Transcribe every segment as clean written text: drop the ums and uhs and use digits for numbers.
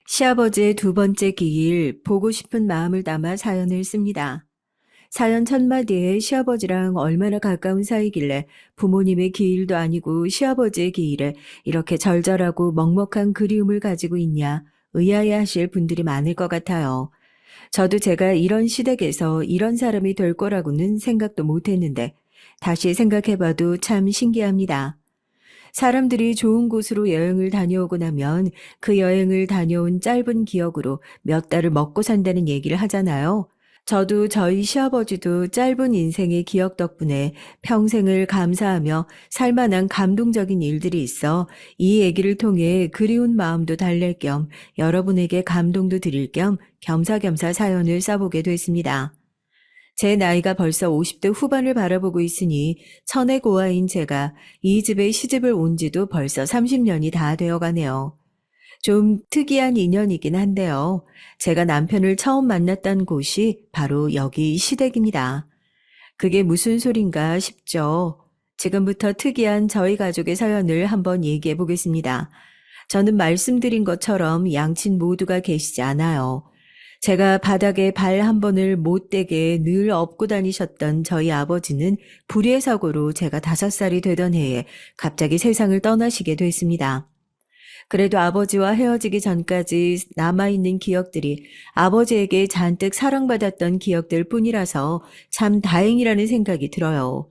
시아버지의 두 번째 기일, 보고 싶은 마음을 담아 사연을 씁니다. 사연 첫마디에 시아버지랑 얼마나 가까운 사이길래 부모님의 기일도 아니고 시아버지의 기일에 이렇게 절절하고 먹먹한 그리움을 가지고 있냐 의아해 하실 분들이 많을 것 같아요. 저도 제가 이런 시댁에서 이런 사람이 될 거라고는 생각도 못 했는데 다시 생각해봐도 참 신기합니다. 사람들이 좋은 곳으로 여행을 다녀오고 나면 그 여행을 다녀온 짧은 기억으로 몇 달을 먹고 산다는 얘기를 하잖아요. 저도 저희 시아버지도 짧은 인생의 기억 덕분에 평생을 감사하며 살만한 감동적인 일들이 있어 이 얘기를 통해 그리운 마음도 달랠 겸 여러분에게 감동도 드릴 겸 겸사겸사 사연을 써보게 됐습니다. 제 나이가 벌써 50대 후반을 바라보고 있으니 천의 고아인 제가 이 집에 시집을 온 지도 벌써 30년이 다 되어 가네요. 좀 특이한 인연이긴 한데요. 제가 남편을 처음 만났던 곳이 바로 여기 시댁입니다. 그게 무슨 소린가 싶죠. 지금부터 특이한 저희 가족의 사연을 한번 얘기해 보겠습니다. 저는 말씀드린 것처럼 양친 모두가 계시지 않아요. 제가 바닥에 발 한 번을 못 대게 늘 업고 다니셨던 저희 아버지는 불의의 사고로 제가 5살이 되던 해에 갑자기 세상을 떠나시게 됐습니다. 그래도 아버지와 헤어지기 전까지 남아있는 기억들이 아버지에게 잔뜩 사랑받았던 기억들 뿐이라서 참 다행이라는 생각이 들어요.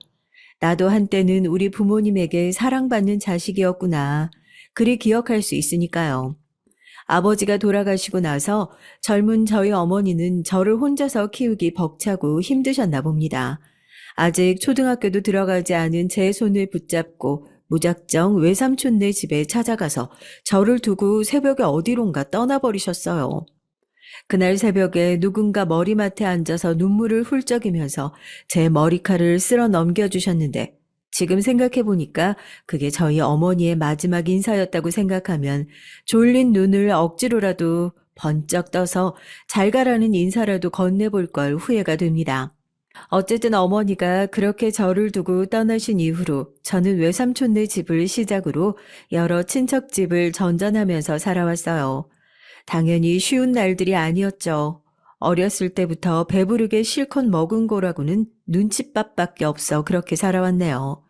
나도 한때는 우리 부모님에게 사랑받는 자식이었구나. 그리 기억할 수 있으니까요. 아버지가 돌아가시고 나서 젊은 저희 어머니는 저를 혼자서 키우기 벅차고 힘드셨나 봅니다. 아직 초등학교도 들어가지 않은 제 손을 붙잡고 무작정 외삼촌네 집에 찾아가서 저를 두고 새벽에 어디론가 떠나버리셨어요. 그날 새벽에 누군가 머리맡에 앉아서 눈물을 훌쩍이면서 제 머리칼을 쓸어 넘겨주셨는데 지금 생각해보니까 그게 저희 어머니의 마지막 인사였다고 생각하면 졸린 눈을 억지로라도 번쩍 떠서 잘 가라는 인사라도 건네볼 걸 후회가 됩니다. 어쨌든 어머니가 그렇게 저를 두고 떠나신 이후로 저는 외삼촌네 집을 시작으로 여러 친척집을 전전하면서 살아왔어요. 당연히 쉬운 날들이 아니었죠. 어렸을 때부터 배부르게 실컷 먹은 거라고는 눈칫밥밖에 없어 그렇게 살아왔네요.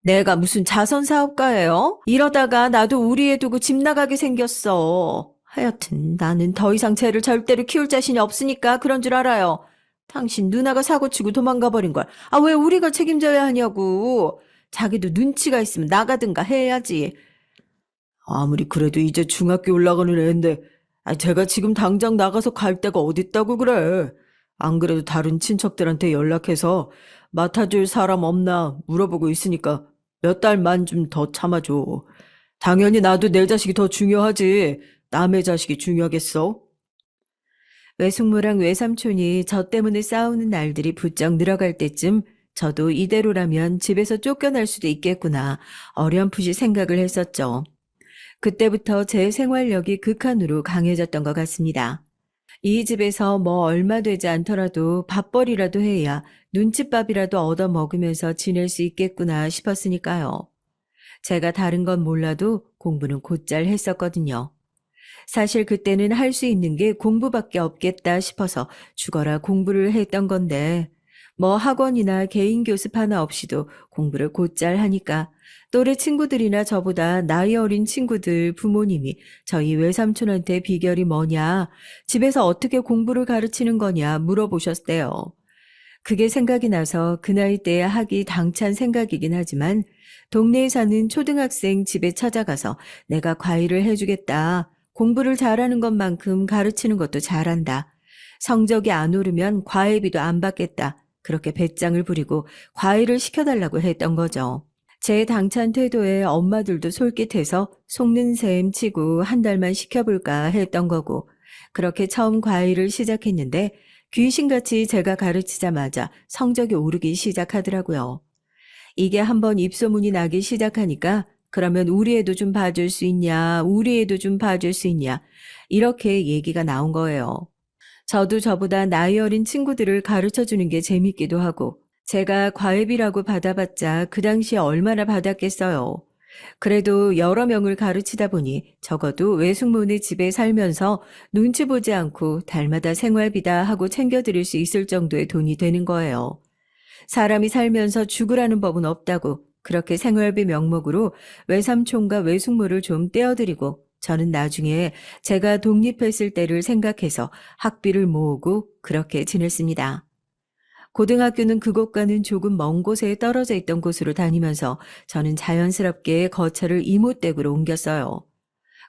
내가 무슨 자선 사업가예요? 이러다가 나도 우리 애 두고 집 나가게 생겼어. 하여튼 나는 더 이상 쟤를 절대로 키울 자신이 없으니까 그런 줄 알아요. 당신 누나가 사고치고 도망가 버린 걸. 아, 왜 우리가 책임져야 하냐고. 자기도 눈치가 있으면 나가든가 해야지. 아무리 그래도 이제 중학교 올라가는 애인데, 제가 지금 당장 나가서 갈 데가 어딨다고 그래. 안 그래도 다른 친척들한테 연락해서 맡아줄 사람 없나 물어보고 있으니까 몇 달만 좀 더 참아줘. 당연히 나도 내 자식이 더 중요하지. 남의 자식이 중요하겠어? 외숙모랑 외삼촌이 저 때문에 싸우는 날들이 부쩍 늘어갈 때쯤 저도 이대로라면 집에서 쫓겨날 수도 있겠구나 어렴풋이 생각을 했었죠. 그때부터 제 생활력이 극한으로 강해졌던 것 같습니다. 이 집에서 뭐 얼마 되지 않더라도 밥벌이라도 해야 눈칫밥이라도 얻어 먹으면서 지낼 수 있겠구나 싶었으니까요. 제가 다른 건 몰라도 공부는 곧잘 했었거든요. 사실 그때는 할 수 있는 게 공부밖에 없겠다 싶어서 죽어라 공부를 했던 건데, 뭐 학원이나 개인 교습 하나 없이도 공부를 곧잘 하니까 또래 친구들이나 저보다 나이 어린 친구들 부모님이 저희 외삼촌한테 비결이 뭐냐, 집에서 어떻게 공부를 가르치는 거냐 물어보셨대요. 그게 생각이 나서 그 나이 때에 하기 당찬 생각이긴 하지만 동네에 사는 초등학생 집에 찾아가서 내가 과외를 해주겠다. 공부를 잘하는 것만큼 가르치는 것도 잘한다. 성적이 안 오르면 과외비도 안 받겠다. 그렇게 배짱을 부리고 과외를 시켜달라고 했던 거죠. 제 당찬 태도에 엄마들도 솔깃해서 속는 셈 치고 한 달만 시켜볼까 했던 거고 그렇게 처음 과외를 시작했는데 귀신같이 제가 가르치자마자 성적이 오르기 시작하더라고요. 이게 한번 입소문이 나기 시작하니까 그러면 우리 애도 좀 봐줄 수 있냐, 우리 애도 좀 봐줄 수 있냐, 이렇게 얘기가 나온 거예요. 저도 저보다 나이 어린 친구들을 가르쳐 주는 게 재밌기도 하고, 제가 과외비라고 받아봤자 그 당시에 얼마나 받았겠어요. 그래도 여러 명을 가르치다 보니 적어도 외숙모네 집에 살면서 눈치 보지 않고 달마다 생활비다 하고 챙겨드릴 수 있을 정도의 돈이 되는 거예요. 사람이 살면서 죽으라는 법은 없다고 그렇게 생활비 명목으로 외삼촌과 외숙모를 좀 떼어드리고 저는 나중에 제가 독립했을 때를 생각해서 학비를 모으고 그렇게 지냈습니다. 고등학교는 그곳과는 조금 먼 곳에 떨어져 있던 곳으로 다니면서 저는 자연스럽게 거처를 이모댁으로 옮겼어요.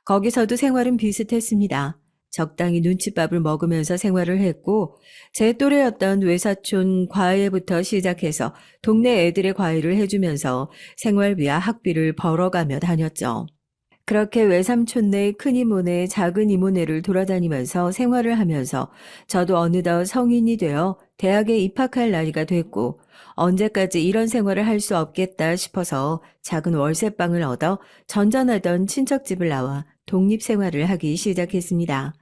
거기서도 생활은 비슷했습니다. 적당히 눈칫밥을 먹으면서 생활을 했고 제 또래였던 외사촌 과외부터 시작해서 동네 애들의 과외를 해주면서 생활비와 학비를 벌어가며 다녔죠. 그렇게 외삼촌네 큰이모네 작은이모네를 돌아다니면서 생활을 하면서 저도 어느덧 성인이 되어 대학에 입학할 나이가 됐고 언제까지 이런 생활을 할 수 없겠다 싶어서 작은 월세방을 얻어 전전하던 친척집을 나와 독립생활을 하기 시작했습니다.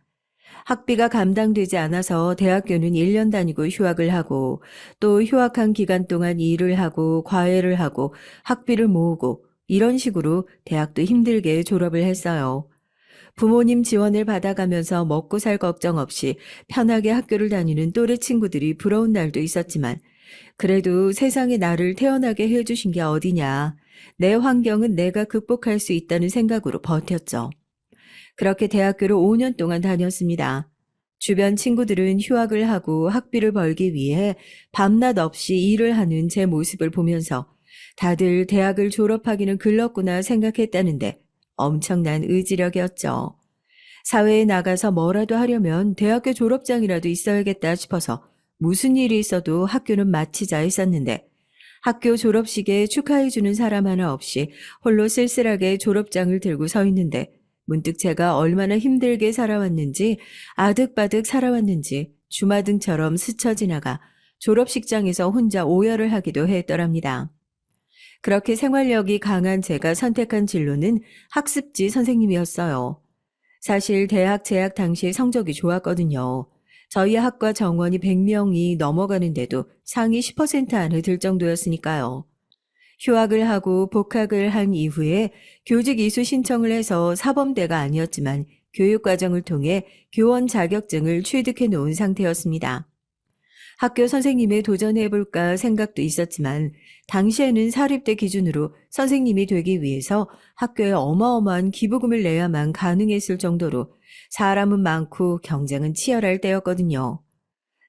학비가 감당되지 않아서 대학교는 1년 다니고 휴학을 하고 또 휴학한 기간 동안 일을 하고 과외를 하고 학비를 모으고 이런 식으로 대학도 힘들게 졸업을 했어요. 부모님 지원을 받아가면서 먹고 살 걱정 없이 편하게 학교를 다니는 또래 친구들이 부러운 날도 있었지만 그래도 세상에 나를 태어나게 해주신 게 어디냐. 내 환경은 내가 극복할 수 있다는 생각으로 버텼죠. 그렇게 대학교를 5년 동안 다녔습니다. 주변 친구들은 휴학을 하고 학비를 벌기 위해 밤낮 없이 일을 하는 제 모습을 보면서 다들 대학을 졸업하기는 글렀구나 생각했다는데 엄청난 의지력이었죠. 사회에 나가서 뭐라도 하려면 대학교 졸업장이라도 있어야겠다 싶어서 무슨 일이 있어도 학교는 마치자 했었는데 학교 졸업식에 축하해주는 사람 하나 없이 홀로 쓸쓸하게 졸업장을 들고 서 있는데 문득 제가 얼마나 힘들게 살아왔는지 아득바득 살아왔는지 주마등처럼 스쳐 지나가 졸업식장에서 혼자 오열을 하기도 했더랍니다. 그렇게 생활력이 강한 제가 선택한 진로는 학습지 선생님이었어요. 사실 대학 재학 당시 성적이 좋았거든요. 저희 학과 정원이 100명이 넘어가는데도 상위 10% 안에 들 정도였으니까요. 휴학을 하고 복학을 한 이후에 교직 이수 신청을 해서 사범대가 아니었지만 교육과정을 통해 교원 자격증을 취득해 놓은 상태였습니다. 학교 선생님에 도전해볼까 생각도 있었지만 당시에는 사립대 기준으로 선생님이 되기 위해서 학교에 어마어마한 기부금을 내야만 가능했을 정도로 사람은 많고 경쟁은 치열할 때였거든요.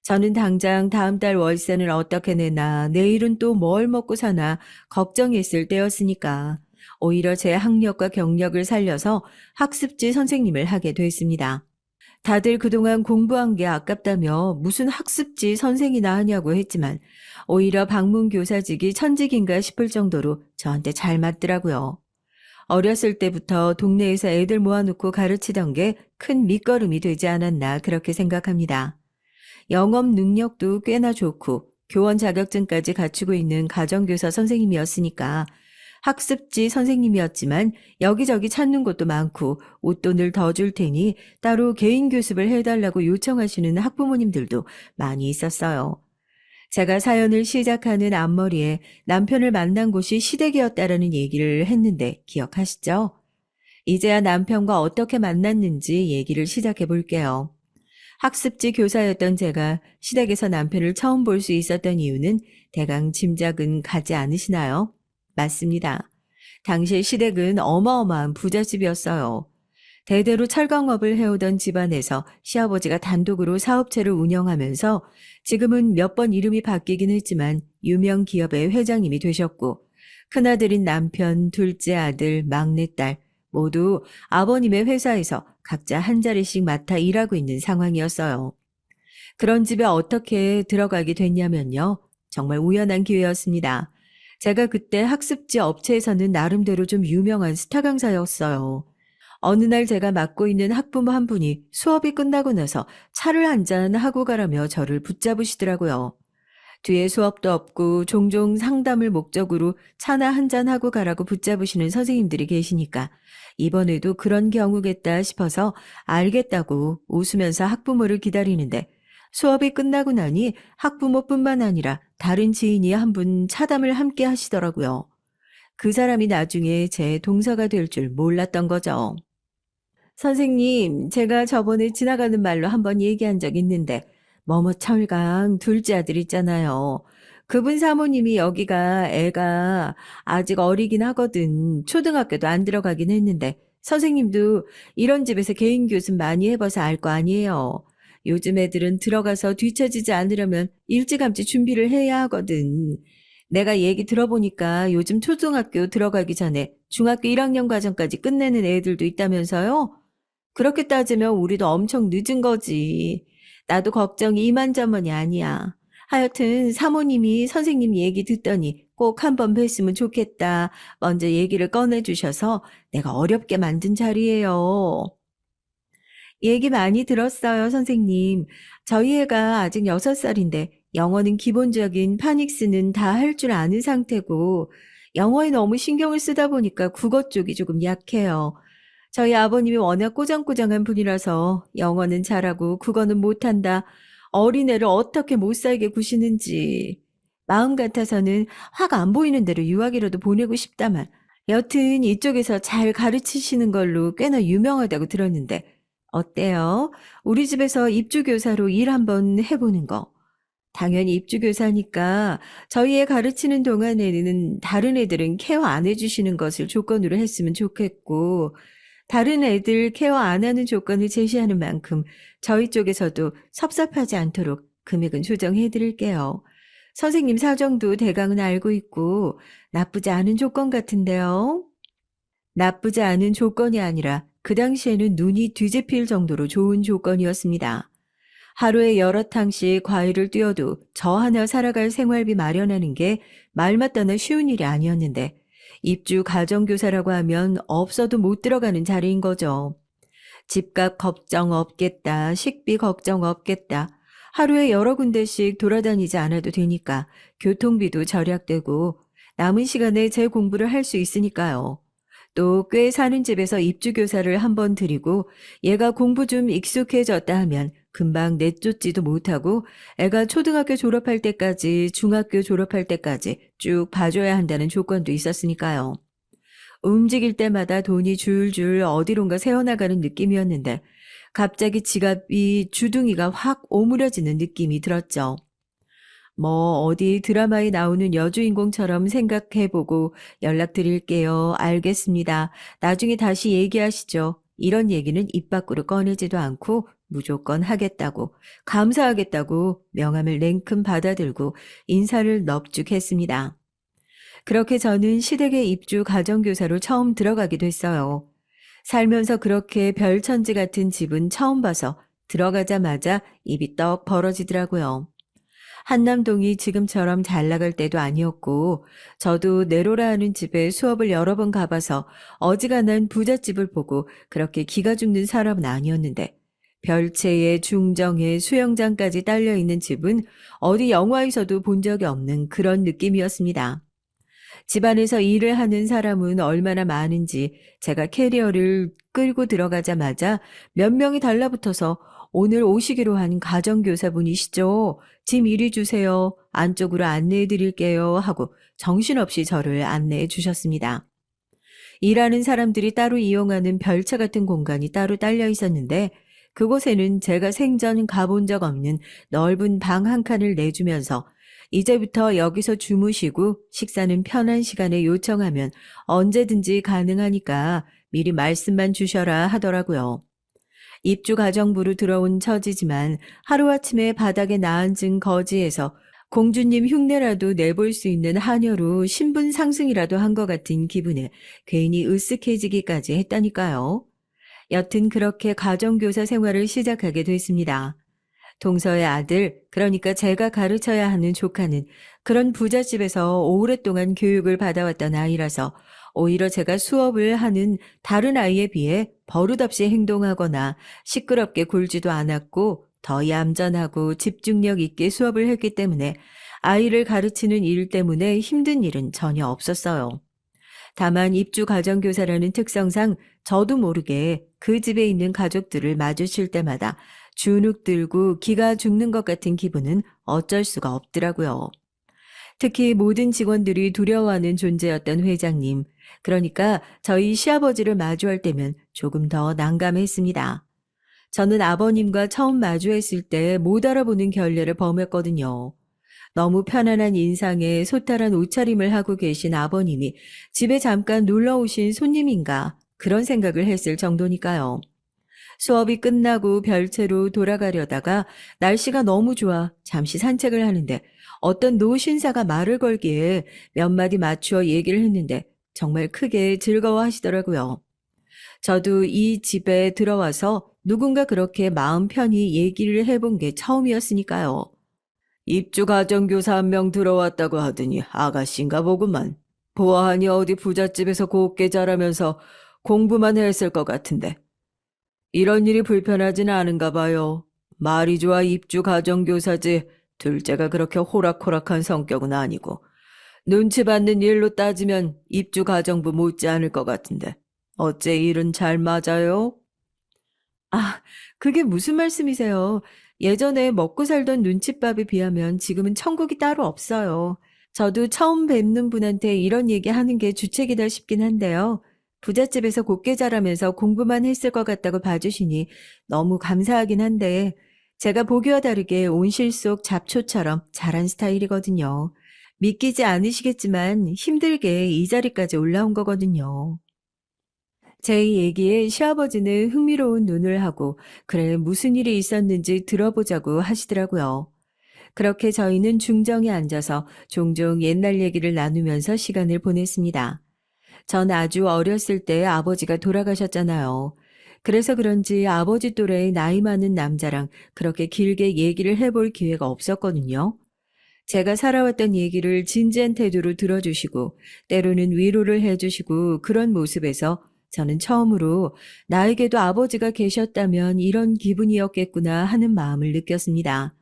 저는 당장 다음 달 월세는 어떻게 내나 내일은 또 뭘 먹고 사나 걱정했을 때였으니까 오히려 제 학력과 경력을 살려서 학습지 선생님을 하게 됐습니다. 다들 그동안 공부한 게 아깝다며 무슨 학습지 선생이나 하냐고 했지만 오히려 방문교사직이 천직인가 싶을 정도로 저한테 잘 맞더라고요. 어렸을 때부터 동네에서 애들 모아놓고 가르치던 게 큰 밑거름이 되지 않았나 그렇게 생각합니다. 영업 능력도 꽤나 좋고 교원 자격증까지 갖추고 있는 가정교사 선생님이었으니까 학습지 선생님이었지만 여기저기 찾는 곳도 많고 웃돈을 더 줄 테니 따로 개인 교습을 해달라고 요청하시는 학부모님들도 많이 있었어요. 제가 사연을 시작하는 앞머리에 남편을 만난 곳이 시댁이었다라는 얘기를 했는데 기억하시죠? 이제야 남편과 어떻게 만났는지 얘기를 시작해 볼게요. 학습지 교사였던 제가 시댁에서 남편을 처음 볼 수 있었던 이유는 대강 짐작은 가지 않으시나요? 맞습니다. 당시 시댁은 어마어마한 부잣집이었어요. 대대로 철강업을 해오던 집안에서 시아버지가 단독으로 사업체를 운영하면서 지금은 몇 번 이름이 바뀌긴 했지만 유명 기업의 회장님이 되셨고 큰아들인 남편, 둘째 아들, 막내딸 모두 아버님의 회사에서 각자 한 자리씩 맡아 일하고 있는 상황이었어요. 그런 집에 어떻게 들어가게 됐냐면요. 정말 우연한 기회였습니다. 제가 그때 학습지 업체에서는 나름대로 좀 유명한 스타 강사였어요. 어느 날 제가 맡고 있는 학부모 한 분이 수업이 끝나고 나서 차를 한 잔 하고 가라며 저를 붙잡으시더라고요. 뒤에 수업도 없고 종종 상담을 목적으로 차나 한 잔 하고 가라고 붙잡으시는 선생님들이 계시니까 이번에도 그런 경우겠다 싶어서 알겠다고 웃으면서 학부모를 기다리는데 수업이 끝나고 나니 학부모뿐만 아니라 다른 지인이 한 분 차담을 함께 하시더라고요. 그 사람이 나중에 제 동서가 될 줄 몰랐던 거죠. 선생님, 제가 저번에 지나가는 말로 한번 얘기한 적 있는데, 뭐뭐 철강 둘째 아들 있잖아요. 그분 사모님이 여기가 애가 아직 어리긴 하거든. 초등학교도 안 들어가긴 했는데, 선생님도 이런 집에서 개인 교습 많이 해봐서 알 거 아니에요. 요즘 애들은 들어가서 뒤처지지 않으려면 일찌감치 준비를 해야 하거든. 내가 얘기 들어보니까 요즘 초등학교 들어가기 전에 중학교 1학년 과정까지 끝내는 애들도 있다면서요? 그렇게 따지면 우리도 엄청 늦은 거지. 나도 걱정이 이만저만이 아니야. 하여튼 사모님이 선생님 얘기 듣더니 꼭 한번 뵀으면 좋겠다. 먼저 얘기를 꺼내주셔서 내가 어렵게 만든 자리예요. 얘기 많이 들었어요, 선생님. 저희 애가 아직 6살인데 영어는 기본적인 파닉스는 다 할 줄 아는 상태고 영어에 너무 신경을 쓰다 보니까 국어 쪽이 조금 약해요. 저희 아버님이 워낙 꼬장꼬장한 분이라서 영어는 잘하고 국어는 못한다. 어린애를 어떻게 못 살게 구시는지. 마음 같아서는 화가 안 보이는 대로 유학이라도 보내고 싶다만 여튼 이쪽에서 잘 가르치시는 걸로 꽤나 유명하다고 들었는데 어때요? 우리 집에서 입주교사로 일 한번 해보는 거. 당연히 입주교사니까 저희 애 가르치는 동안에는 다른 애들은 케어 안 해주시는 것을 조건으로 했으면 좋겠고 다른 애들 케어 안 하는 조건을 제시하는 만큼 저희 쪽에서도 섭섭하지 않도록 금액은 조정해 드릴게요. 선생님 사정도 대강은 알고 있고 나쁘지 않은 조건 같은데요. 나쁘지 않은 조건이 아니라 그 당시에는 눈이 뒤집힐 정도로 좋은 조건이었습니다. 하루에 여러 탕씩 과일을 띄워도 저 하나 살아갈 생활비 마련하는 게 말마따나 쉬운 일이 아니었는데 입주 가정교사라고 하면 없어도 못 들어가는 자리인 거죠. 집값 걱정 없겠다. 식비 걱정 없겠다. 하루에 여러 군데씩 돌아다니지 않아도 되니까 교통비도 절약되고 남은 시간에 제 공부를 할 수 있으니까요. 또 꽤 사는 집에서 입주교사를 한번 드리고 얘가 공부 좀 익숙해졌다 하면 금방 내쫓지도 못하고 애가 초등학교 졸업할 때까지 중학교 졸업할 때까지 쭉 봐줘야 한다는 조건도 있었으니까요. 움직일 때마다 돈이 줄줄 어디론가 새어나가는 느낌이었는데 갑자기 지갑이 주둥이가 확 오므려지는 느낌이 들었죠. 뭐 어디 드라마에 나오는 여주인공처럼 생각해보고 연락드릴게요. 알겠습니다. 나중에 다시 얘기하시죠. 이런 얘기는 입 밖으로 꺼내지도 않고 무조건 하겠다고 감사하겠다고 명함을 냉큼 받아들고 인사를 넙죽했습니다. 그렇게 저는 시댁에 입주 가정교사로 처음 들어가게 됐어요. 살면서 그렇게 별천지 같은 집은 처음 봐서 들어가자마자 입이 떡 벌어지더라고요. 한남동이 지금처럼 잘 나갈 때도 아니었고 저도 네로라 하는 집에 수업을 여러 번 가봐서 어지간한 부잣집을 보고 그렇게 기가 죽는 사람은 아니었는데 별채에 중정에 수영장까지 딸려있는 집은 어디 영화에서도 본 적이 없는 그런 느낌이었습니다. 집안에서 일을 하는 사람은 얼마나 많은지 제가 캐리어를 끌고 들어가자마자 몇 명이 달라붙어서 오늘 오시기로 한 가정교사분이시죠? 짐 이리 주세요. 안쪽으로 안내해 드릴게요. 하고 정신없이 저를 안내해 주셨습니다. 일하는 사람들이 따로 이용하는 별차 같은 공간이 따로 딸려 있었는데 그곳에는 제가 생전 가본 적 없는 넓은 방 한 칸을 내주면서 이제부터 여기서 주무시고 식사는 편한 시간에 요청하면 언제든지 가능하니까 미리 말씀만 주셔라 하더라고요. 입주 가정부로 들어온 처지지만 하루아침에 바닥에 나앉은 거지에서 공주님 흉내라도 내볼 수 있는 하녀로 신분 상승이라도 한 것 같은 기분에 괜히 으쓱해지기까지 했다니까요. 여튼 그렇게 가정교사 생활을 시작하게 됐습니다. 동서의 아들, 그러니까 제가 가르쳐야 하는 조카는 그런 부잣집에서 오랫동안 교육을 받아왔던 아이라서 오히려 제가 수업을 하는 다른 아이에 비해 버릇없이 행동하거나 시끄럽게 굴지도 않았고 더 얌전하고 집중력 있게 수업을 했기 때문에 아이를 가르치는 일 때문에 힘든 일은 전혀 없었어요. 다만 입주 가정교사라는 특성상 저도 모르게 그 집에 있는 가족들을 마주칠 때마다 주눅 들고 기가 죽는 것 같은 기분은 어쩔 수가 없더라고요. 특히 모든 직원들이 두려워하는 존재였던 회장님. 그러니까 저희 시아버지를 마주할 때면 조금 더 난감했습니다. 저는 아버님과 처음 마주했을 때 못 알아보는 결례를 범했거든요. 너무 편안한 인상에 소탈한 옷차림을 하고 계신 아버님이 집에 잠깐 놀러 오신 손님인가 그런 생각을 했을 정도니까요. 수업이 끝나고 별채로 돌아가려다가 날씨가 너무 좋아 잠시 산책을 하는데 어떤 노신사가 말을 걸기에 몇 마디 맞추어 얘기를 했는데 정말 크게 즐거워하시더라고요. 저도 이 집에 들어와서 누군가 그렇게 마음 편히 얘기를 해본 게 처음이었으니까요. 입주 가정교사 한 명 들어왔다고 하더니 아가씨인가 보구만. 보아하니 어디 부잣집에서 곱게 자라면서 공부만 했을 것 같은데. 이런 일이 불편하지는 않은가 봐요. 말이 좋아 입주 가정교사지 둘째가 그렇게 호락호락한 성격은 아니고 눈치 받는 일로 따지면 입주 가정부 못지 않을 것 같은데 어째 일은 잘 맞아요? 아, 그게 무슨 말씀이세요? 예전에 먹고 살던 눈칫밥에 비하면 지금은 천국이 따로 없어요. 저도 처음 뵙는 분한테 이런 얘기 하는 게 주책이다 싶긴 한데요. 부잣집에서 곱게 자라면서 공부만 했을 것 같다고 봐주시니 너무 감사하긴 한데 제가 보기와 다르게 온실 속 잡초처럼 자란 스타일이거든요. 믿기지 않으시겠지만 힘들게 이 자리까지 올라온 거거든요. 제 얘기에 시아버지는 흥미로운 눈을 하고 그래 무슨 일이 있었는지 들어보자고 하시더라고요. 그렇게 저희는 중정에 앉아서 종종 옛날 얘기를 나누면서 시간을 보냈습니다. 전 아주 어렸을 때 아버지가 돌아가셨잖아요. 그래서 그런지 아버지 또래의 나이 많은 남자랑 그렇게 길게 얘기를 해볼 기회가 없었거든요. 제가 살아왔던 얘기를 진지한 태도로 들어주시고 때로는 위로를 해주시고 그런 모습에서 저는 처음으로 나에게도 아버지가 계셨다면 이런 기분이었겠구나 하는 마음을 느꼈습니다.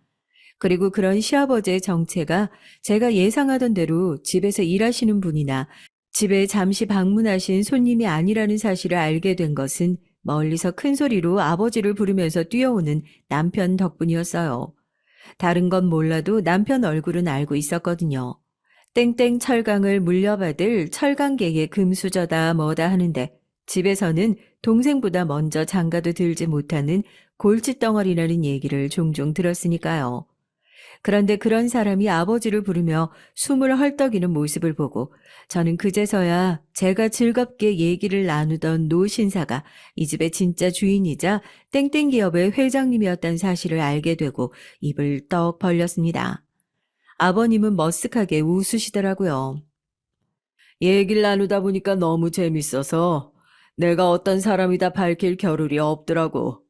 그리고 그런 시아버지의 정체가 제가 예상하던 대로 집에서 일하시는 분이나 집에 잠시 방문하신 손님이 아니라는 사실을 알게 된 것은 멀리서 큰 소리로 아버지를 부르면서 뛰어오는 남편 덕분이었어요. 다른 건 몰라도 남편 얼굴은 알고 있었거든요. 땡땡 철강을 물려받을 철강계의 금수저다 뭐다 하는데 집에서는 동생보다 먼저 장가도 들지 못하는 골칫덩어리라는 얘기를 종종 들었으니까요. 그런데 그런 사람이 아버지를 부르며 숨을 헐떡이는 모습을 보고 저는 그제서야 제가 즐겁게 얘기를 나누던 노 신사가 이 집의 진짜 주인이자 땡땡 기업의 회장님이었다는 사실을 알게 되고 입을 떡 벌렸습니다. 아버님은 머쓱하게 웃으시더라고요. 얘기를 나누다 보니까 너무 재밌어서 내가 어떤 사람이다 밝힐 겨를이 없더라고.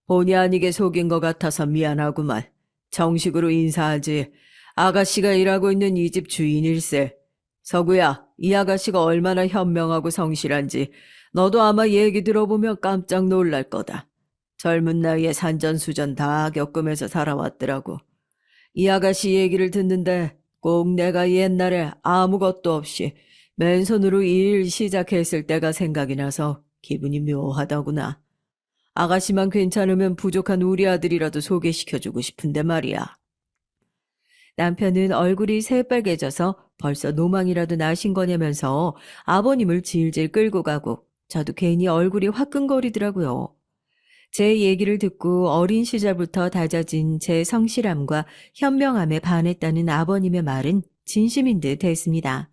본의 아니게 속인 것 같아서 미안하구만. 정식으로 인사하지. 아가씨가 일하고 있는 이 집 주인일세. 서구야, 이 아가씨가 얼마나 현명하고 성실한지 너도 아마 얘기 들어보면 깜짝 놀랄 거다. 젊은 나이에 산전수전 다 겪으면서 살아왔더라고. 이 아가씨 얘기를 듣는데 꼭 내가 옛날에 아무것도 없이 맨손으로 일 시작했을 때가 생각이 나서 기분이 묘하더구나. 아가씨만 괜찮으면 부족한 우리 아들이라도 소개시켜주고 싶은데 말이야. 남편은 얼굴이 새빨개져서 벌써 노망이라도 나신 거냐면서 아버님을 질질 끌고 가고 저도 괜히 얼굴이 화끈거리더라고요. 제 얘기를 듣고 어린 시절부터 다져진 제 성실함과 현명함에 반했다는 아버님의 말은 진심인 듯 했습니다.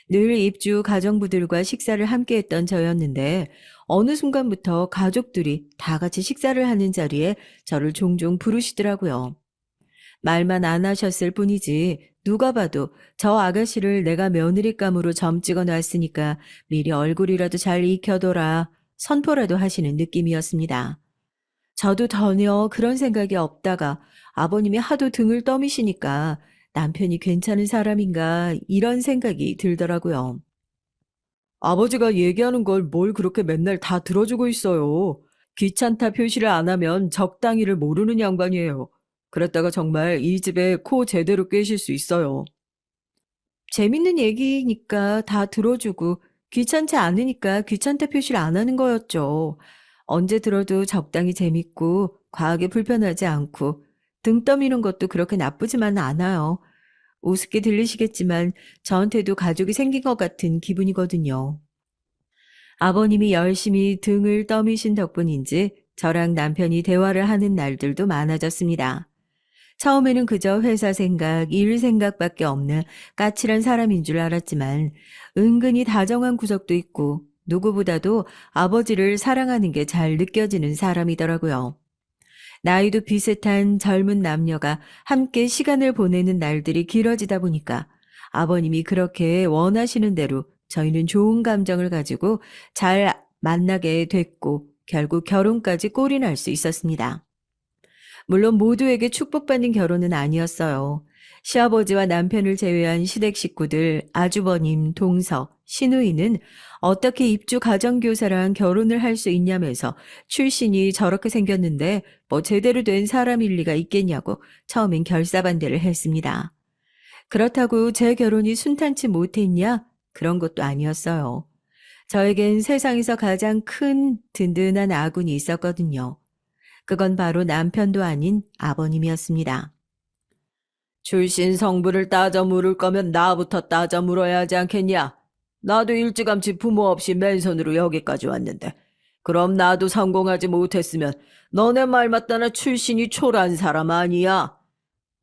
늘 입주 가정부들과 식사를 함께 했던 저였는데 어느 순간부터 가족들이 다 같이 식사를 하는 자리에 저를 종종 부르시더라고요. 말만 안 하셨을 뿐이지 누가 봐도 저 아가씨를 내가 며느리감으로 점 찍어 놨으니까 미리 얼굴이라도 잘 익혀둬라 선포라도 하시는 느낌이었습니다. 저도 전혀 그런 생각이 없다가 아버님이 하도 등을 떠미시니까 남편이 괜찮은 사람인가 이런 생각이 들더라고요. 아버지가 얘기하는 걸 뭘 그렇게 맨날 다 들어주고 있어요. 귀찮다 표시를 안 하면 적당히를 모르는 양반이에요. 그랬다가 정말 이 집에 코 제대로 깨실 수 있어요. 재밌는 얘기니까 다 들어주고 귀찮지 않으니까 귀찮다 표시를 안 하는 거였죠. 언제 들어도 적당히 재밌고 과하게 불편하지 않고 등 떠미는 것도 그렇게 나쁘지만은 않아요. 우습게 들리시겠지만 저한테도 가족이 생긴 것 같은 기분이거든요. 아버님이 열심히 등을 떠미신 덕분인지 저랑 남편이 대화를 하는 날들도 많아졌습니다. 처음에는 그저 회사 생각, 일 생각밖에 없는 까칠한 사람인 줄 알았지만 은근히 다정한 구석도 있고 누구보다도 아버지를 사랑하는 게 잘 느껴지는 사람이더라고요. 나이도 비슷한 젊은 남녀가 함께 시간을 보내는 날들이 길어지다 보니까 아버님이 그렇게 원하시는 대로 저희는 좋은 감정을 가지고 잘 만나게 됐고 결국 결혼까지 꼴이 날 수 있었습니다. 물론 모두에게 축복받는 결혼은 아니었어요. 시아버지와 남편을 제외한 시댁 식구들, 아주버님, 동서, 시누이는 어떻게 입주 가정교사랑 결혼을 할 수 있냐면서 출신이 저렇게 생겼는데 뭐 제대로 된 사람일 리가 있겠냐고 처음엔 결사반대를 했습니다. 그렇다고 제 결혼이 순탄치 못했냐? 그런 것도 아니었어요. 저에겐 세상에서 가장 큰 든든한 아군이 있었거든요. 그건 바로 남편도 아닌 아버님이었습니다. 출신 성분을 따져 물을 거면 나부터 따져 물어야 하지 않겠냐? 나도 일찌감치 부모 없이 맨손으로 여기까지 왔는데 그럼 나도 성공하지 못했으면 너네 말 맞다나 출신이 초라한 사람 아니야?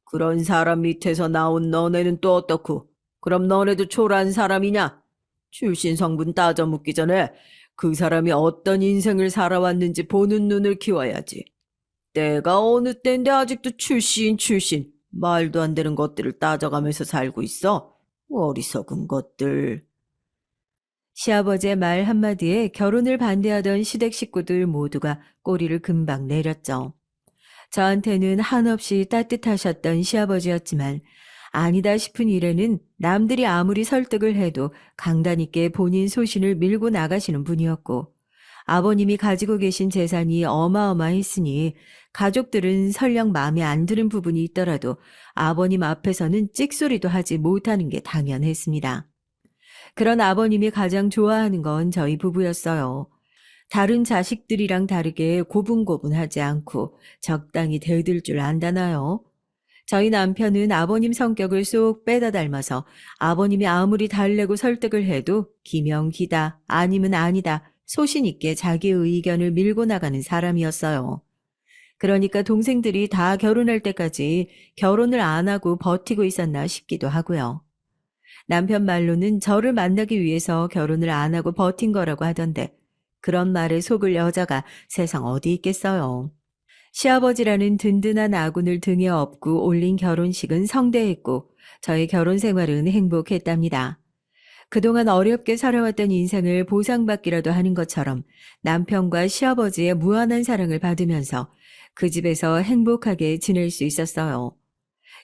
그런 사람 밑에서 나온 너네는 또 어떻고? 그럼 너네도 초라한 사람이냐? 출신 성분 따져 묻기 전에 그 사람이 어떤 인생을 살아왔는지 보는 눈을 키워야지. 내가 어느 때인데 아직도 출신 말도 안 되는 것들을 따져가면서 살고 있어. 어리석은 것들. 시아버지의 말 한마디에 결혼을 반대하던 시댁 식구들 모두가 꼬리를 금방 내렸죠. 저한테는 한없이 따뜻하셨던 시아버지였지만 아니다 싶은 일에는 남들이 아무리 설득을 해도 강단 있게 본인 소신을 밀고 나가시는 분이었고 아버님이 가지고 계신 재산이 어마어마했으니 가족들은 설령 마음에 안 드는 부분이 있더라도 아버님 앞에서는 찍소리도 하지 못하는 게 당연했습니다. 그런 아버님이 가장 좋아하는 건 저희 부부였어요. 다른 자식들이랑 다르게 고분고분하지 않고 적당히 대들 줄 안다나요? 저희 남편은 아버님 성격을 쏙 빼다 닮아서 아버님이 아무리 달래고 설득을 해도 기명기다 아니면 아니다 소신 있게 자기 의견을 밀고 나가는 사람이었어요. 그러니까 동생들이 다 결혼할 때까지 결혼을 안 하고 버티고 있었나 싶기도 하고요. 남편 말로는 저를 만나기 위해서 결혼을 안 하고 버틴 거라고 하던데 그런 말에 속을 여자가 세상 어디 있겠어요. 시아버지라는 든든한 아군을 등에 업고 올린 결혼식은 성대했고 저의 결혼 생활은 행복했답니다. 그동안 어렵게 살아왔던 인생을 보상받기라도 하는 것처럼 남편과 시아버지의 무한한 사랑을 받으면서 그 집에서 행복하게 지낼 수 있었어요.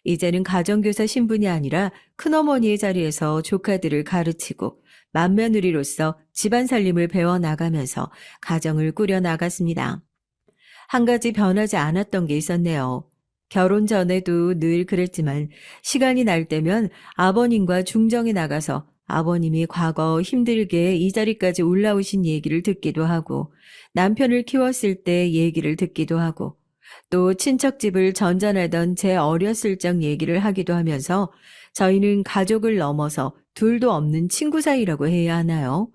이제는 가정교사 신분이 아니라 큰어머니의 자리에서 조카들을 가르치고 맏며느리로서 집안 살림을 배워나가면서 가정을 꾸려나갔습니다. 한 가지 변하지 않았던 게 있었네요. 결혼 전에도 늘 그랬지만 시간이 날 때면 아버님과 중정에 나가서 아버님이 과거 힘들게 이 자리까지 올라오신 얘기를 듣기도 하고 남편을 키웠을 때 얘기를 듣기도 하고 또 친척집을 전전하던 제 어렸을 적 얘기를 하기도 하면서 저희는 가족을 넘어서 둘도 없는 친구 사이라고 해야 하나요?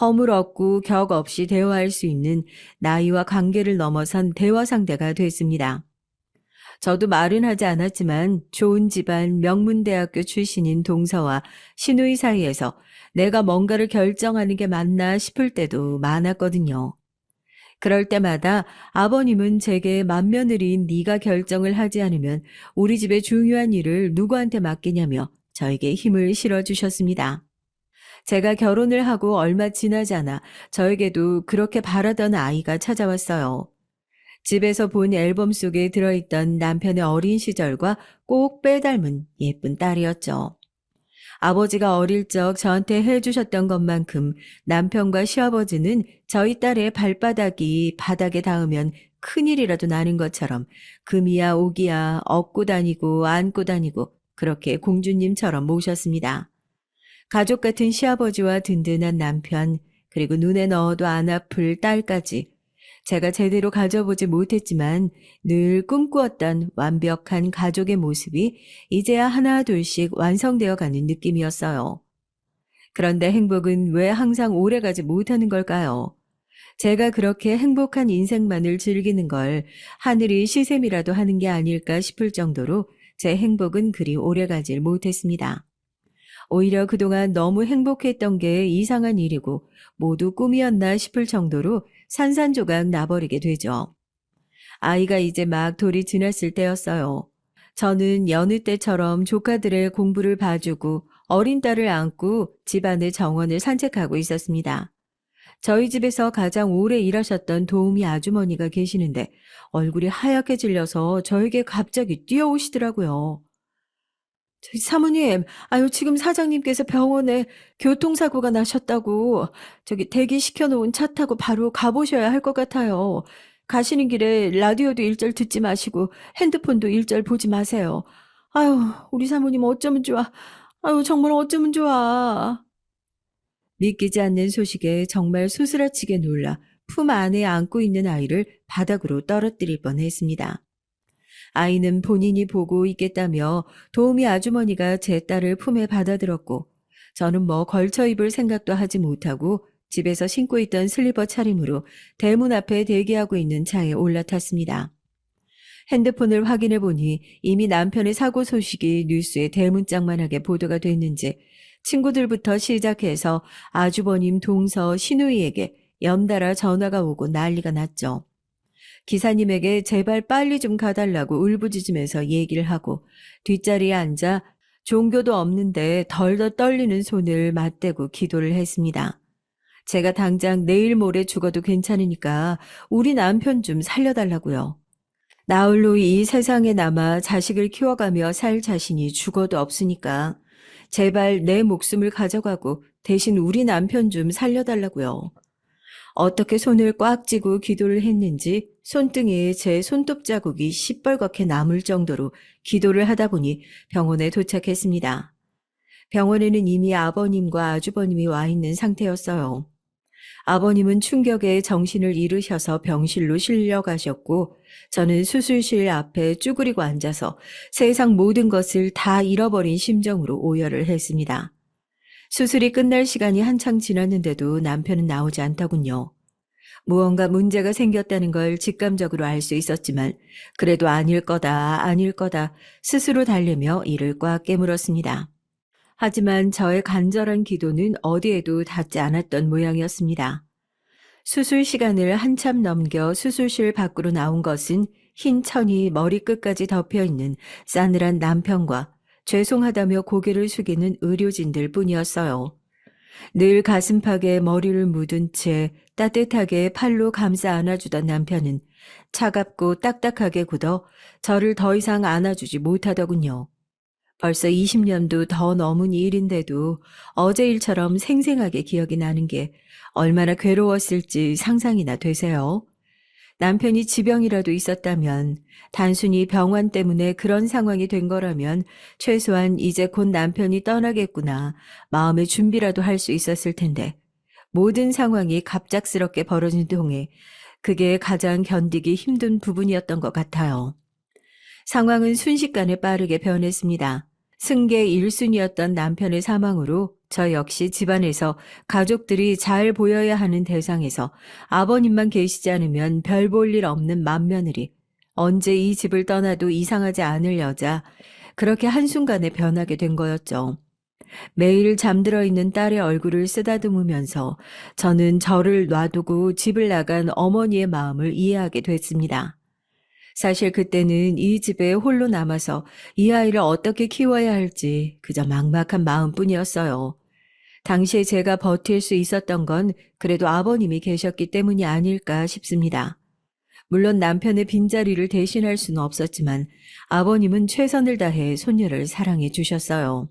허물 없고 격 없이 대화할 수 있는 나이와 관계를 넘어선 대화 상대가 됐습니다. 저도 말은 하지 않았지만 좋은 집안 명문대학교 출신인 동서와 시누이 사이에서 내가 뭔가를 결정하는 게 맞나 싶을 때도 많았거든요. 그럴 때마다 아버님은 제게 맏며느리인 네가 결정을 하지 않으면 우리 집의 중요한 일을 누구한테 맡기냐며 저에게 힘을 실어주셨습니다. 제가 결혼을 하고 얼마 지나지 않아 저에게도 그렇게 바라던 아이가 찾아왔어요. 집에서 본 앨범 속에 들어있던 남편의 어린 시절과 꼭 빼닮은 예쁜 딸이었죠. 아버지가 어릴 적 저한테 해주셨던 것만큼 남편과 시아버지는 저희 딸의 발바닥이 바닥에 닿으면 큰일이라도 나는 것처럼 금이야 오기야 업고 다니고 안고 다니고 그렇게 공주님처럼 모셨습니다. 가족 같은 시아버지와 든든한 남편, 그리고 눈에 넣어도 안 아플 딸까지 제가 제대로 가져보지 못했지만 늘 꿈꾸었던 완벽한 가족의 모습이 이제야 하나 둘씩 완성되어 가는 느낌이었어요. 그런데 행복은 왜 항상 오래가지 못하는 걸까요? 제가 그렇게 행복한 인생만을 즐기는 걸 하늘이 시샘이라도 하는 게 아닐까 싶을 정도로 제 행복은 그리 오래가질 못했습니다. 오히려 그동안 너무 행복했던 게 이상한 일이고 모두 꿈이었나 싶을 정도로 산산조각 나버리게 되죠. 아이가 이제 막 돌이 지났을 때였어요. 저는 여느 때처럼 조카들의 공부를 봐주고 어린 딸을 안고 집안의 정원을 산책하고 있었습니다. 저희 집에서 가장 오래 일하셨던 도우미 아주머니가 계시는데 얼굴이 하얗게 질려서 저에게 갑자기 뛰어오시더라고요. 사모님, 아유, 지금 사장님께서 병원에 교통사고가 나셨다고, 대기시켜 놓은 차 타고 바로 가보셔야 할 것 같아요. 가시는 길에 라디오도 일절 듣지 마시고 핸드폰도 일절 보지 마세요. 아유, 우리 사모님 어쩌면 좋아. 아유, 정말 어쩌면 좋아. 믿기지 않는 소식에 정말 수스라치게 놀라 품 안에 안고 있는 아이를 바닥으로 떨어뜨릴 뻔했습니다. 아이는 본인이 보고 있겠다며 도우미 아주머니가 제 딸을 품에 받아들었고 저는 뭐 걸쳐 입을 생각도 하지 못하고 집에서 신고 있던 슬리퍼 차림으로 대문 앞에 대기하고 있는 차에 올라탔습니다. 핸드폰을 확인해 보니 이미 남편의 사고 소식이 뉴스에 대문짝만하게 보도가 됐는지 친구들부터 시작해서 아주버님 동서 시누이에게 연달아 전화가 오고 난리가 났죠. 기사님에게 제발 빨리 좀 가달라고 울부짖으면서 얘기를 하고 뒷자리에 앉아 종교도 없는데 덜덜 떨리는 손을 맞대고 기도를 했습니다. 제가 당장 내일 모레 죽어도 괜찮으니까 우리 남편 좀 살려달라고요. 나홀로 이 세상에 남아 자식을 키워가며 살 자신이 죽어도 없으니까 제발 내 목숨을 가져가고 대신 우리 남편 좀 살려달라고요. 어떻게 손을 꽉 쥐고 기도를 했는지 손등에 제 손톱 자국이 시뻘겋게 남을 정도로 기도를 하다 보니 병원에 도착했습니다. 병원에는 이미 아버님과 아주버님이 와 있는 상태였어요. 아버님은 충격에 정신을 잃으셔서 병실로 실려가셨고 저는 수술실 앞에 쭈그리고 앉아서 세상 모든 것을 다 잃어버린 심정으로 오열을 했습니다. 수술이 끝날 시간이 한창 지났는데도 남편은 나오지 않더군요. 무언가 문제가 생겼다는 걸 직감적으로 알 수 있었지만 그래도 아닐 거다, 아닐 거다 스스로 달래며 이를 꽉 깨물었습니다. 하지만 저의 간절한 기도는 어디에도 닿지 않았던 모양이었습니다. 수술 시간을 한참 넘겨 수술실 밖으로 나온 것은 흰 천이 머리끝까지 덮여있는 싸늘한 남편과 죄송하다며 고개를 숙이는 의료진들 뿐이었어요. 늘 가슴팍에 머리를 묻은 채 따뜻하게 팔로 감싸 안아주던 남편은 차갑고 딱딱하게 굳어 저를 더 이상 안아주지 못하더군요. 벌써 20년도 더 넘은 일인데도 어제 일처럼 생생하게 기억이 나는 게 얼마나 괴로웠을지 상상이나 되세요? 남편이 지병이라도 있었다면 단순히 병환 때문에 그런 상황이 된 거라면 최소한 이제 곧 남편이 떠나겠구나 마음의 준비라도 할 수 있었을 텐데 모든 상황이 갑작스럽게 벌어진 동에 그게 가장 견디기 힘든 부분이었던 것 같아요. 상황은 순식간에 빠르게 변했습니다. 승계 1순위였던 남편의 사망으로 저 역시 집안에서 가족들이 잘 보여야 하는 대상에서 아버님만 계시지 않으면 별 볼 일 없는 맏며느리, 언제 이 집을 떠나도 이상하지 않을 여자, 그렇게 한순간에 변하게 된 거였죠. 매일 잠들어 있는 딸의 얼굴을 쓰다듬으면서 저는 저를 놔두고 집을 나간 어머니의 마음을 이해하게 됐습니다. 사실 그때는 이 집에 홀로 남아서 이 아이를 어떻게 키워야 할지 그저 막막한 마음뿐이었어요. 당시에 제가 버틸 수 있었던 건 그래도 아버님이 계셨기 때문이 아닐까 싶습니다. 물론 남편의 빈자리를 대신할 수는 없었지만 아버님은 최선을 다해 손녀를 사랑해 주셨어요.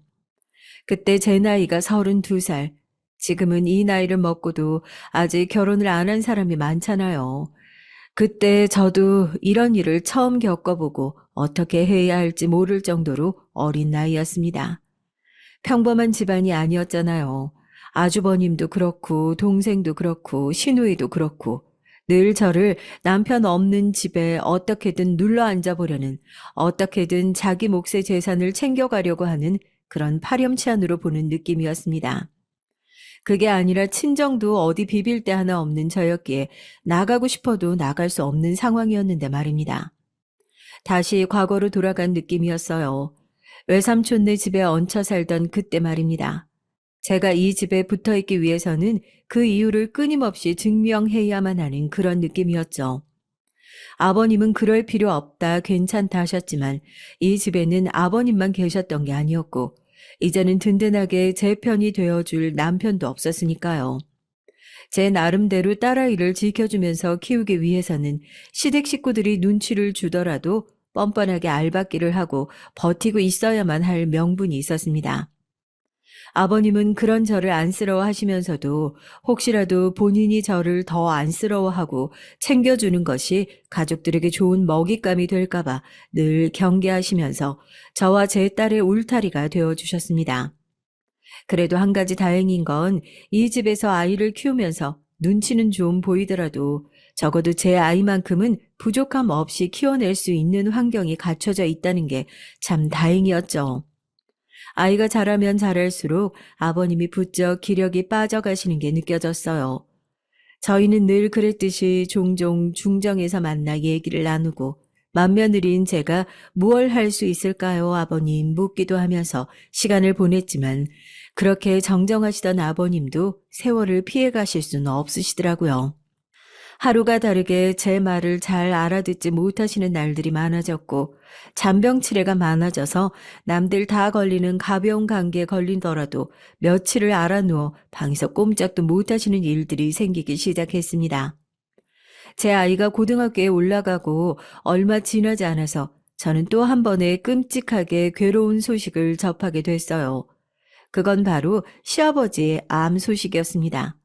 그때 제 나이가 32살. 지금은 이 나이를 먹고도 아직 결혼을 안 한 사람이 많잖아요. 그때 저도 이런 일을 처음 겪어보고 어떻게 해야 할지 모를 정도로 어린 나이였습니다. 평범한 집안이 아니었잖아요. 아주버님도 그렇고 동생도 그렇고 시누이도 그렇고 늘 저를 남편 없는 집에 어떻게든 눌러 앉아 보려는, 어떻게든 자기 몫의 재산을 챙겨가려고 하는 그런 파렴치한으로 보는 느낌이었습니다. 그게 아니라 친정도 어디 비빌 데 하나 없는 저였기에 나가고 싶어도 나갈 수 없는 상황이었는데 말입니다. 다시 과거로 돌아간 느낌이었어요. 외삼촌네 집에 얹혀 살던 그때 말입니다. 제가 이 집에 붙어 있기 위해서는 그 이유를 끊임없이 증명해야만 하는 그런 느낌이었죠. 아버님은 그럴 필요 없다, 괜찮다 하셨지만 이 집에는 아버님만 계셨던 게 아니었고 이제는 든든하게 제 편이 되어줄 남편도 없었으니까요. 제 나름대로 딸아이를 지켜주면서 키우기 위해서는 시댁 식구들이 눈치를 주더라도 뻔뻔하게 알박기를 하고 버티고 있어야만 할 명분이 있었습니다. 아버님은 그런 저를 안쓰러워하시면서도 혹시라도 본인이 저를 더 안쓰러워하고 챙겨주는 것이 가족들에게 좋은 먹잇감이 될까봐 늘 경계하시면서 저와 제 딸의 울타리가 되어주셨습니다. 그래도 한 가지 다행인 건 이 집에서 아이를 키우면서 눈치는 좀 보이더라도 적어도 제 아이만큼은 부족함 없이 키워낼 수 있는 환경이 갖춰져 있다는 게 참 다행이었죠. 아이가 자라면 자랄수록 아버님이 부쩍 기력이 빠져가시는 게 느껴졌어요. 저희는 늘 그랬듯이 종종 중정에서 만나 얘기를 나누고 맏며느리인 제가 무얼 할 수 있을까요, 아버님 묻기도 하면서 시간을 보냈지만 그렇게 정정하시던 아버님도 세월을 피해 가실 수는 없으시더라고요. 하루가 다르게 제 말을 잘 알아듣지 못하시는 날들이 많아졌고 잔병치레가 많아져서 남들 다 걸리는 가벼운 감기에 걸리더라도 며칠을 알아누워 방에서 꼼짝도 못하시는 일들이 생기기 시작했습니다. 제 아이가 고등학교에 올라가고 얼마 지나지 않아서 저는 또 한 번의 끔찍하게 괴로운 소식을 접하게 됐어요. 그건 바로 시아버지의 암 소식이었습니다.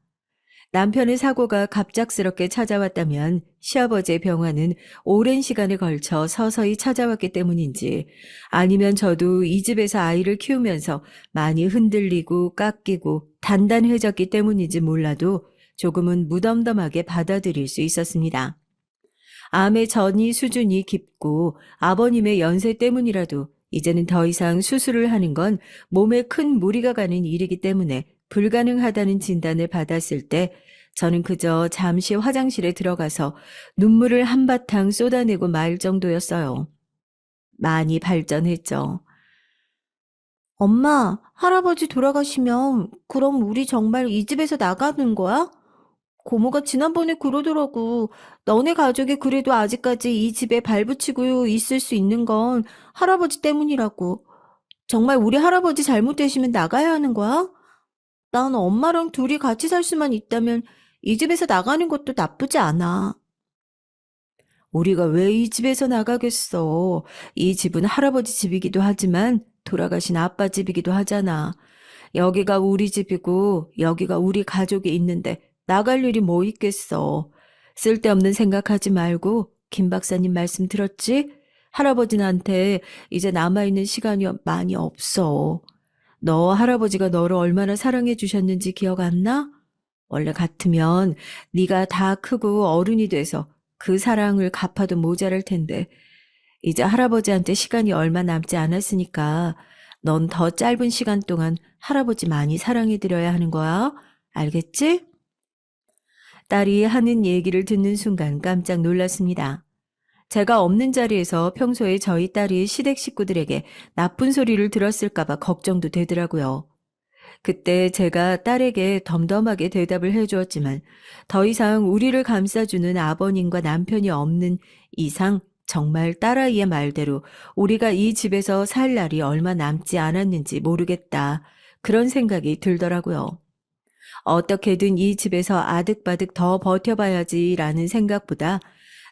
남편의 사고가 갑작스럽게 찾아왔다면 시아버지의 병화는 오랜 시간에 걸쳐 서서히 찾아왔기 때문인지 아니면 저도 이 집에서 아이를 키우면서 많이 흔들리고 깎이고 단단해졌기 때문인지 몰라도 조금은 무덤덤하게 받아들일 수 있었습니다. 암의 전이 수준이 깊고 아버님의 연세 때문이라도 이제는 더 이상 수술을 하는 건 몸에 큰 무리가 가는 일이기 때문에 불가능하다는 진단을 받았을 때 저는 그저 잠시 화장실에 들어가서 눈물을 한바탕 쏟아내고 말 정도였어요. 많이 발전했죠. 엄마, 할아버지 돌아가시면 그럼 우리 정말 이 집에서 나가는 거야? 고모가 지난번에 그러더라고. 너네 가족이 그래도 아직까지 이 집에 발붙이고 있을 수 있는 건 할아버지 때문이라고. 정말 우리 할아버지 잘못되시면 나가야 하는 거야? 난 엄마랑 둘이 같이 살 수만 있다면 이 집에서 나가는 것도 나쁘지 않아. 우리가 왜 이 집에서 나가겠어? 이 집은 할아버지 집이기도 하지만 돌아가신 아빠 집이기도 하잖아. 여기가 우리 집이고 여기가 우리 가족이 있는데 나갈 일이 뭐 있겠어. 쓸데없는 생각하지 말고 김 박사님 말씀 들었지? 할아버지한테 이제 남아있는 시간이 많이 없어. 너 할아버지가 너를 얼마나 사랑해 주셨는지 기억 안 나? 원래 같으면 네가 다 크고 어른이 돼서 그 사랑을 갚아도 모자랄 텐데 이제 할아버지한테 시간이 얼마 남지 않았으니까 넌 더 짧은 시간 동안 할아버지 많이 사랑해드려야 하는 거야. 알겠지? 딸이 하는 얘기를 듣는 순간 깜짝 놀랐습니다. 제가 없는 자리에서 평소에 저희 딸이 시댁 식구들에게 나쁜 소리를 들었을까봐 걱정도 되더라고요. 그때 제가 딸에게 덤덤하게 대답을 해주었지만 더 이상 우리를 감싸주는 아버님과 남편이 없는 이상 정말 딸아이의 말대로 우리가 이 집에서 살 날이 얼마 남지 않았는지 모르겠다. 그런 생각이 들더라고요. 어떻게든 이 집에서 아득바득 더 버텨봐야지라는 생각보다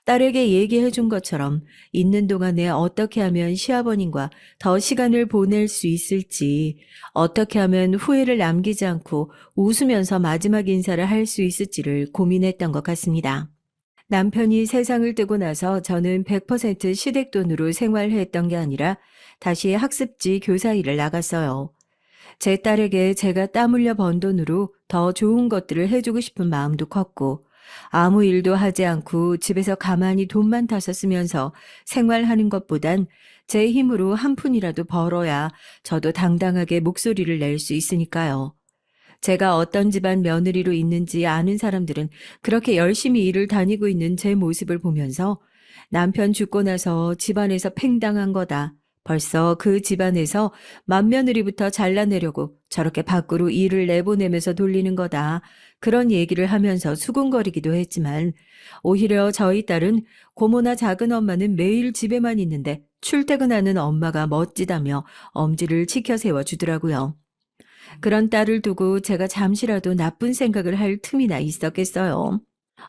딸에게 얘기해 준 것처럼 있는 동안에 어떻게 하면 시아버님과 더 시간을 보낼 수 있을지, 어떻게 하면 후회를 남기지 않고 웃으면서 마지막 인사를 할 수 있을지를 고민했던 것 같습니다. 남편이 세상을 뜨고 나서 저는 100% 시댁 돈으로 생활했던 게 아니라 다시 학습지 교사 일을 나갔어요. 제 딸에게 제가 땀 흘려 번 돈으로 더 좋은 것들을 해주고 싶은 마음도 컸고 아무 일도 하지 않고 집에서 가만히 돈만 타서 쓰면서 생활하는 것보단 제 힘으로 한 푼이라도 벌어야 저도 당당하게 목소리를 낼 수 있으니까요. 제가 어떤 집안 며느리로 있는지 아는 사람들은 그렇게 열심히 일을 다니고 있는 제 모습을 보면서 남편 죽고 나서 집안에서 팽당한 거다. 벌써 그 집안에서 맏며느리부터 잘라내려고 저렇게 밖으로 일을 내보내면서 돌리는 거다. 그런 얘기를 하면서 수군거리기도 했지만 오히려 저희 딸은 고모나 작은 엄마는 매일 집에만 있는데 출퇴근하는 엄마가 멋지다며 엄지를 치켜 세워주더라고요. 그런 딸을 두고 제가 잠시라도 나쁜 생각을 할 틈이나 있었겠어요.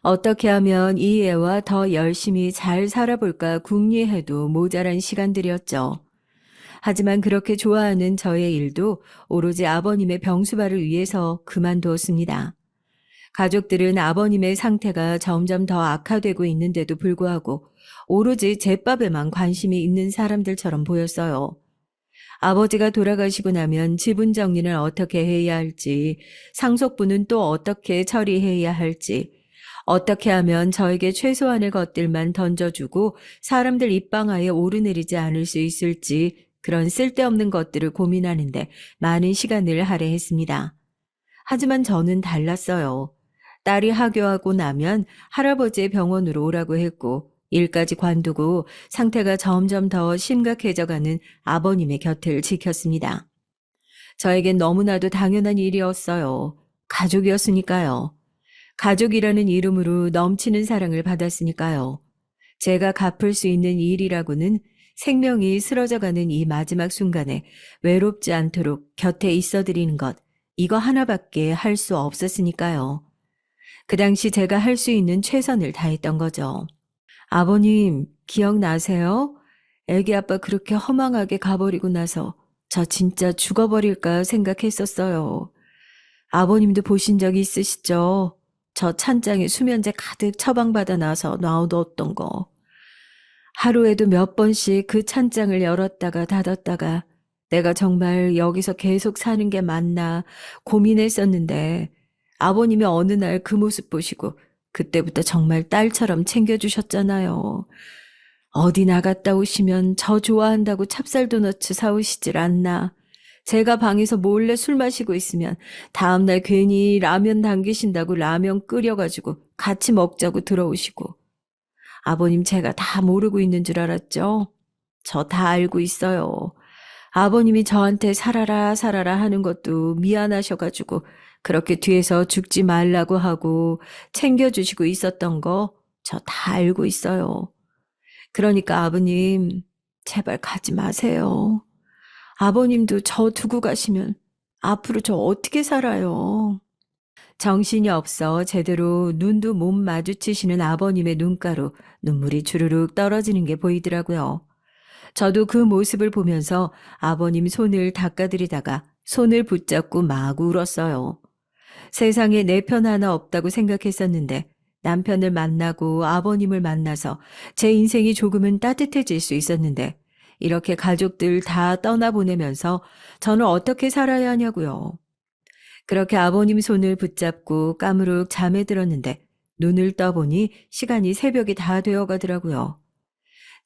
어떻게 하면 이 애와 더 열심히 잘 살아볼까 궁리해도 모자란 시간들이었죠. 하지만 그렇게 좋아하는 저의 일도 오로지 아버님의 병수발을 위해서 그만두었습니다. 가족들은 아버님의 상태가 점점 더 악화되고 있는데도 불구하고 오로지 제밥에만 관심이 있는 사람들처럼 보였어요. 아버지가 돌아가시고 나면 지분 정리는 어떻게 해야 할지, 상속분은 또 어떻게 처리해야 할지, 어떻게 하면 저에게 최소한의 것들만 던져주고 사람들 입방아에 오르내리지 않을 수 있을지 그런 쓸데없는 것들을 고민하는데 많은 시간을 할애했습니다. 하지만 저는 달랐어요. 딸이 하교하고 나면 할아버지의 병원으로 오라고 했고 일까지 관두고 상태가 점점 더 심각해져가는 아버님의 곁을 지켰습니다. 저에겐 너무나도 당연한 일이었어요. 가족이었으니까요. 가족이라는 이름으로 넘치는 사랑을 받았으니까요. 제가 갚을 수 있는 일이라고는 생명이 쓰러져가는 이 마지막 순간에 외롭지 않도록 곁에 있어드리는 것, 이거 하나밖에 할 수 없었으니까요. 그 당시 제가 할 수 있는 최선을 다했던 거죠. 아버님, 기억나세요? 애기 아빠 그렇게 허망하게 가버리고 나서 저 진짜 죽어버릴까 생각했었어요. 아버님도 보신 적 있으시죠? 저 찬장에 수면제 가득 처방받아 놔서 놔뒀던 거. 하루에도 몇 번씩 그 찬장을 열었다가 닫았다가 내가 정말 여기서 계속 사는 게 맞나 고민했었는데 아버님이 어느 날 그 모습 보시고 그때부터 정말 딸처럼 챙겨주셨잖아요. 어디 나갔다 오시면 저 좋아한다고 찹쌀 도너츠 사오시질 않나. 제가 방에서 몰래 술 마시고 있으면 다음날 괜히 라면 당기신다고 라면 끓여가지고 같이 먹자고 들어오시고. 아버님 제가 다 모르고 있는 줄 알았죠? 저 다 알고 있어요. 아버님이 저한테 살아라 살아라 하는 것도 미안하셔가지고 그렇게 뒤에서 죽지 말라고 하고 챙겨주시고 있었던 거 저 다 알고 있어요. 그러니까 아버님 제발 가지 마세요. 아버님도 저 두고 가시면 앞으로 저 어떻게 살아요? 정신이 없어 제대로 눈도 못 마주치시는 아버님의 눈가로 눈물이 주르륵 떨어지는 게 보이더라고요. 저도 그 모습을 보면서 아버님 손을 닦아드리다가 손을 붙잡고 막 울었어요. 세상에 내 편 하나 없다고 생각했었는데 남편을 만나고 아버님을 만나서 제 인생이 조금은 따뜻해질 수 있었는데 이렇게 가족들 다 떠나보내면서 저는 어떻게 살아야 하냐고요. 그렇게 아버님 손을 붙잡고 까무룩 잠에 들었는데 눈을 떠보니 시간이 새벽이 다 되어 가더라고요.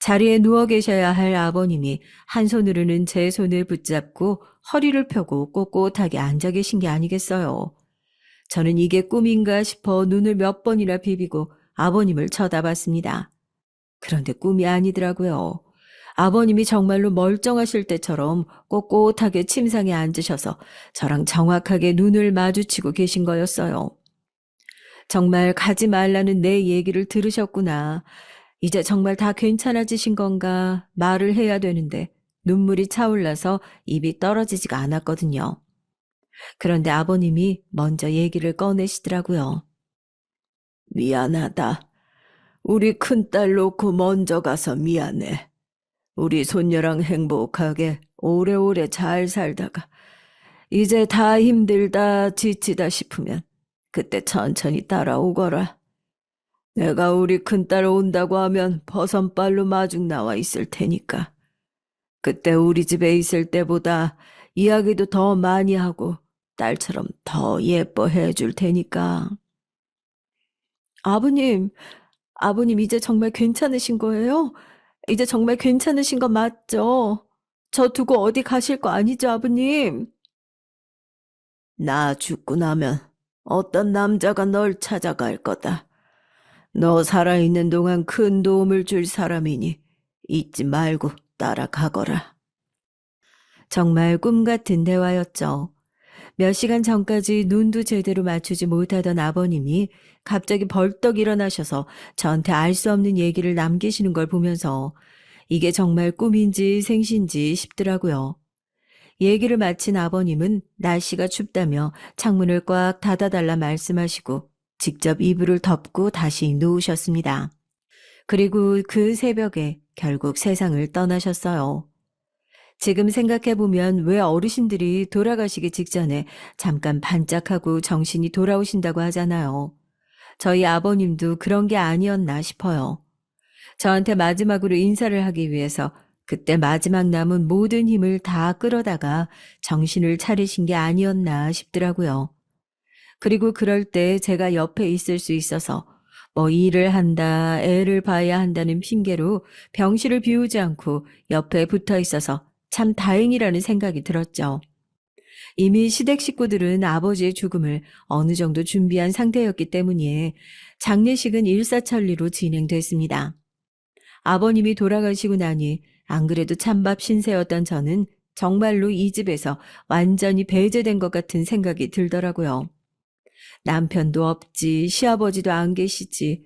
자리에 누워 계셔야 할 아버님이 한 손으로는 제 손을 붙잡고 허리를 펴고 꼿꼿하게 앉아 계신 게 아니겠어요. 저는 이게 꿈인가 싶어 눈을 몇 번이나 비비고 아버님을 쳐다봤습니다. 그런데 꿈이 아니더라고요. 아버님이 정말로 멀쩡하실 때처럼 꼿꼿하게 침상에 앉으셔서 저랑 정확하게 눈을 마주치고 계신 거였어요. 정말 가지 말라는 내 얘기를 들으셨구나. 이제 정말 다 괜찮아지신 건가 말을 해야 되는데 눈물이 차올라서 입이 떨어지지가 않았거든요. 그런데 아버님이 먼저 얘기를 꺼내시더라고요. 미안하다. 우리 큰딸 놓고 먼저 가서 미안해. 우리 손녀랑 행복하게 오래오래 잘 살다가 이제 다 힘들다 지치다 싶으면 그때 천천히 따라오거라. 내가 우리 큰딸 온다고 하면 버선발로 마중 나와 있을 테니까. 그때 우리 집에 있을 때보다 이야기도 더 많이 하고 딸처럼 더 예뻐해 줄 테니까. 아버님, 아버님 이제 정말 괜찮으신 거예요? 이제 정말 괜찮으신 거 맞죠? 저 두고 어디 가실 거 아니죠, 아버님? 나 죽고 나면 어떤 남자가 널 찾아갈 거다. 너 살아있는 동안 큰 도움을 줄 사람이니 잊지 말고 따라가거라. 정말 꿈 같은 대화였죠. 몇 시간 전까지 눈도 제대로 맞추지 못하던 아버님이 갑자기 벌떡 일어나셔서 저한테 알 수 없는 얘기를 남기시는 걸 보면서 이게 정말 꿈인지 생신지 싶더라고요. 얘기를 마친 아버님은 날씨가 춥다며 창문을 꽉 닫아달라 말씀하시고 직접 이불을 덮고 다시 누우셨습니다. 그리고 그 새벽에 결국 세상을 떠나셨어요. 지금 생각해보면 왜 어르신들이 돌아가시기 직전에 잠깐 반짝하고 정신이 돌아오신다고 하잖아요. 저희 아버님도 그런 게 아니었나 싶어요. 저한테 마지막으로 인사를 하기 위해서 그때 마지막 남은 모든 힘을 다 끌어다가 정신을 차리신 게 아니었나 싶더라고요. 그리고 그럴 때 제가 옆에 있을 수 있어서 뭐 일을 한다, 애를 봐야 한다는 핑계로 병실을 비우지 않고 옆에 붙어 있어서 참 다행이라는 생각이 들었죠. 이미 시댁 식구들은 아버지의 죽음을 어느 정도 준비한 상태였기 때문이에 장례식은 일사천리로 진행됐습니다. 아버님이 돌아가시고 나니 안 그래도 찬밥 신세였던 저는 정말로 이 집에서 완전히 배제된 것 같은 생각이 들더라고요. 남편도 없지, 시아버지도 안 계시지.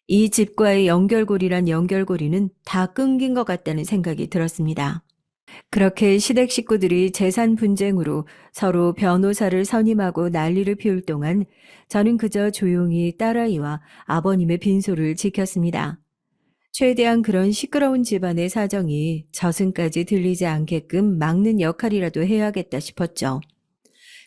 이 집과의 연결고리란 연결고리는 다 끊긴 것 같다는 생각이 들었습니다. 그렇게 시댁 식구들이 재산 분쟁으로 서로 변호사를 선임하고 난리를 피울 동안 저는 그저 조용히 딸아이와 아버님의 빈소를 지켰습니다. 최대한 그런 시끄러운 집안의 사정이 저승까지 들리지 않게끔 막는 역할이라도 해야겠다 싶었죠.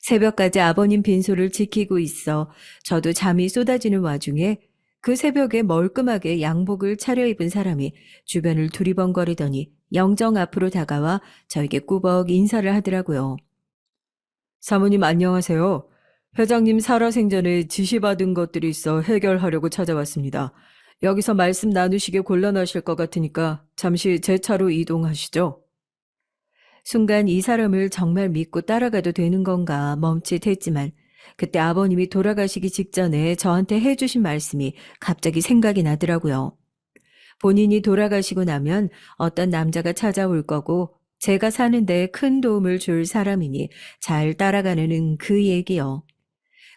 새벽까지 아버님 빈소를 지키고 있어 저도 잠이 쏟아지는 와중에 그 새벽에 멀끔하게 양복을 차려입은 사람이 주변을 두리번거리더니 영정 앞으로 다가와 저에게 꾸벅 인사를 하더라고요. 사모님 안녕하세요. 회장님 살아생전에 지시받은 것들이 있어 해결하려고 찾아왔습니다. 여기서 말씀 나누시기 곤란하실 것 같으니까 잠시 제 차로 이동하시죠. 순간 이 사람을 정말 믿고 따라가도 되는 건가 멈칫했지만 그때 아버님이 돌아가시기 직전에 저한테 해주신 말씀이 갑자기 생각이 나더라고요. 본인이 돌아가시고 나면 어떤 남자가 찾아올 거고 제가 사는데 큰 도움을 줄 사람이니 잘 따라가는 그 얘기요.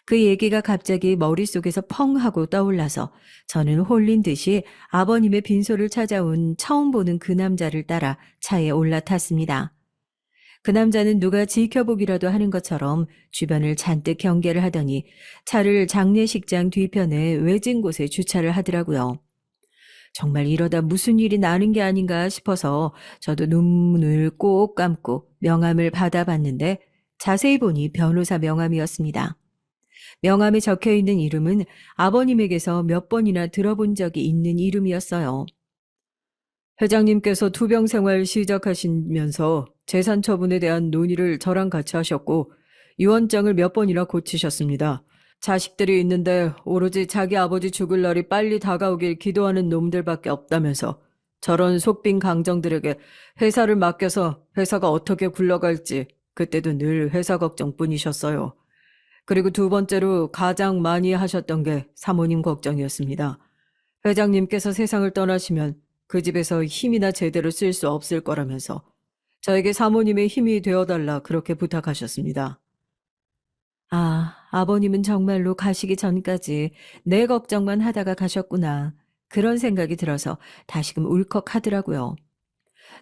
그 얘기가 갑자기 머릿속에서 펑 하고 떠올라서 저는 홀린 듯이 아버님의 빈소를 찾아온 처음 보는 그 남자를 따라 차에 올라탔습니다. 그 남자는 누가 지켜보기라도 하는 것처럼 주변을 잔뜩 경계를 하더니 차를 장례식장 뒤편에 외진 곳에 주차를 하더라고요. 정말 이러다 무슨 일이 나는 게 아닌가 싶어서 저도 눈을 꼭 감고 명함을 받아봤는데 자세히 보니 변호사 명함이었습니다. 명함에 적혀 있는 이름은 아버님에게서 몇 번이나 들어본 적이 있는 이름이었어요. 회장님께서 투병 생활 시작하시면서 재산 처분에 대한 논의를 저랑 같이 하셨고 유언장을 몇 번이나 고치셨습니다. 자식들이 있는데 오로지 자기 아버지 죽을 날이 빨리 다가오길 기도하는 놈들밖에 없다면서 저런 속빈 강정들에게 회사를 맡겨서 회사가 어떻게 굴러갈지 그때도 늘 회사 걱정뿐이셨어요. 그리고 두 번째로 가장 많이 하셨던 게 사모님 걱정이었습니다. 회장님께서 세상을 떠나시면 그 집에서 힘이나 제대로 쓸 수 없을 거라면서 저에게 사모님의 힘이 되어달라 그렇게 부탁하셨습니다. 아, 아버님은 정말로 가시기 전까지 내 걱정만 하다가 가셨구나. 그런 생각이 들어서 다시금 울컥하더라고요.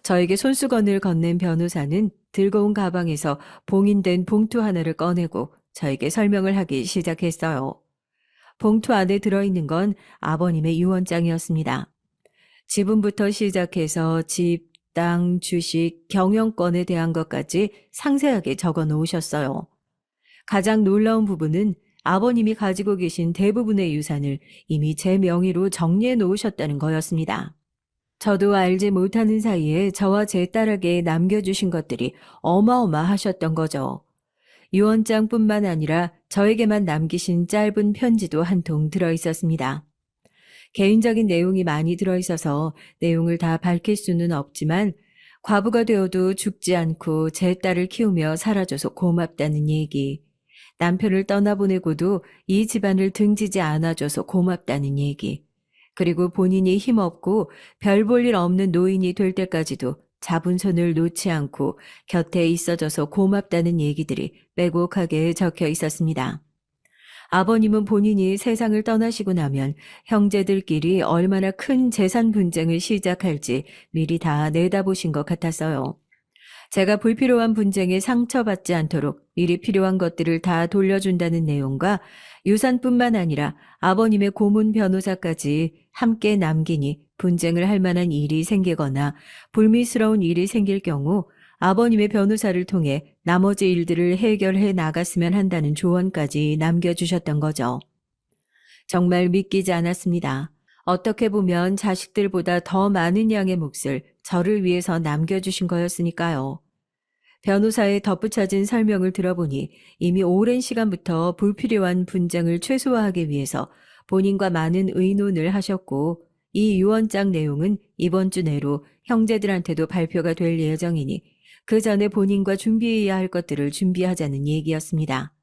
저에게 손수건을 건넨 변호사는 들고 온 가방에서 봉인된 봉투 하나를 꺼내고 저에게 설명을 하기 시작했어요. 봉투 안에 들어있는 건 아버님의 유언장이었습니다. 지분부터 시작해서 집, 땅, 주식, 경영권에 대한 것까지 상세하게 적어 놓으셨어요. 가장 놀라운 부분은 아버님이 가지고 계신 대부분의 유산을 이미 제 명의로 정리해 놓으셨다는 거였습니다. 저도 알지 못하는 사이에 저와 제 딸에게 남겨주신 것들이 어마어마하셨던 거죠. 유언장뿐만 아니라 저에게만 남기신 짧은 편지도 한 통 들어 있었습니다. 개인적인 내용이 많이 들어있어서 내용을 다 밝힐 수는 없지만 과부가 되어도 죽지 않고 제 딸을 키우며 살아줘서 고맙다는 얘기, 남편을 떠나보내고도 이 집안을 등지지 않아줘서 고맙다는 얘기, 그리고 본인이 힘없고 별 볼 일 없는 노인이 될 때까지도 자분손을 놓지 않고 곁에 있어줘서 고맙다는 얘기들이 빼곡하게 적혀 있었습니다. 아버님은 본인이 세상을 떠나시고 나면 형제들끼리 얼마나 큰 재산 분쟁을 시작할지 미리 다 내다보신 것 같았어요. 제가 불필요한 분쟁에 상처받지 않도록 미리 필요한 것들을 다 돌려준다는 내용과 유산뿐만 아니라 아버님의 고문 변호사까지 함께 남기니 분쟁을 할 만한 일이 생기거나 불미스러운 일이 생길 경우 아버님의 변호사를 통해 나머지 일들을 해결해 나갔으면 한다는 조언까지 남겨주셨던 거죠. 정말 믿기지 않았습니다. 어떻게 보면 자식들보다 더 많은 양의 몫을 저를 위해서 남겨주신 거였으니까요. 변호사의 덧붙여진 설명을 들어보니 이미 오랜 시간부터 불필요한 분쟁을 최소화하기 위해서 본인과 많은 의논을 하셨고 이 유언장 내용은 이번 주 내로 형제들한테도 발표가 될 예정이니 그 전에 본인과 준비해야 할 것들을 준비하자는 얘기였습니다.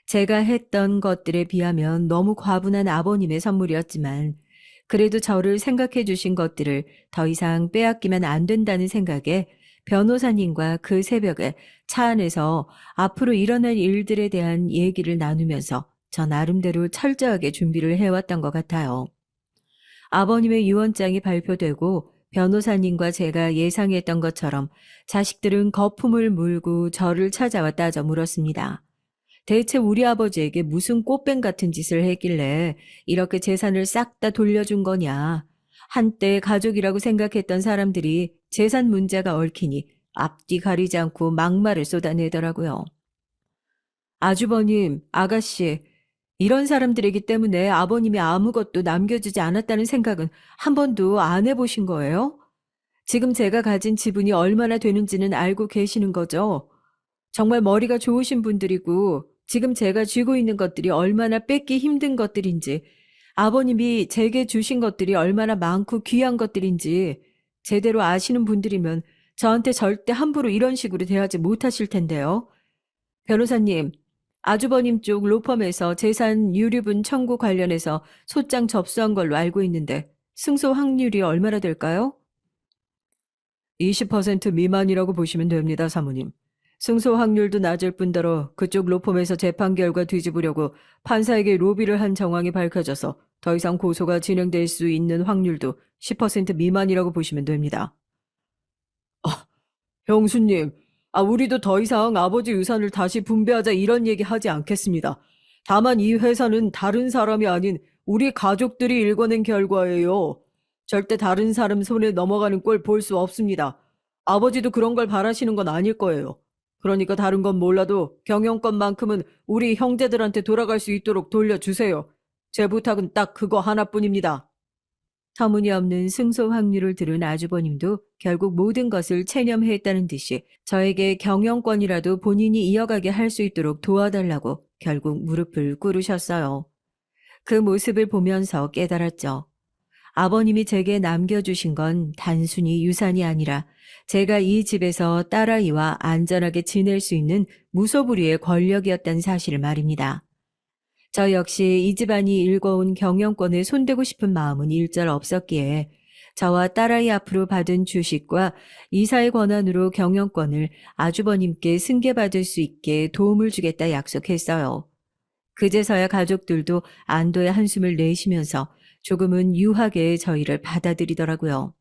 제가 했던 것들에 비하면 너무 과분한 아버님의 선물이었지만 그래도 저를 생각해 주신 것들을 더 이상 빼앗기면 안 된다는 생각에 변호사님과 그 새벽에 차 안에서 앞으로 일어날 일들에 대한 얘기를 나누면서 저 나름대로 철저하게 준비를 해왔던 것 같아요. 아버님의 유언장이 발표되고 변호사님과 제가 예상했던 것처럼 자식들은 거품을 물고 저를 찾아와 따져 물었습니다. 대체 우리 아버지에게 무슨 꽃뱀 같은 짓을 했길래 이렇게 재산을 싹 다 돌려준 거냐. 한때 가족이라고 생각했던 사람들이 재산 문제가 얽히니 앞뒤 가리지 않고 막말을 쏟아내더라고요. 아주버님, 아가씨, 이런 사람들이기 때문에 아버님이 아무것도 남겨주지 않았다는 생각은 한 번도 안 해보신 거예요? 지금 제가 가진 지분이 얼마나 되는지는 알고 계시는 거죠? 정말 머리가 좋으신 분들이고 지금 제가 쥐고 있는 것들이 얼마나 뺏기 힘든 것들인지, 아버님이 제게 주신 것들이 얼마나 많고 귀한 것들인지 제대로 아시는 분들이면 저한테 절대 함부로 이런 식으로 대하지 못하실 텐데요. 변호사님, 아주버님 쪽 로펌에서 재산 유류분 청구 관련해서 소장 접수한 걸로 알고 있는데 승소 확률이 얼마나 될까요? 20% 미만이라고 보시면 됩니다, 사모님. 승소 확률도 낮을 뿐더러 그쪽 로펌에서 재판 결과 뒤집으려고 판사에게 로비를 한 정황이 밝혀져서 더 이상 고소가 진행될 수 있는 확률도 10% 미만이라고 보시면 됩니다. 형수님, 우리도 더 이상 아버지 유산을 다시 분배하자 이런 얘기 하지 않겠습니다. 다만 이 회사는 다른 사람이 아닌 우리 가족들이 일궈낸 결과예요. 절대 다른 사람 손에 넘어가는 꼴 볼 수 없습니다. 아버지도 그런 걸 바라시는 건 아닐 거예요. 그러니까 다른 건 몰라도 경영권만큼은 우리 형제들한테 돌아갈 수 있도록 돌려주세요. 제 부탁은 딱 그거 하나뿐입니다. 터무니없는 승소 확률을 들은 아주버님도 결국 모든 것을 체념했다는 듯이 저에게 경영권이라도 본인이 이어가게 할 수 있도록 도와달라고 결국 무릎을 꿇으셨어요. 그 모습을 보면서 깨달았죠. 아버님이 제게 남겨주신 건 단순히 유산이 아니라 제가 이 집에서 딸아이와 안전하게 지낼 수 있는 무소불위의 권력이었다는 사실을 말입니다. 저 역시 이 집안이 일궈온 경영권에 손대고 싶은 마음은 일절 없었기에 저와 딸아이 앞으로 받은 주식과 이사의 권한으로 경영권을 아주버님께 승계받을 수 있게 도움을 주겠다 약속했어요. 그제서야 가족들도 안도의 한숨을 내쉬면서 조금은 유하게 저희를 받아들이더라고요.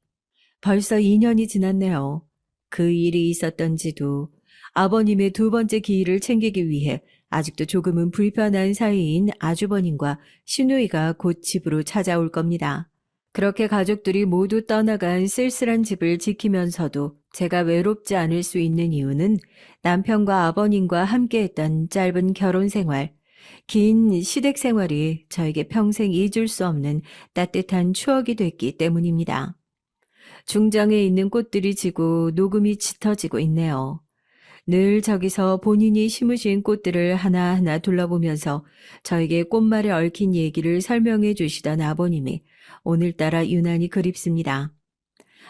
벌써 2년이 지났네요. 그 일이 있었던지도 아버님의 두 번째 기일을 챙기기 위해 아직도 조금은 불편한 사이인 아주버님과 시누이가 곧 집으로 찾아올 겁니다. 그렇게 가족들이 모두 떠나간 쓸쓸한 집을 지키면서도 제가 외롭지 않을 수 있는 이유는 남편과 아버님과 함께했던 짧은 결혼 생활, 긴 시댁 생활이 저에게 평생 잊을 수 없는 따뜻한 추억이 됐기 때문입니다. 중장에 있는 꽃들이 지고 녹음이 짙어지고 있네요. 늘 저기서 본인이 심으신 꽃들을 하나하나 둘러보면서 저에게 꽃말에 얽힌 얘기를 설명해 주시던 아버님이 오늘따라 유난히 그립습니다.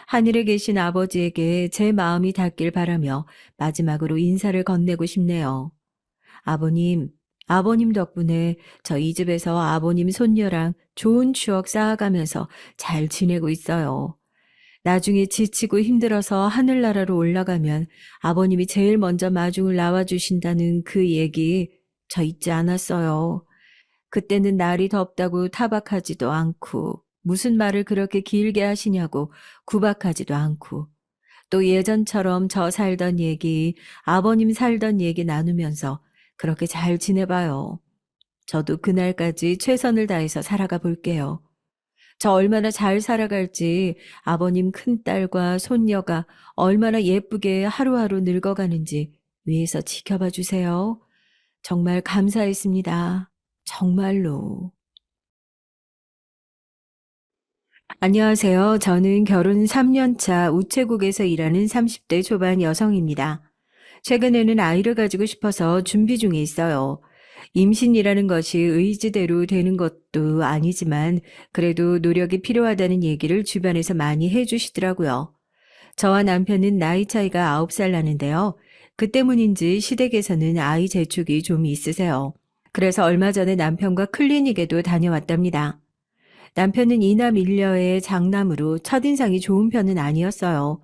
하늘에 계신 아버지에게 제 마음이 닿길 바라며 마지막으로 인사를 건네고 싶네요. 아버님, 아버님 덕분에 저 이 집에서 아버님 손녀랑 좋은 추억 쌓아가면서 잘 지내고 있어요. 나중에 지치고 힘들어서 하늘나라로 올라가면 아버님이 제일 먼저 마중을 나와주신다는 그 얘기 저 잊지 않았어요. 그때는 날이 덥다고 타박하지도 않고 무슨 말을 그렇게 길게 하시냐고 구박하지도 않고 또 예전처럼 저 살던 얘기, 아버님 살던 얘기 나누면서 그렇게 잘 지내봐요. 저도 그날까지 최선을 다해서 살아가 볼게요. 저 얼마나 잘 살아갈지 아버님 큰딸과 손녀가 얼마나 예쁘게 하루하루 늙어가는지 위에서 지켜봐 주세요. 정말 감사했습니다. 정말로. 안녕하세요. 저는 결혼 3년 차 우체국에서 일하는 30대 초반 여성입니다. 최근에는 아이를 가지고 싶어서 준비 중에 있어요. 임신이라는 것이 의지대로 되는 것도 아니지만 그래도 노력이 필요하다는 얘기를 주변에서 많이 해주시더라고요. 저와 남편은 나이 차이가 9살 나는데요. 그 때문인지 시댁에서는 아이 재촉이 좀 있으세요. 그래서 얼마 전에 남편과 클리닉에도 다녀왔답니다. 남편은 이남 일녀의 장남으로 첫인상이 좋은 편은 아니었어요.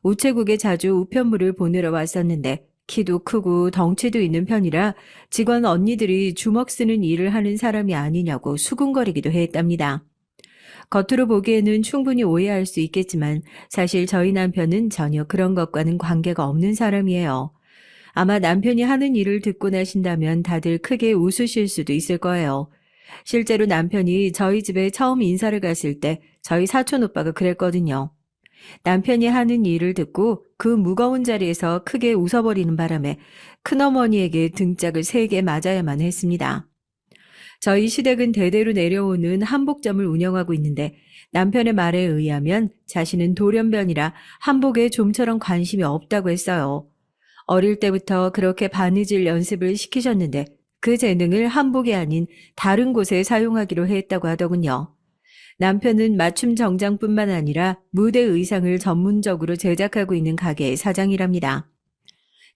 우체국에 자주 우편물을 보내러 왔었는데 키도 크고 덩치도 있는 편이라 직원 언니들이 주먹 쓰는 일을 하는 사람이 아니냐고 수군거리기도 했답니다. 겉으로 보기에는 충분히 오해할 수 있겠지만 사실 저희 남편은 전혀 그런 것과는 관계가 없는 사람이에요. 아마 남편이 하는 일을 듣고 나신다면 다들 크게 웃으실 수도 있을 거예요. 실제로 남편이 저희 집에 처음 인사를 갔을 때 저희 사촌 오빠가 그랬거든요. 남편이 하는 일을 듣고 그 무거운 자리에서 크게 웃어버리는 바람에 큰어머니에게 등짝을 3개 맞아야만 했습니다. 저희 시댁은 대대로 내려오는 한복점을 운영하고 있는데 남편의 말에 의하면 자신은 돌연변이라 한복에 좀처럼 관심이 없다고 했어요. 어릴 때부터 그렇게 바느질 연습을 시키셨는데 그 재능을 한복이 아닌 다른 곳에 사용하기로 했다고 하더군요. 남편은 맞춤 정장뿐만 아니라 무대 의상을 전문적으로 제작하고 있는 가게의 사장이랍니다.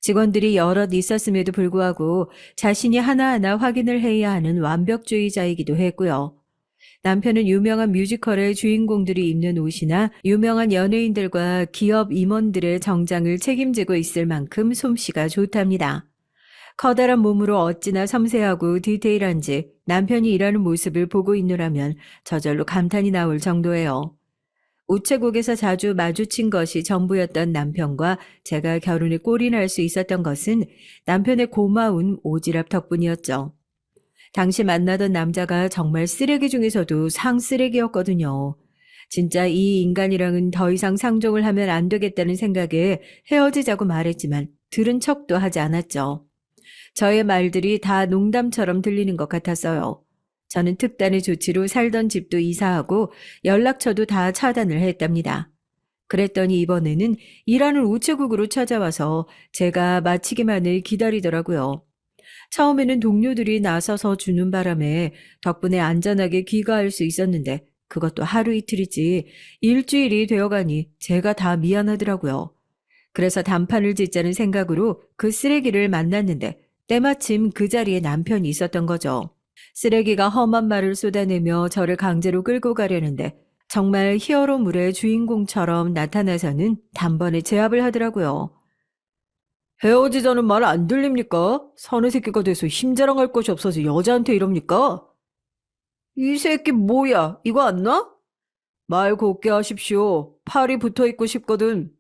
직원들이 여럿 있었음에도 불구하고 자신이 하나하나 확인을 해야 하는 완벽주의자이기도 했고요. 남편은 유명한 뮤지컬의 주인공들이 입는 옷이나 유명한 연예인들과 기업 임원들의 정장을 책임지고 있을 만큼 솜씨가 좋답니다. 커다란 몸으로 어찌나 섬세하고 디테일한지 남편이 일하는 모습을 보고 있노라면 저절로 감탄이 나올 정도예요. 우체국에서 자주 마주친 것이 전부였던 남편과 제가 결혼에 꼴이 날 수 있었던 것은 남편의 고마운 오지랖 덕분이었죠. 당시 만나던 남자가 정말 쓰레기 중에서도 상쓰레기였거든요. 진짜 이 인간이랑은 더 이상 상종을 하면 안 되겠다는 생각에 헤어지자고 말했지만 들은 척도 하지 않았죠. 저의 말들이 다 농담처럼 들리는 것 같았어요. 저는 특단의 조치로 살던 집도 이사하고 연락처도 다 차단을 했답니다. 그랬더니 이번에는 일하는 우체국으로 찾아와서 제가 마치기만을 기다리더라고요. 처음에는 동료들이 나서서 주는 바람에 덕분에 안전하게 귀가할 수 있었는데 그것도 하루 이틀이지 일주일이 되어가니 제가 다 미안하더라고요. 그래서 단판을 짓자는 생각으로 그 쓰레기를 만났는데 때마침 그 자리에 남편이 있었던 거죠. 쓰레기가 험한 말을 쏟아내며 저를 강제로 끌고 가려는데 정말 히어로물의 주인공처럼 나타나서는 단번에 제압을 하더라고요. 헤어지자는 말 안 들립니까? 사내 새끼가 돼서 힘자랑할 것이 없어서 여자한테 이럽니까? 이 새끼 뭐야? 이거 안 놔? 말 곱게 하십시오. 팔이 붙어있고 싶거든.